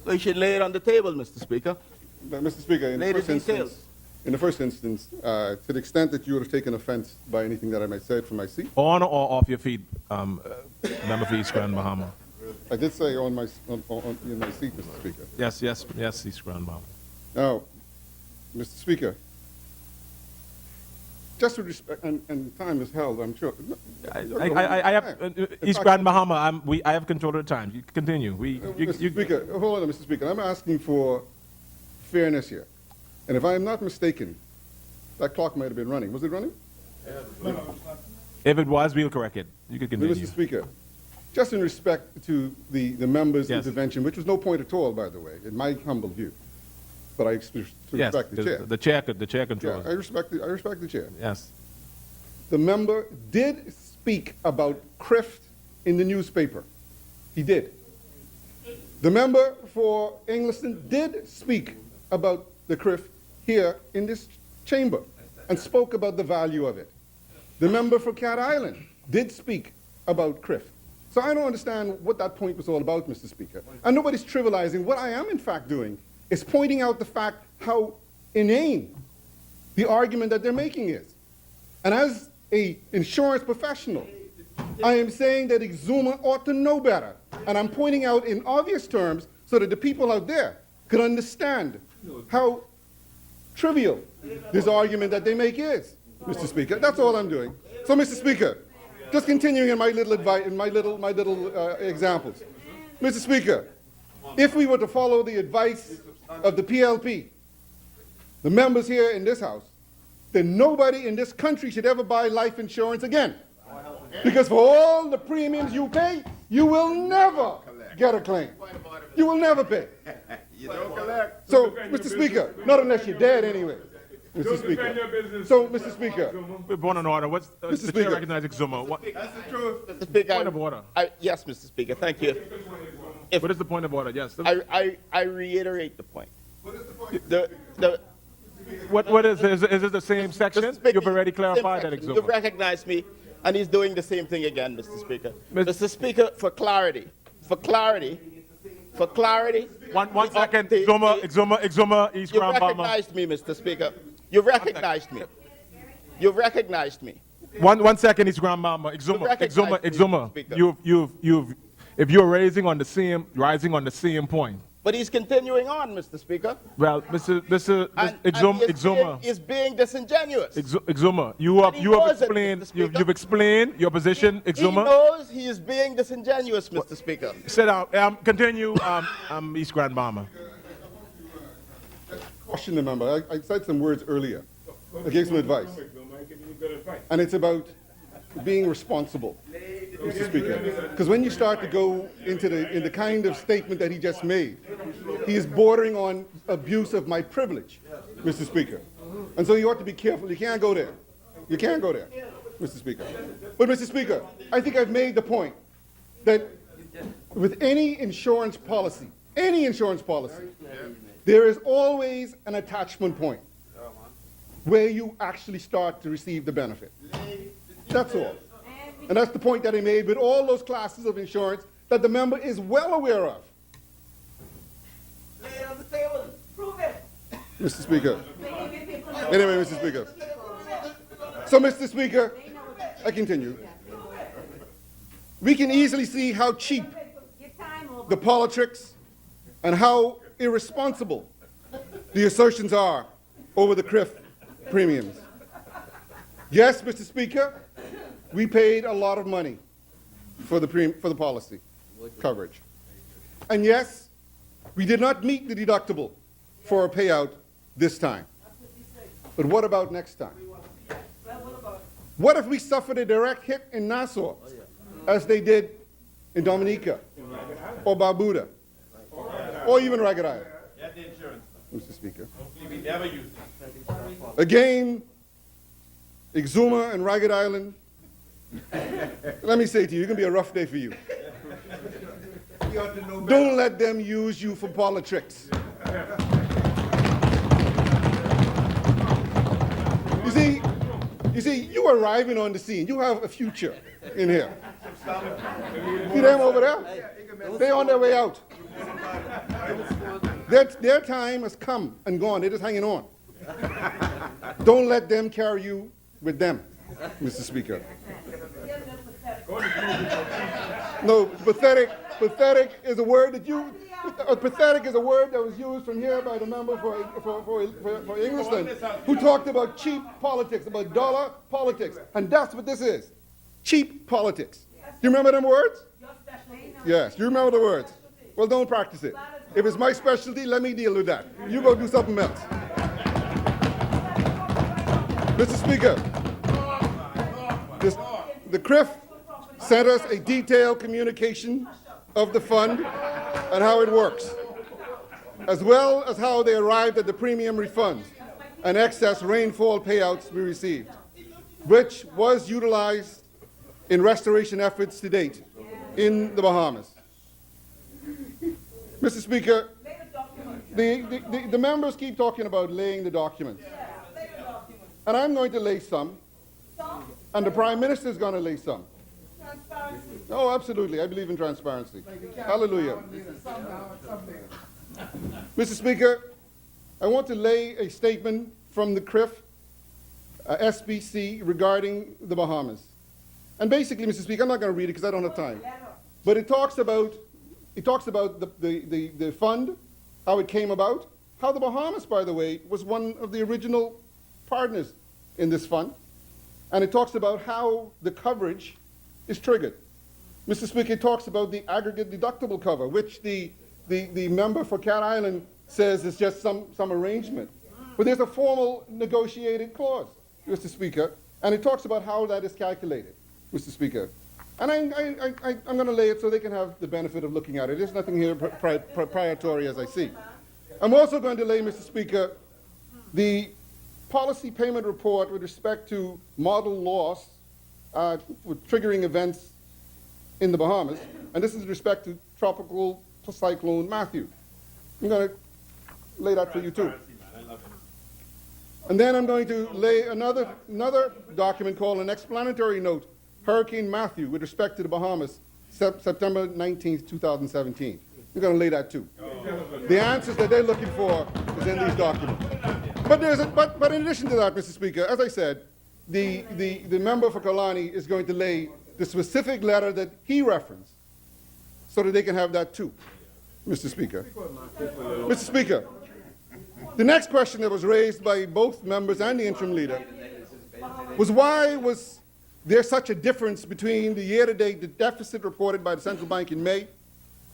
So you should lay it on the table, Mr. Speaker. Mr. Speaker, in the first instance, to the extent that you would have taken offense by anything that I might say from my seat. On or off your feet, member for East Grand Bahama. I did say in my seat, Mr. Speaker. Yes, East Grand Bahama. Now, Mr. Speaker, just with respect, and time is held, I'm sure. I have East Grand Bahama. I have control of the time. You continue. Mr. Speaker, hold on, Mr. Speaker. I'm asking for fairness here, and if I am not mistaken, that clock might have been running. Was it running? If it was, we'll correct it. You can continue. Mr. Speaker, just in respect to the member's intervention, which was no point at all, by the way, in my humble view, but I respect the chair. The chair controls. Yeah, I respect the chair. Yes. The member did speak about CRIF in the newspaper. He did. The member for Engliston did speak about the CRIF here in this chamber and spoke about the value of it. The member for Cat Island did speak about CRIF. So I don't understand what that point was all about, Mr. Speaker. And nobody's trivializing. What I am, in fact, doing is pointing out the fact how inane the argument that they're making is. And as an insurance professional, I am saying that Exuma ought to know better. And I'm pointing out in obvious terms so that the people out there could understand how trivial this argument that they make is, Mr. Speaker. That's all I'm doing. So, Mr. Speaker, just continuing in my little advice, in my little examples. Mr. Speaker, if we were to follow the advice of the PLP, the members here in this House, then nobody in this country should ever buy life insurance again. Because for all the premiums you pay, you will never get a claim. You will never pay. You don't collect. So, Mr. Speaker, not unless you're dead anyway, Mr. Speaker. So, Mr. Speaker. We're born in order. What's Mr. the Speaker. chair recognizes Zuma? What, That's the truth. Mr. Speaker, point of order. yes, Mr. Speaker, thank you. What is the point of order? Yes. I reiterate the point. The, What is it the same section? Mr. Speaker, You've already clarified that, you Zuma. recognized me, and he's doing the same thing again, Mr. Speaker. Mr. Mr. Speaker, for clarity, One second. the- Exuma, East you Grand Bama. recognized me, Mr. Speaker. You recognized me. You recognized me. One second, East Grand Bama. Exuma. You've, if you're rising on the same point. But he's continuing on, Mr. Speaker. Well, And Exuma. he is being disingenuous. Exuma, And he knows it, Mr. Speaker. you've explained your position, He Exuma. knows he is being disingenuous, Mr. Speaker. Sit down. Continue. East Grand Bama. Question the member. I said some words earlier. I gave some advice. And it's about being responsible, Mr. Speaker. Because when you start to go into the kind of statement that he just made, he is bordering on abuse of my privilege, Mr. Speaker. And so you ought to be careful. You can't go there. You can't go there, Mr. Speaker. But, Mr. Speaker, I think I've made the point that with any insurance policy, there is always an attachment point where you actually start to receive the benefit. That's all. And that's the point that I made with all those classes of insurance that the member is well aware of. Lay it on the table. Prove it. Mr. Speaker. Anyway, Mr. Speaker. So, Mr. Speaker, I continue. We can easily see how cheap the politics and how irresponsible the assertions are over the CRIF premiums. Yes, Mr. Speaker, we paid a lot of money for the policy coverage. And yes, we did not meet the deductible for a payout this time. But what about next time? What if we suffered a direct hit in Nassau, as they did in Dominica, or Barbuda, or even Ragged Island? Mr. Speaker. Again, Exuma and Ragged Island, let me say to you, it's going to be a rough day for you. Don't let them use you for politics. You see, you arriving on the scene, you have a future in here. See them over there? They're on their way out. Their time has come and gone. They're just hanging on. Don't let them carry you with them, Mr. Speaker. No, pathetic is a word that pathetic is a word that was used from here by the member for England, who talked about cheap politics, about dollar politics. And that's what this is. Cheap politics. Do you remember them words? Yes, you remember the words. Well, don't practice it. If it's my specialty, let me deal with that. You go do something else. Mr. Speaker, the CRIF sent us a detailed communication of the fund and how it works, as well as how they arrived at the premium refunds and excess rainfall payouts we received, which was utilized in restoration efforts to date in the Bahamas. Mr. Speaker, the members keep talking about laying the documents. And I'm going to lay some, and the Prime Minister is going to lay some. Oh, absolutely. I believe in transparency. Hallelujah. Mr. Speaker, I want to lay a statement from the CRIF, SBC, regarding the Bahamas. And basically, Mr. Speaker, I'm not going to read it because I don't have time. But it talks about the fund, how it came about, how the Bahamas, by the way, was one of the original partners in this fund. And it talks about how the coverage is triggered. Mr. Speaker, it talks about the aggregate deductible cover, which the member for Cat Island says is just some arrangement. But there's a formal negotiated clause, Mr. Speaker, and it talks about how that is calculated, Mr. Speaker. And I'm going to lay it so they can have the benefit of looking at it. There's nothing here proprietary as I see. I'm also going to lay, Mr. Speaker, the policy payment report with respect to model loss with triggering events in the Bahamas, and this is with respect to Tropical Cyclone Matthew. I'm going to lay that for you too. And then I'm going to lay another document called an explanatory note, Hurricane Matthew, with respect to the Bahamas, September 19th, 2017. I'm going to lay that too. The answers that they're looking for is in these documents. But in addition to that, Mr. Speaker, as I said, the member for Kalani is going to lay the specific letter that he referenced so that they can have that too, Mr. Speaker. Mr. Speaker, the next question that was raised by both members and the interim leader was why was there such a difference between the year-to-date the deficit reported by the central bank in May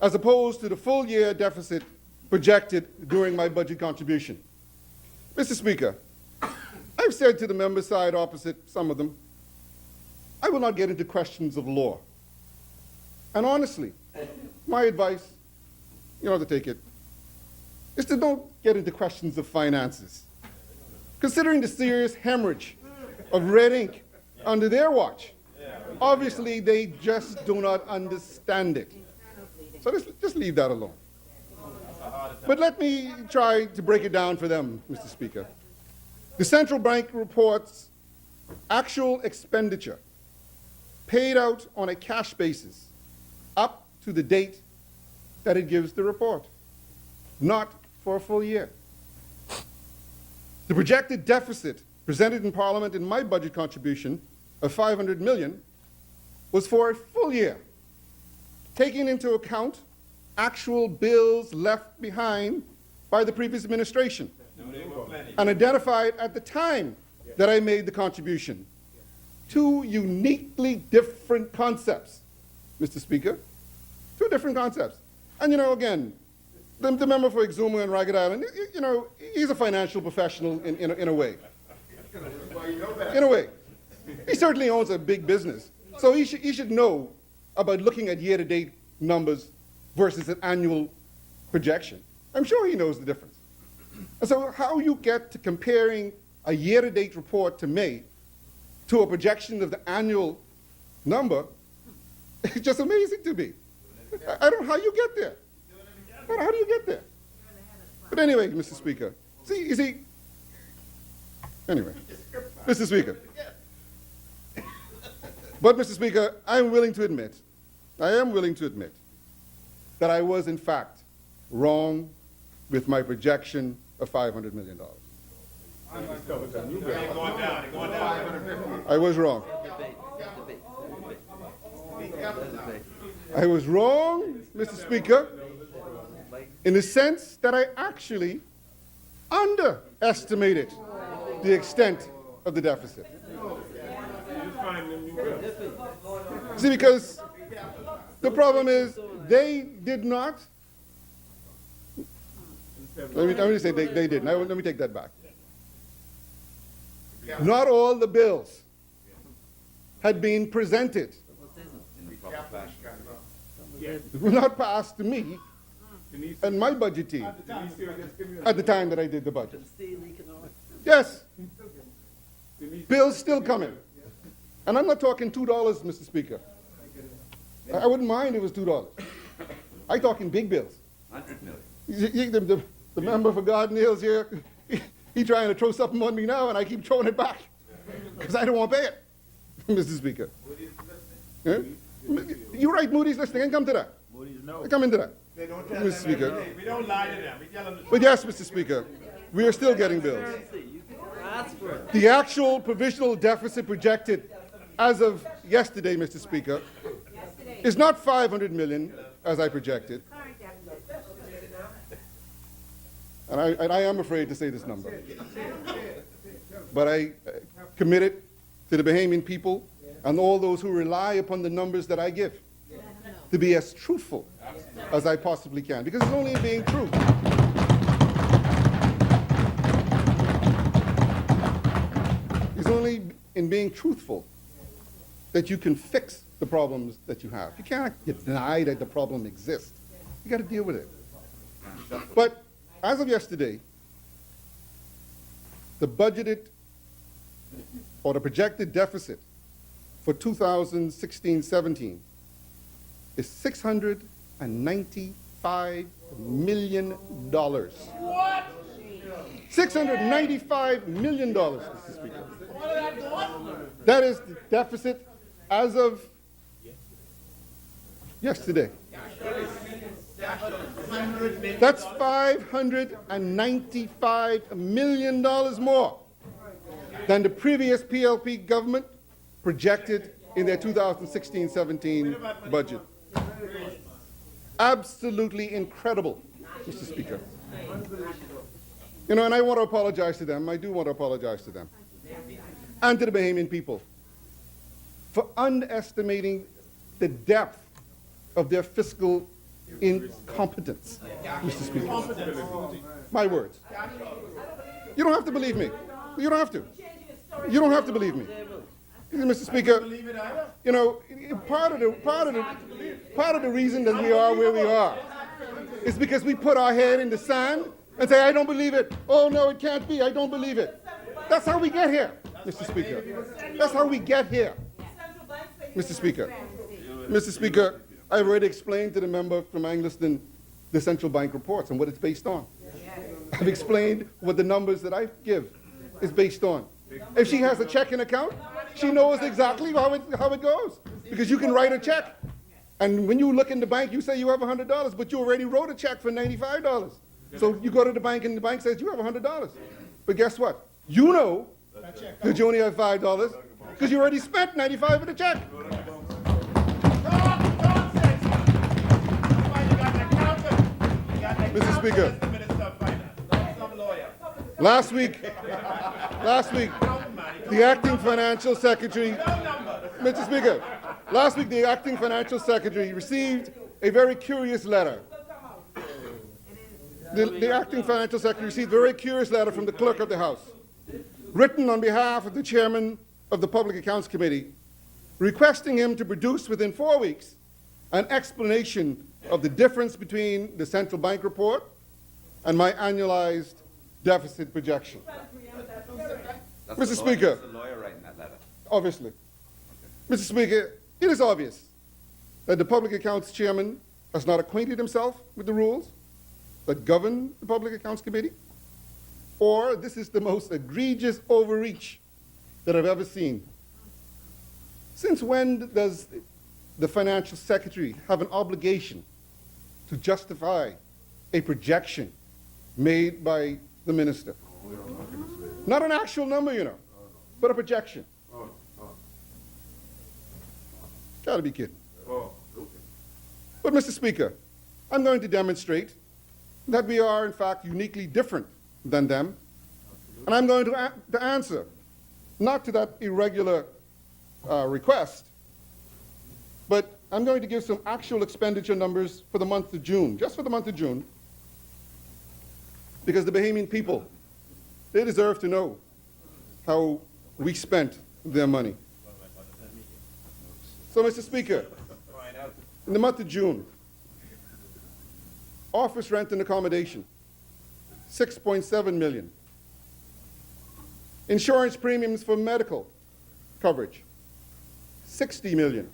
as opposed to the full-year deficit projected during my budget contribution. Mr. Speaker, I've said to the member side opposite, some of them, I will not get into questions of law. And honestly, my advice, you know how to take it, is to don't get into questions of finances. Considering the serious hemorrhage of red ink under their watch, obviously they just do not understand it. So just leave that alone. But let me try to break it down for them, Mr. Speaker. The central bank reports actual expenditure paid out on a cash basis up to the date that it gives the report, not for a full year. The projected deficit presented in Parliament in my budget contribution of $500 million was for a full year, taking into account actual bills left behind by the previous administration and identified at the time that I made the contribution. Two uniquely different concepts, Mr. Speaker. Two different concepts. And, you know, again, the member for Exuma and Ragged Island, you know, he's a financial professional in a way. In a way. He certainly owns a big business. So he should know about looking at year-to-date numbers versus an annual projection. I'm sure he knows the difference. And so how you get to comparing a year-to-date report to May to a projection of the annual number is just amazing to me. I don't know how you get there. How do you get there? But anyway, Mr. Speaker, anyway, Mr. Speaker. But, Mr. Speaker, I am willing to admit that I was, in fact, wrong with my projection of $500 million. I was wrong. I was wrong, Mr. Speaker, in the sense that I actually underestimated the extent of the deficit. See, because the problem is they did not. Let me say they didn't. Let me take that back. Not all the bills had been presented. Were not passed to me and my budget team at the time that I did the budget. Yes. Bills still coming. And I'm not talking $2, Mr. Speaker. I wouldn't mind if it was $2. I'm talking big bills. 100 million. The member for Garden Hills here, he trying to throw something on me now, and I keep throwing it back because I don't want to pay it, Mr. Speaker. Yeah? You're right, Moody's listening. I can come to that. Moody's no. I come into that, They don't tell Mr. them Speaker. everything. We don't lie to them. We tell them the But truth. yes, Mr. Speaker, we are still getting bills. Ask for it. The actual provisional deficit projected as of yesterday, Mr. Speaker, is not $500 million, as I projected. and I am afraid to say this number, but I commit it to the Bahamian people and all those who rely upon the numbers that I give to be as truthful as I possibly can, because it's only in being true. It's only in being truthful that you can fix the problems that you have. You can't deny that the problem exists. You got to deal with it. But as of yesterday, the budgeted or the projected deficit for 2016-17 is $695 million. What? $695 million, Mr. Speaker. That is the deficit as of yesterday. That's $595 million more than the previous PLP government projected in their 2016-17 budget. Absolutely incredible, Mr. Speaker. You know, and I want to apologize to them. I do want to apologize to them and to the Bahamian people for underestimating the depth of their fiscal incompetence, Mr. Speaker. My words. You don't have to believe me. You don't have to. You don't have to believe me. Mr. Speaker, you know, part of the reason that we are where we are is because we put our head in the sand and say, I don't believe it. Oh, no, it can't be. I don't believe it. That's how we get here, Mr. Speaker. That's how we get here, Mr. Speaker. Mr. Speaker, I've already explained to the member from Angliston the central bank reports and what it's based on. I've explained what the numbers that I give is based on. If she has a checking account, she knows exactly how it goes, because you can write a check. And when you look in the bank, you say you have $100, but you already wrote a check for $95. So you go to the bank and the bank says you have $100. But guess what? You know that you only have $5 because you already spent $95 of the check. Mr. Speaker, last week, the acting financial secretary, Mr. Speaker, last week the acting financial secretary received a very curious letter. The acting financial secretary received a very curious letter from the clerk of the House, written on behalf of the chairman of the Public Accounts Committee, requesting him to produce within 4 weeks an explanation of the difference between the central bank report and my annualized deficit projection. Mr. Speaker, the lawyer writing that letter. Obviously. Mr. Speaker, it is obvious that the Public Accounts Chairman has not acquainted himself with the rules that govern the Public Accounts Committee, or this is the most egregious overreach that I've ever seen. Since when does the Financial Secretary have an obligation to justify a projection made by the minister? Not an actual number, you know, but a projection. Gotta be kidding. But, Mr. Speaker, I'm going to demonstrate that we are, in fact, uniquely different than them. And I'm going to answer, not to that irregular request, but I'm going to give some actual expenditure numbers for the month of June, just for the month of June, because the Bahamian people, they deserve to know how we spent their money. So, Mr. Speaker, in the month of June, office rent and accommodation, $6.7 million. Insurance premiums for medical coverage, $60 million.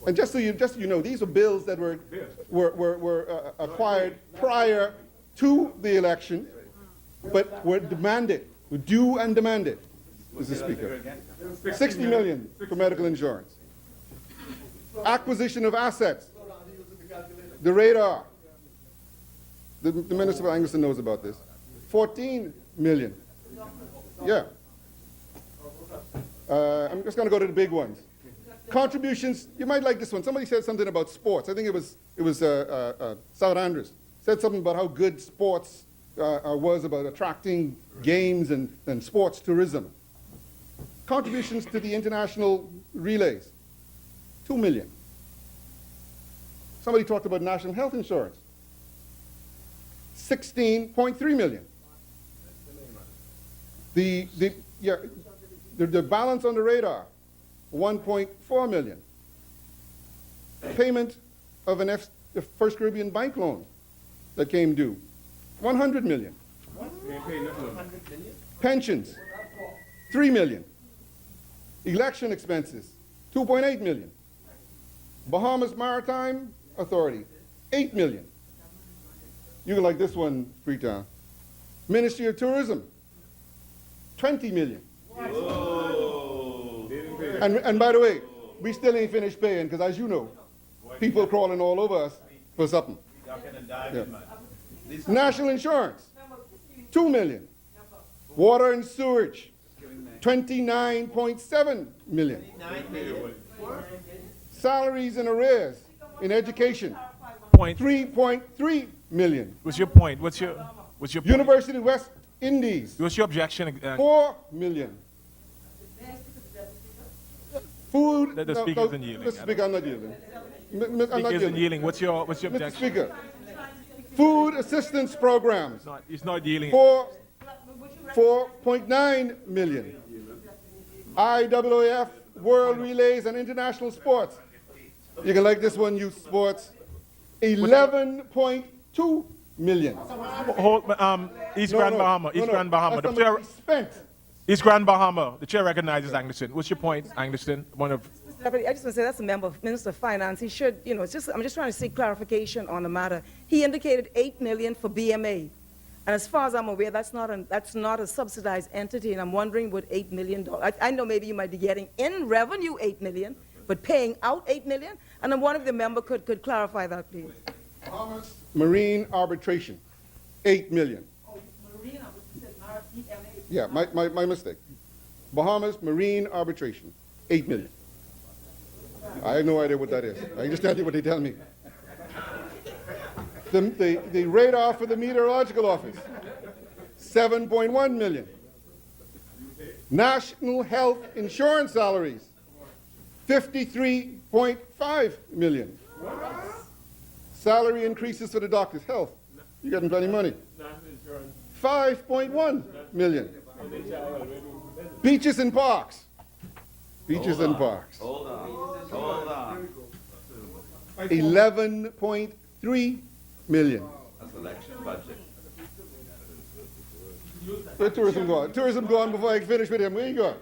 And just so you know, these are bills that were acquired prior to the election, but were demanded, were due and demanded, Mr. Speaker. $60 million for medical insurance. Acquisition of assets. The radar. The Minister of Angliston knows about this. $14 million. Yeah. I'm just going to go to the big ones. Contributions. You might like this one. Somebody said something about sports. I think it was South Andrews said something about how good sports was about attracting games and sports tourism. Contributions to the international relays, 2 million. Somebody talked about national health insurance, 16.3 million. The balance on the radar, 1.4 million. Payment of an First Caribbean bank loan that came due, 100 million. Pensions, 3 million. Election expenses, 2.8 million. Bahamas Maritime Authority, 8 million. You can like this one, Freetown. Ministry of Tourism, 20 million. And by the way, we still ain't finished paying, because as you know, people crawling all over us for something. Yeah. National insurance, 2 million. Water and sewage, 29.7 million. Salaries and arrears in education, 3.3 million. What's your point? What's your point? University of West Indies, What's your objection? 4 million. Food. The speaker isn't yielding. Mr. Speaker, I'm not yielding. I'm not Speaker isn't yielding. yielding. What's your Mr. objection? Speaker, food assistance programs, He's not yielding. 4.9 million. IAAF World Relays and International Sports. You can like this one, youth sports. 11.2 million. East Grand Bahama. East Grand Bahama. That's The how much we spent. East Grand Bahama. The chair recognizes Angleston. What's your point, Angleston? One of. I just want to say that's a member of Minister of Finance. He should, I'm just trying to seek clarification on the matter. He indicated 8 million for BMA. And as far as I'm aware, that's not a subsidized entity, and I'm wondering what $8 million. I know maybe you might be getting in revenue 8 million, but paying out 8 million. And then one of the member could clarify that, please. Bahamas Marine Arbitration, 8 million. Yeah, my mistake. Bahamas Marine Arbitration, 8 million. I have no idea what that is. I can just tell you what they tell me. The radar for the meteorological office, 7.1 million. National health insurance salaries, 53.5 million. Salary increases for the doctors, health, you're getting plenty of money. 5.1 million. Beaches and parks. Beaches and parks. Hold on. 11.3 million. That's election budget. Where tourism gone? Tourism gone before I finish with him. Where you going?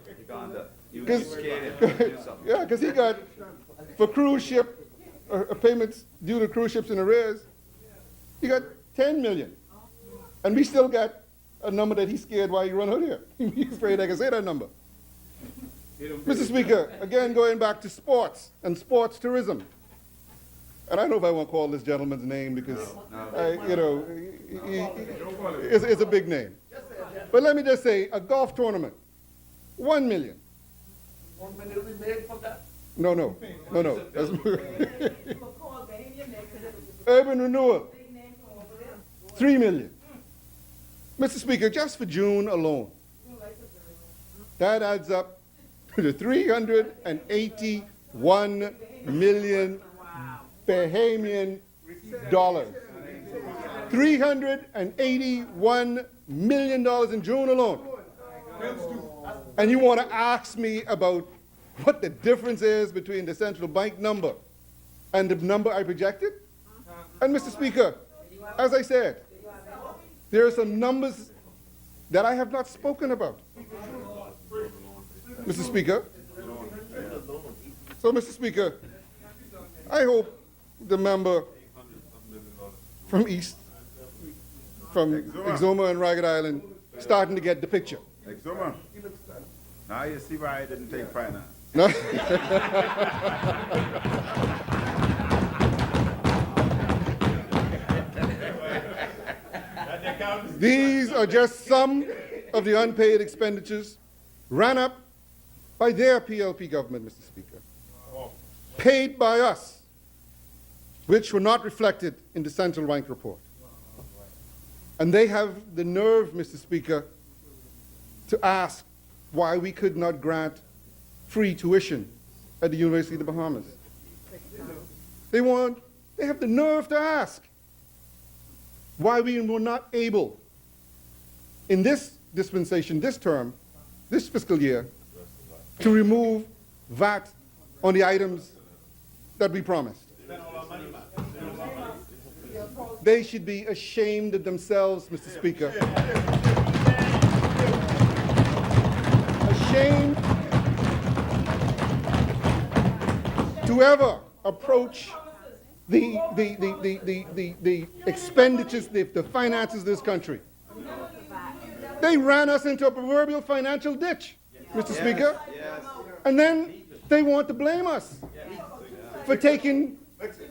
Yeah, because he got, for cruise ship payments due to cruise ships in arrears, he got 10 million. And we still got a number that he's scared why he run out here. He's afraid I can say that number. Mr. Speaker, again going back to sports and sports tourism. And I don't know if I want to call this gentleman's name because, it's a big name. But let me just say, a golf tournament, 1 million. 1 million will be made from that? No. That's urban renewal, 3 million. Mr. Speaker, just for June alone, that adds up to 381 million Bahamian dollars. $381 million in June alone. And you want to ask me about what the difference is between the central bank number and the number I projected? And Mr. Speaker, as I said, there are some numbers that I have not spoken about. Mr. Speaker. So, Mr. Speaker, I hope the member from Exuma and Ragged Island, starting to get the picture. Exuma, now you see why I didn't take finance. No? These are just some of the unpaid expenditures ran up by their PLP government, Mr. Speaker, paid by us, which were not reflected in the Central Bank report. And they have the nerve, Mr. Speaker, to ask why we could not grant free tuition at the University of the Bahamas. They have the nerve to ask why we were not able, in this dispensation, this term, this fiscal year, to remove VAT on the items that we promised. They should be ashamed of themselves, Mr. Speaker. Ashamed to ever approach the expenditures, the finances of this country. They ran us into a proverbial financial ditch, Mr. Speaker. And then they want to blame us for taking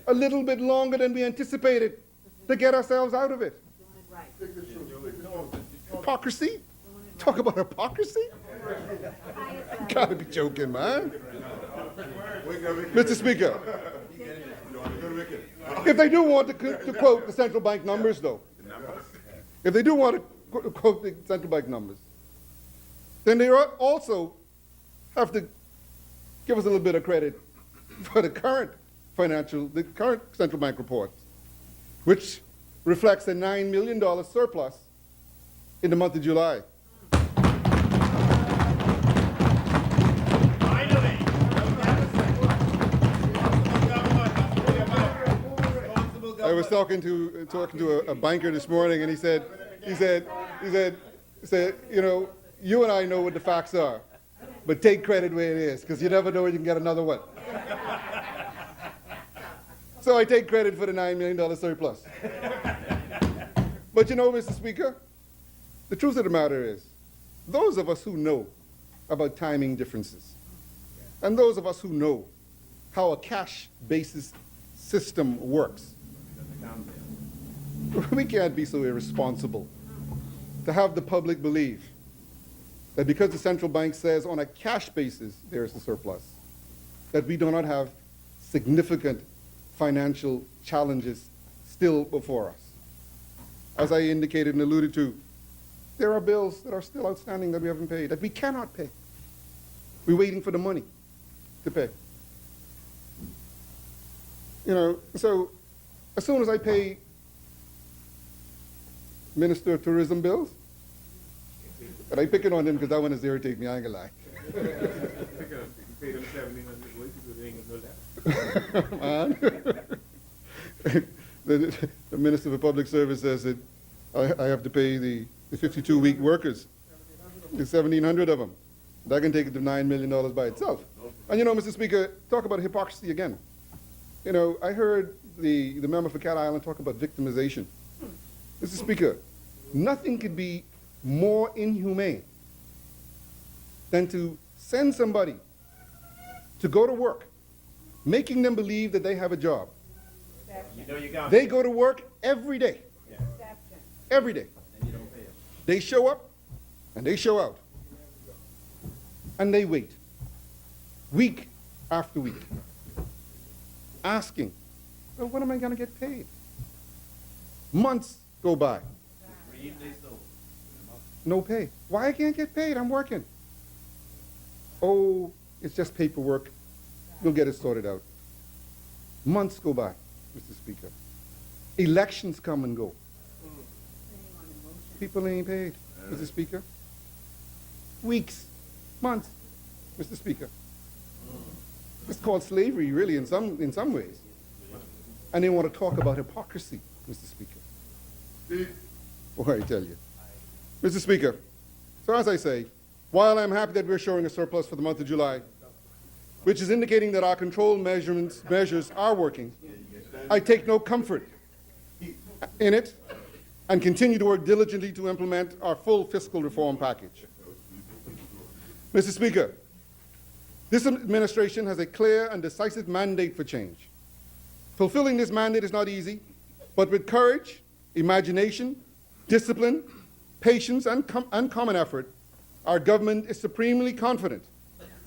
a little bit longer than we anticipated to get ourselves out of it. Hypocrisy? Talk about hypocrisy? You gotta be joking, man. Mr. Speaker, if they do want to quote the central bank numbers, though, if they do want to quote the central bank numbers, then they also have to give us a little bit of credit for the current central bank report, which reflects a $9 million surplus in the month of July. I was talking to a banker this morning, and he said, you know, you and I know what the facts are, but take credit where it is, because you never know when you can get another one. So I take credit for the $9 million surplus. But you know, Mr. Speaker, the truth of the matter is, those of us who know about timing differences, and those of us who know how a cash basis system works, we can't be so irresponsible to have the public believe that because the central bank says on a cash basis there is a surplus, that we do not have significant financial challenges still before us. As I indicated and alluded to, there are bills that are still outstanding that we haven't paid, that we cannot pay. We're waiting for the money to pay. You know, so as soon as I pay Minister of Tourism bills, and I pick it on him because that one is irritating me, I ain't gonna lie. The Minister for Public Service says that I have to pay the 52-week workers, the 1,700 of them. That can take it to $9 million by itself. And you know, Mr. Speaker, talk about hypocrisy again. You know, I heard the member for Cat Island talk about victimization. Mr. Speaker, nothing could be more inhumane than to send somebody to go to work, making them believe that they have a job. They go to work every day. Every day. They show up and they show out. And they wait, week after week, asking, well, when am I going to get paid? Months go by. No pay. Why I can't get paid? I'm working. Oh, it's just paperwork. We'll get it sorted out. Months go by, Mr. Speaker. Elections come and go. People ain't paid, Mr. Speaker. Weeks, months, Mr. Speaker. It's called slavery, really, in some ways. And they want to talk about hypocrisy, Mr. Speaker. Boy, I tell you. Mr. Speaker, so as I say, while I'm happy that we're showing a surplus for the month of July, which is indicating that our control measures are working, I take no comfort in it and continue to work diligently to implement our full fiscal reform package. Mr. Speaker, this administration has a clear and decisive mandate for change. Fulfilling this mandate is not easy, but with courage, imagination, discipline, patience, and common effort, our government is supremely confident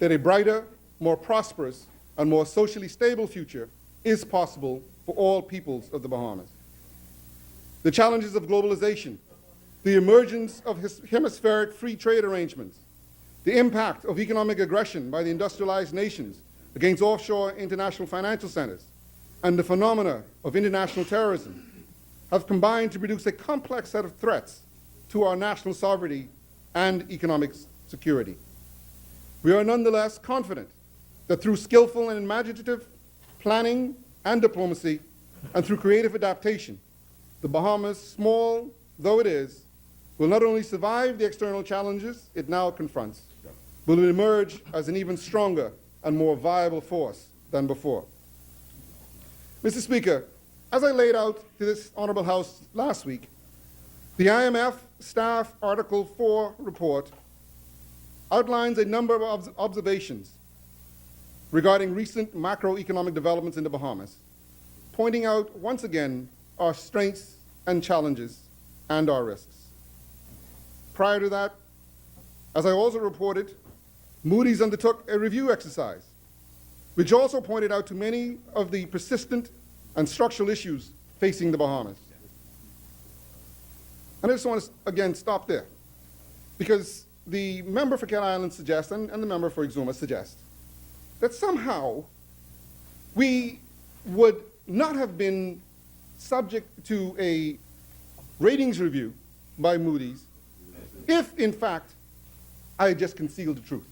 that a brighter, more prosperous, and more socially stable future is possible for all peoples of the Bahamas. The challenges of globalization, the emergence of hemispheric free trade arrangements, the impact of economic aggression by the industrialized nations against offshore international financial centers, and the phenomena of international terrorism have combined to produce a complex set of threats to our national sovereignty and economic security. We are nonetheless confident that through skillful and imaginative planning and diplomacy, and through creative adaptation, the Bahamas, small though it is, will not only survive the external challenges it now confronts, but will emerge as an even stronger and more viable force than before. Mr. Speaker, as I laid out to this Honorable House last week, the IMF Staff Article 4 report outlines a number of observations regarding recent macroeconomic developments in the Bahamas, pointing out once again our strengths and challenges and our risks. Prior to that, as I also reported, Moody's undertook a review exercise, which also pointed out to many of the persistent and structural issues facing the Bahamas. And I just want to, again, stop there, because the member for Cat Island suggests, and the member for Exuma suggests, that somehow we would not have been subject to a ratings review by Moody's if, in fact, I had just concealed the truth.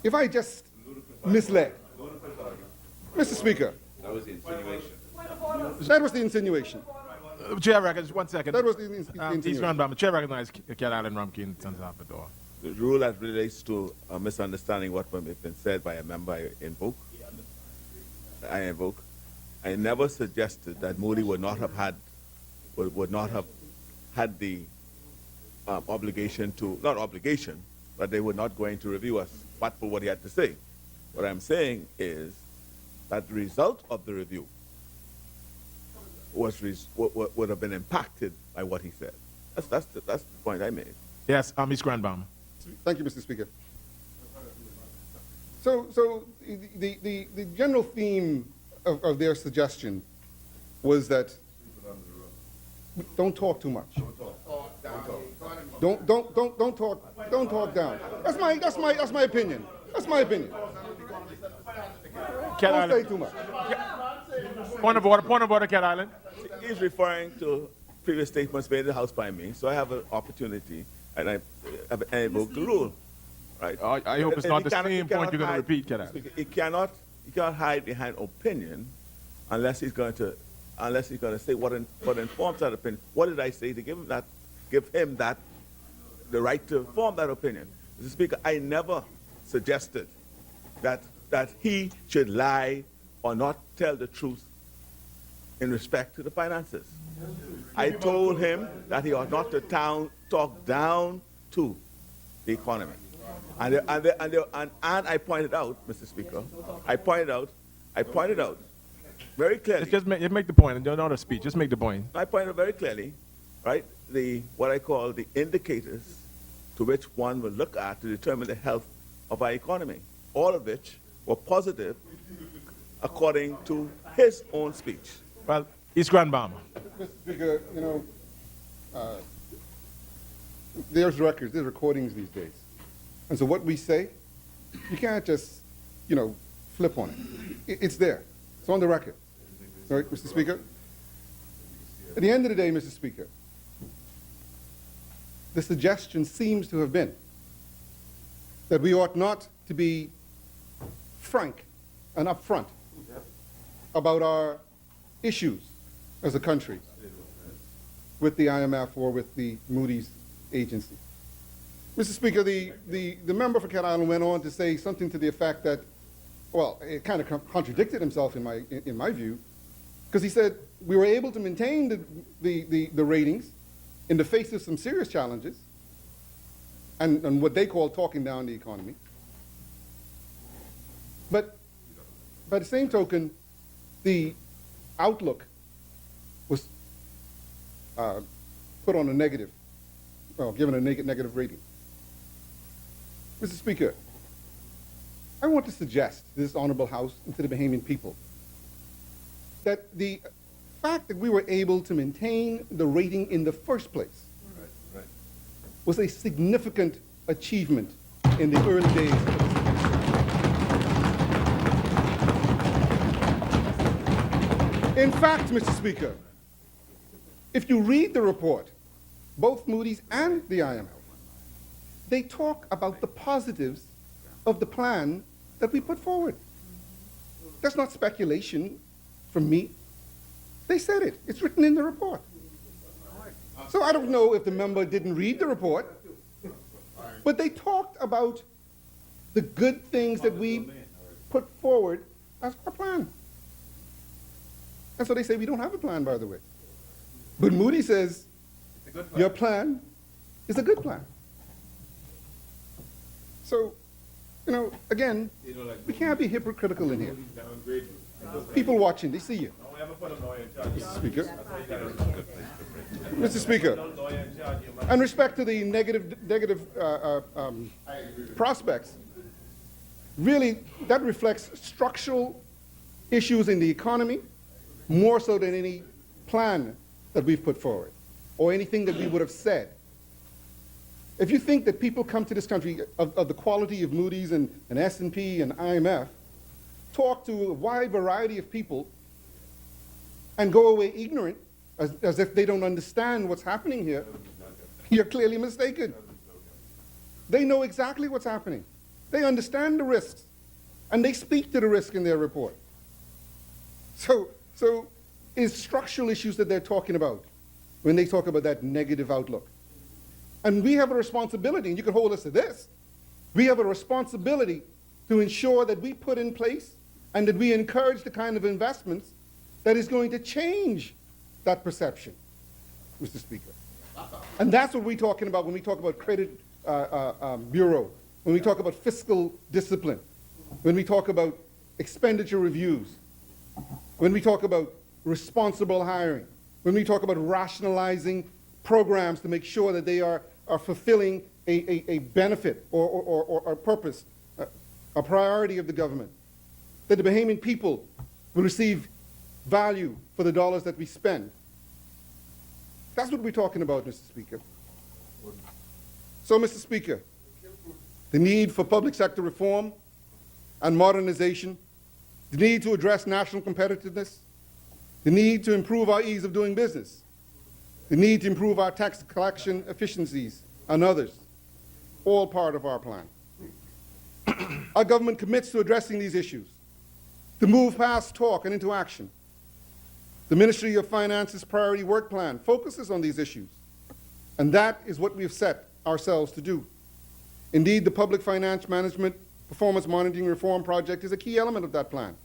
If I just misled. Mr. Speaker. That was the insinuation. That was the insinuation. Chair recognizes, 1 second. That was the insinuation. East Grand Bahama. Chair recognizes Cat Island Rumkey in San Salvador. The rule that relates to a misunderstanding what may have been said by a member I invoke. I never suggested that Moody would not have had the obligation to, not obligation, but they were not going to review us, but for what he had to say. What I'm saying is that the result of the review would have been impacted by what he said. That's the point I made. Yes, East Grand Bahama. Thank you, Mr. Speaker. So the general theme of their suggestion was that don't talk too much. Don't talk down. That's my opinion. That's my opinion. Don't say too much. Point of order, Cat Island. He's referring to previous statements made in the House by me, so I have an opportunity, and I invoke the rule. Right? I hope it's not the same point you're going to repeat, Cat Island. He cannot hide behind opinion unless he's going to say what informs that opinion. What did I say to give him the right to form that opinion? Mr. Speaker, I never suggested that he should lie or not tell the truth in respect to the finances. I told him that he ought not to talk down to the economy. And I pointed out, Mr. Speaker, I pointed out very clearly. Just make the point, and not a speech. Just make the point. I pointed out very clearly, right, what I call the indicators to which one will look at to determine the health of our economy, all of which were positive according to his own speech. Well, East Grand Bahama. Mr. Speaker, there's records, there's recordings these days. And so what we say, you can't just, flip on it. It's there. It's on the record. All right, Mr. Speaker? At the end of the day, Mr. Speaker, the suggestion seems to have been that we ought not to be frank and upfront about our issues as a country with the IMF or with the Moody's agency. Mr. Speaker, the member for Cat Island went on to say something to the effect that, well, it kind of contradicted himself in my view, because he said we were able to maintain the ratings in the face of some serious challenges and what they call talking down the economy. But by the same token, the outlook was put on a negative, given a negative rating. Mr. Speaker, I want to suggest to this honorable House and to the Bahamian people that the fact that we were able to maintain the rating in the first place was a significant achievement in the early days of this country. In fact, Mr. Speaker, if you read the report, both Moody's and the IMF, they talk about the positives of the plan that we put forward. That's not speculation from me. They said it. It's written in the report. So I don't know if the member didn't read the report, but they talked about the good things that we put forward as our plan. And so they say we don't have a plan, by the way. But Moody says your plan is a good plan. So, you know, again, we can't be hypocritical in here. People watching, they see you. Mr. Speaker. Mr. Speaker, in respect to the negative prospects, really that reflects structural issues in the economy more so than any plan that we've put forward or anything that we would have said. If you think that people come to this country of the quality of Moody's and S&P and IMF, talk to a wide variety of people and go away ignorant as if they don't understand what's happening here, you're clearly mistaken. They know exactly what's happening. They understand the risks, and they speak to the risk in their report. So it's structural issues that they're talking about when they talk about that negative outlook. And we have a responsibility, and you can hold us to this, we have a responsibility to ensure that we put in place and that we encourage the kind of investments that is going to change that perception, Mr. Speaker. And that's what we're talking about when we talk about credit bureau, when we talk about fiscal discipline, when we talk about expenditure reviews, when we talk about responsible hiring, when we talk about rationalizing programs to make sure that they are fulfilling a benefit or a purpose, a priority of the government, that the Bahamian people will receive value for the dollars that we spend. That's what we're talking about, Mr. Speaker. So, Mr. Speaker, the need for public sector reform and modernization, the need to address national competitiveness, the need to improve our ease of doing business, the need to improve our tax collection efficiencies, and others, all part of our plan. Our government commits to addressing these issues, to move past talk and into action. The Ministry of Finance's priority work plan focuses on these issues, and that is what we have set ourselves to do. Indeed, the Public Finance Management Performance Monitoring Reform Project is a key element of that plan,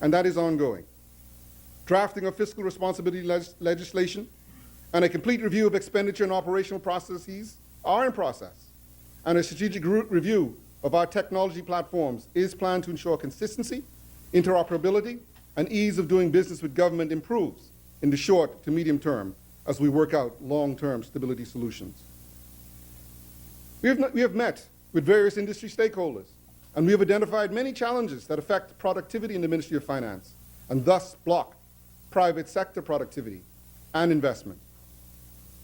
and that is ongoing. Drafting of fiscal responsibility legislation and a complete review of expenditure and operational processes are in process, and a strategic review of our technology platforms is planned to ensure consistency, interoperability, and ease of doing business with government improves in the short to medium term as we work out long-term stability solutions. We have met with various industry stakeholders, and we have identified many challenges that affect productivity in the Ministry of Finance and thus block private sector productivity and investment.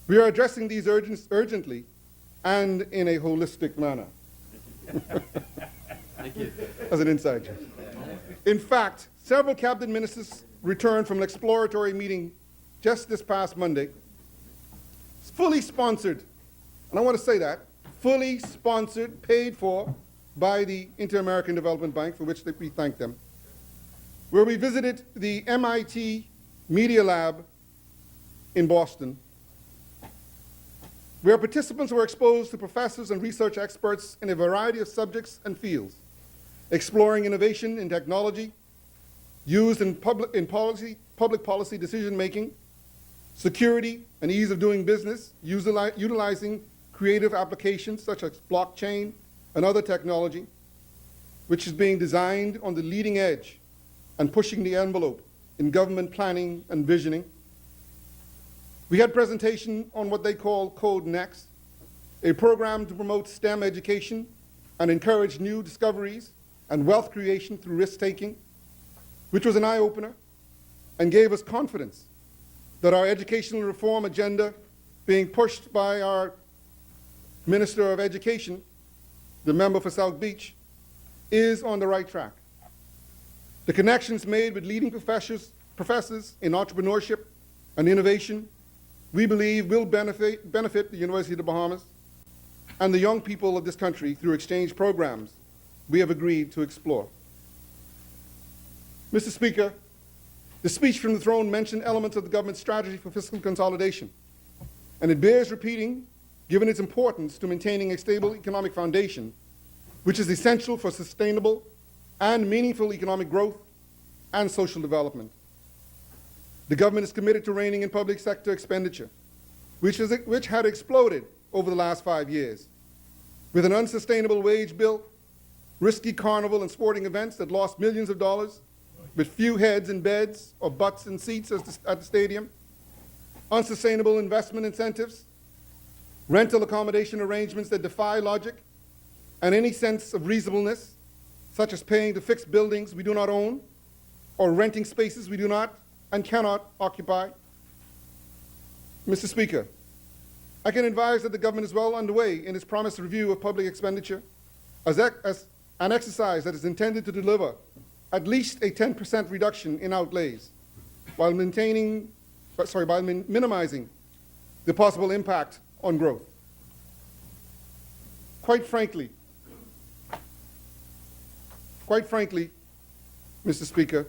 We are addressing these urgently and in a holistic manner. Thank you. As an inside joke. In fact, several cabinet ministers returned from an exploratory meeting just this past Monday, fully sponsored, and I want to say that, fully sponsored, paid for by the Inter-American Development Bank, for which we thank them, where we visited the MIT Media Lab in Boston, where participants were exposed to professors and research experts in a variety of subjects and fields, exploring innovation in technology, used in public policy decision-making, security and ease of doing business, utilizing creative applications such as blockchain and other technology, which is being designed on the leading edge and pushing the envelope in government planning and visioning. We had presentation on what they call Code Next, a program to promote STEM education and encourage new discoveries and wealth creation through risk-taking, which was an eye-opener and gave us confidence that our educational reform agenda being pushed by our Minister of Education, the member for South Beach, is on the right track. The connections made with leading professors in entrepreneurship and innovation, we believe will benefit the University of the Bahamas and the young people of this country through exchange programs we have agreed to explore. Mr. Speaker, the speech from the throne mentioned elements of the government's strategy for fiscal consolidation, and it bears repeating given its importance to maintaining a stable economic foundation, which is essential for sustainable and meaningful economic growth and social development. The government is committed to reining in public sector expenditure, which had exploded over the last 5 years, with an unsustainable wage bill, risky carnival and sporting events that lost millions of dollars, with few heads in beds or butts in seats at the stadium, unsustainable investment incentives, rental accommodation arrangements that defy logic and any sense of reasonableness, such as paying to fix buildings we do not own or renting spaces we do not and cannot occupy. Mr. Speaker, I can advise that the government is well underway in its promised review of public expenditure as an exercise that is intended to deliver at least a 10% reduction in outlays while minimizing the possible impact on growth. Quite frankly, Mr. Speaker,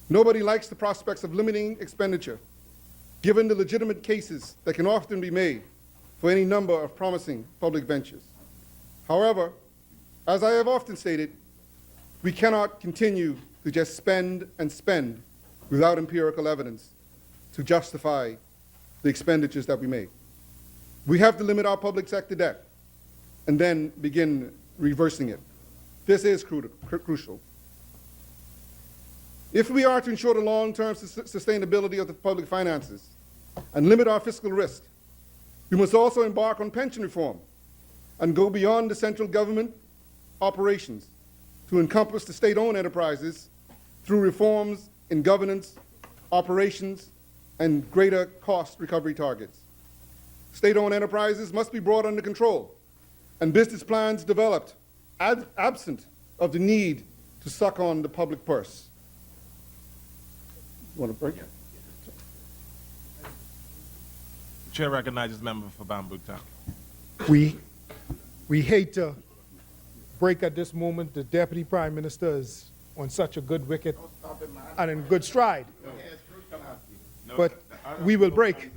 nobody likes the prospects of limiting expenditure, given the legitimate cases that can often be made for any number of promising public ventures. However, as I have often stated, we cannot continue to just spend and spend without empirical evidence to justify the expenditures that we make. We have to limit our public sector debt and then begin reversing it. This is crucial. If we are to ensure the long-term sustainability of the public finances and limit our fiscal risk, we must also embark on pension reform and go beyond the central government operations to encompass the state-owned enterprises through reforms in governance, operations, and greater cost recovery targets. State-owned enterprises must be brought under control and business plans developed absent of the need to suck on the public purse. You want to break? Chair recognizes member for Bamboo Town. We hate to break at this moment. The Deputy Prime Minister is on such a good wicket and in good stride. But we will break.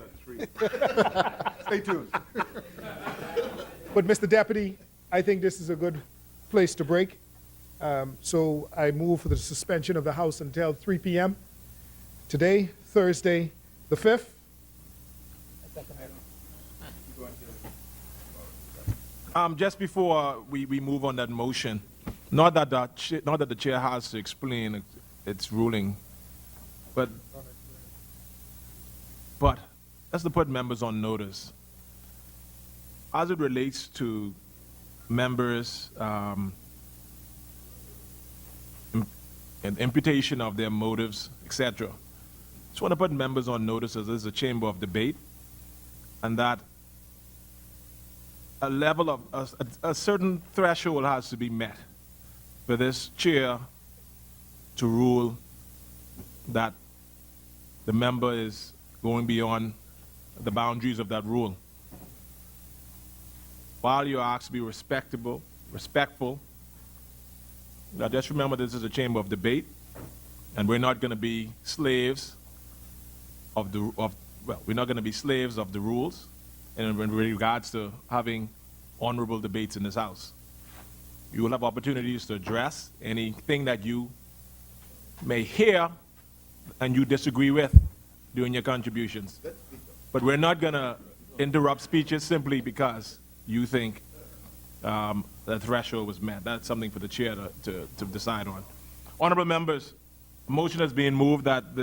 Stay tuned. But Mr. Deputy, I think this is a good place to break. So I move for the suspension of the House until 3 p.m. today, Thursday, the 5th. Just before we move on that motion, not that the chair has to explain its ruling, but that's to put members on notice. As it relates to members' imputation of their motives, etc., just want to put members on notice as this is a chamber of debate, and that a level of a certain threshold has to be met for this chair to rule that the member is going beyond the boundaries of that rule. While you're asked to be respectful, now just remember this is a chamber of debate, and we're not going to be slaves of we're not going to be slaves of the rules in regards to having honorable debates in this House. You will have opportunities to address anything that you may hear and you disagree with during your contributions. But we're not going to interrupt speeches simply because you think the threshold was met. That's something for the chair to decide on. Honorable members, a motion is being moved that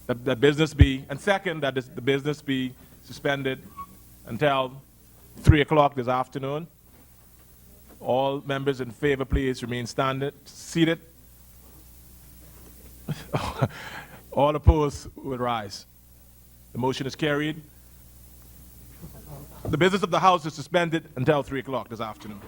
that business be, and second, that the business be suspended until 3 o'clock this afternoon. All members in favor, please remain seated. All opposed will rise. The motion is carried. The business of the House is suspended until 3 o'clock this afternoon.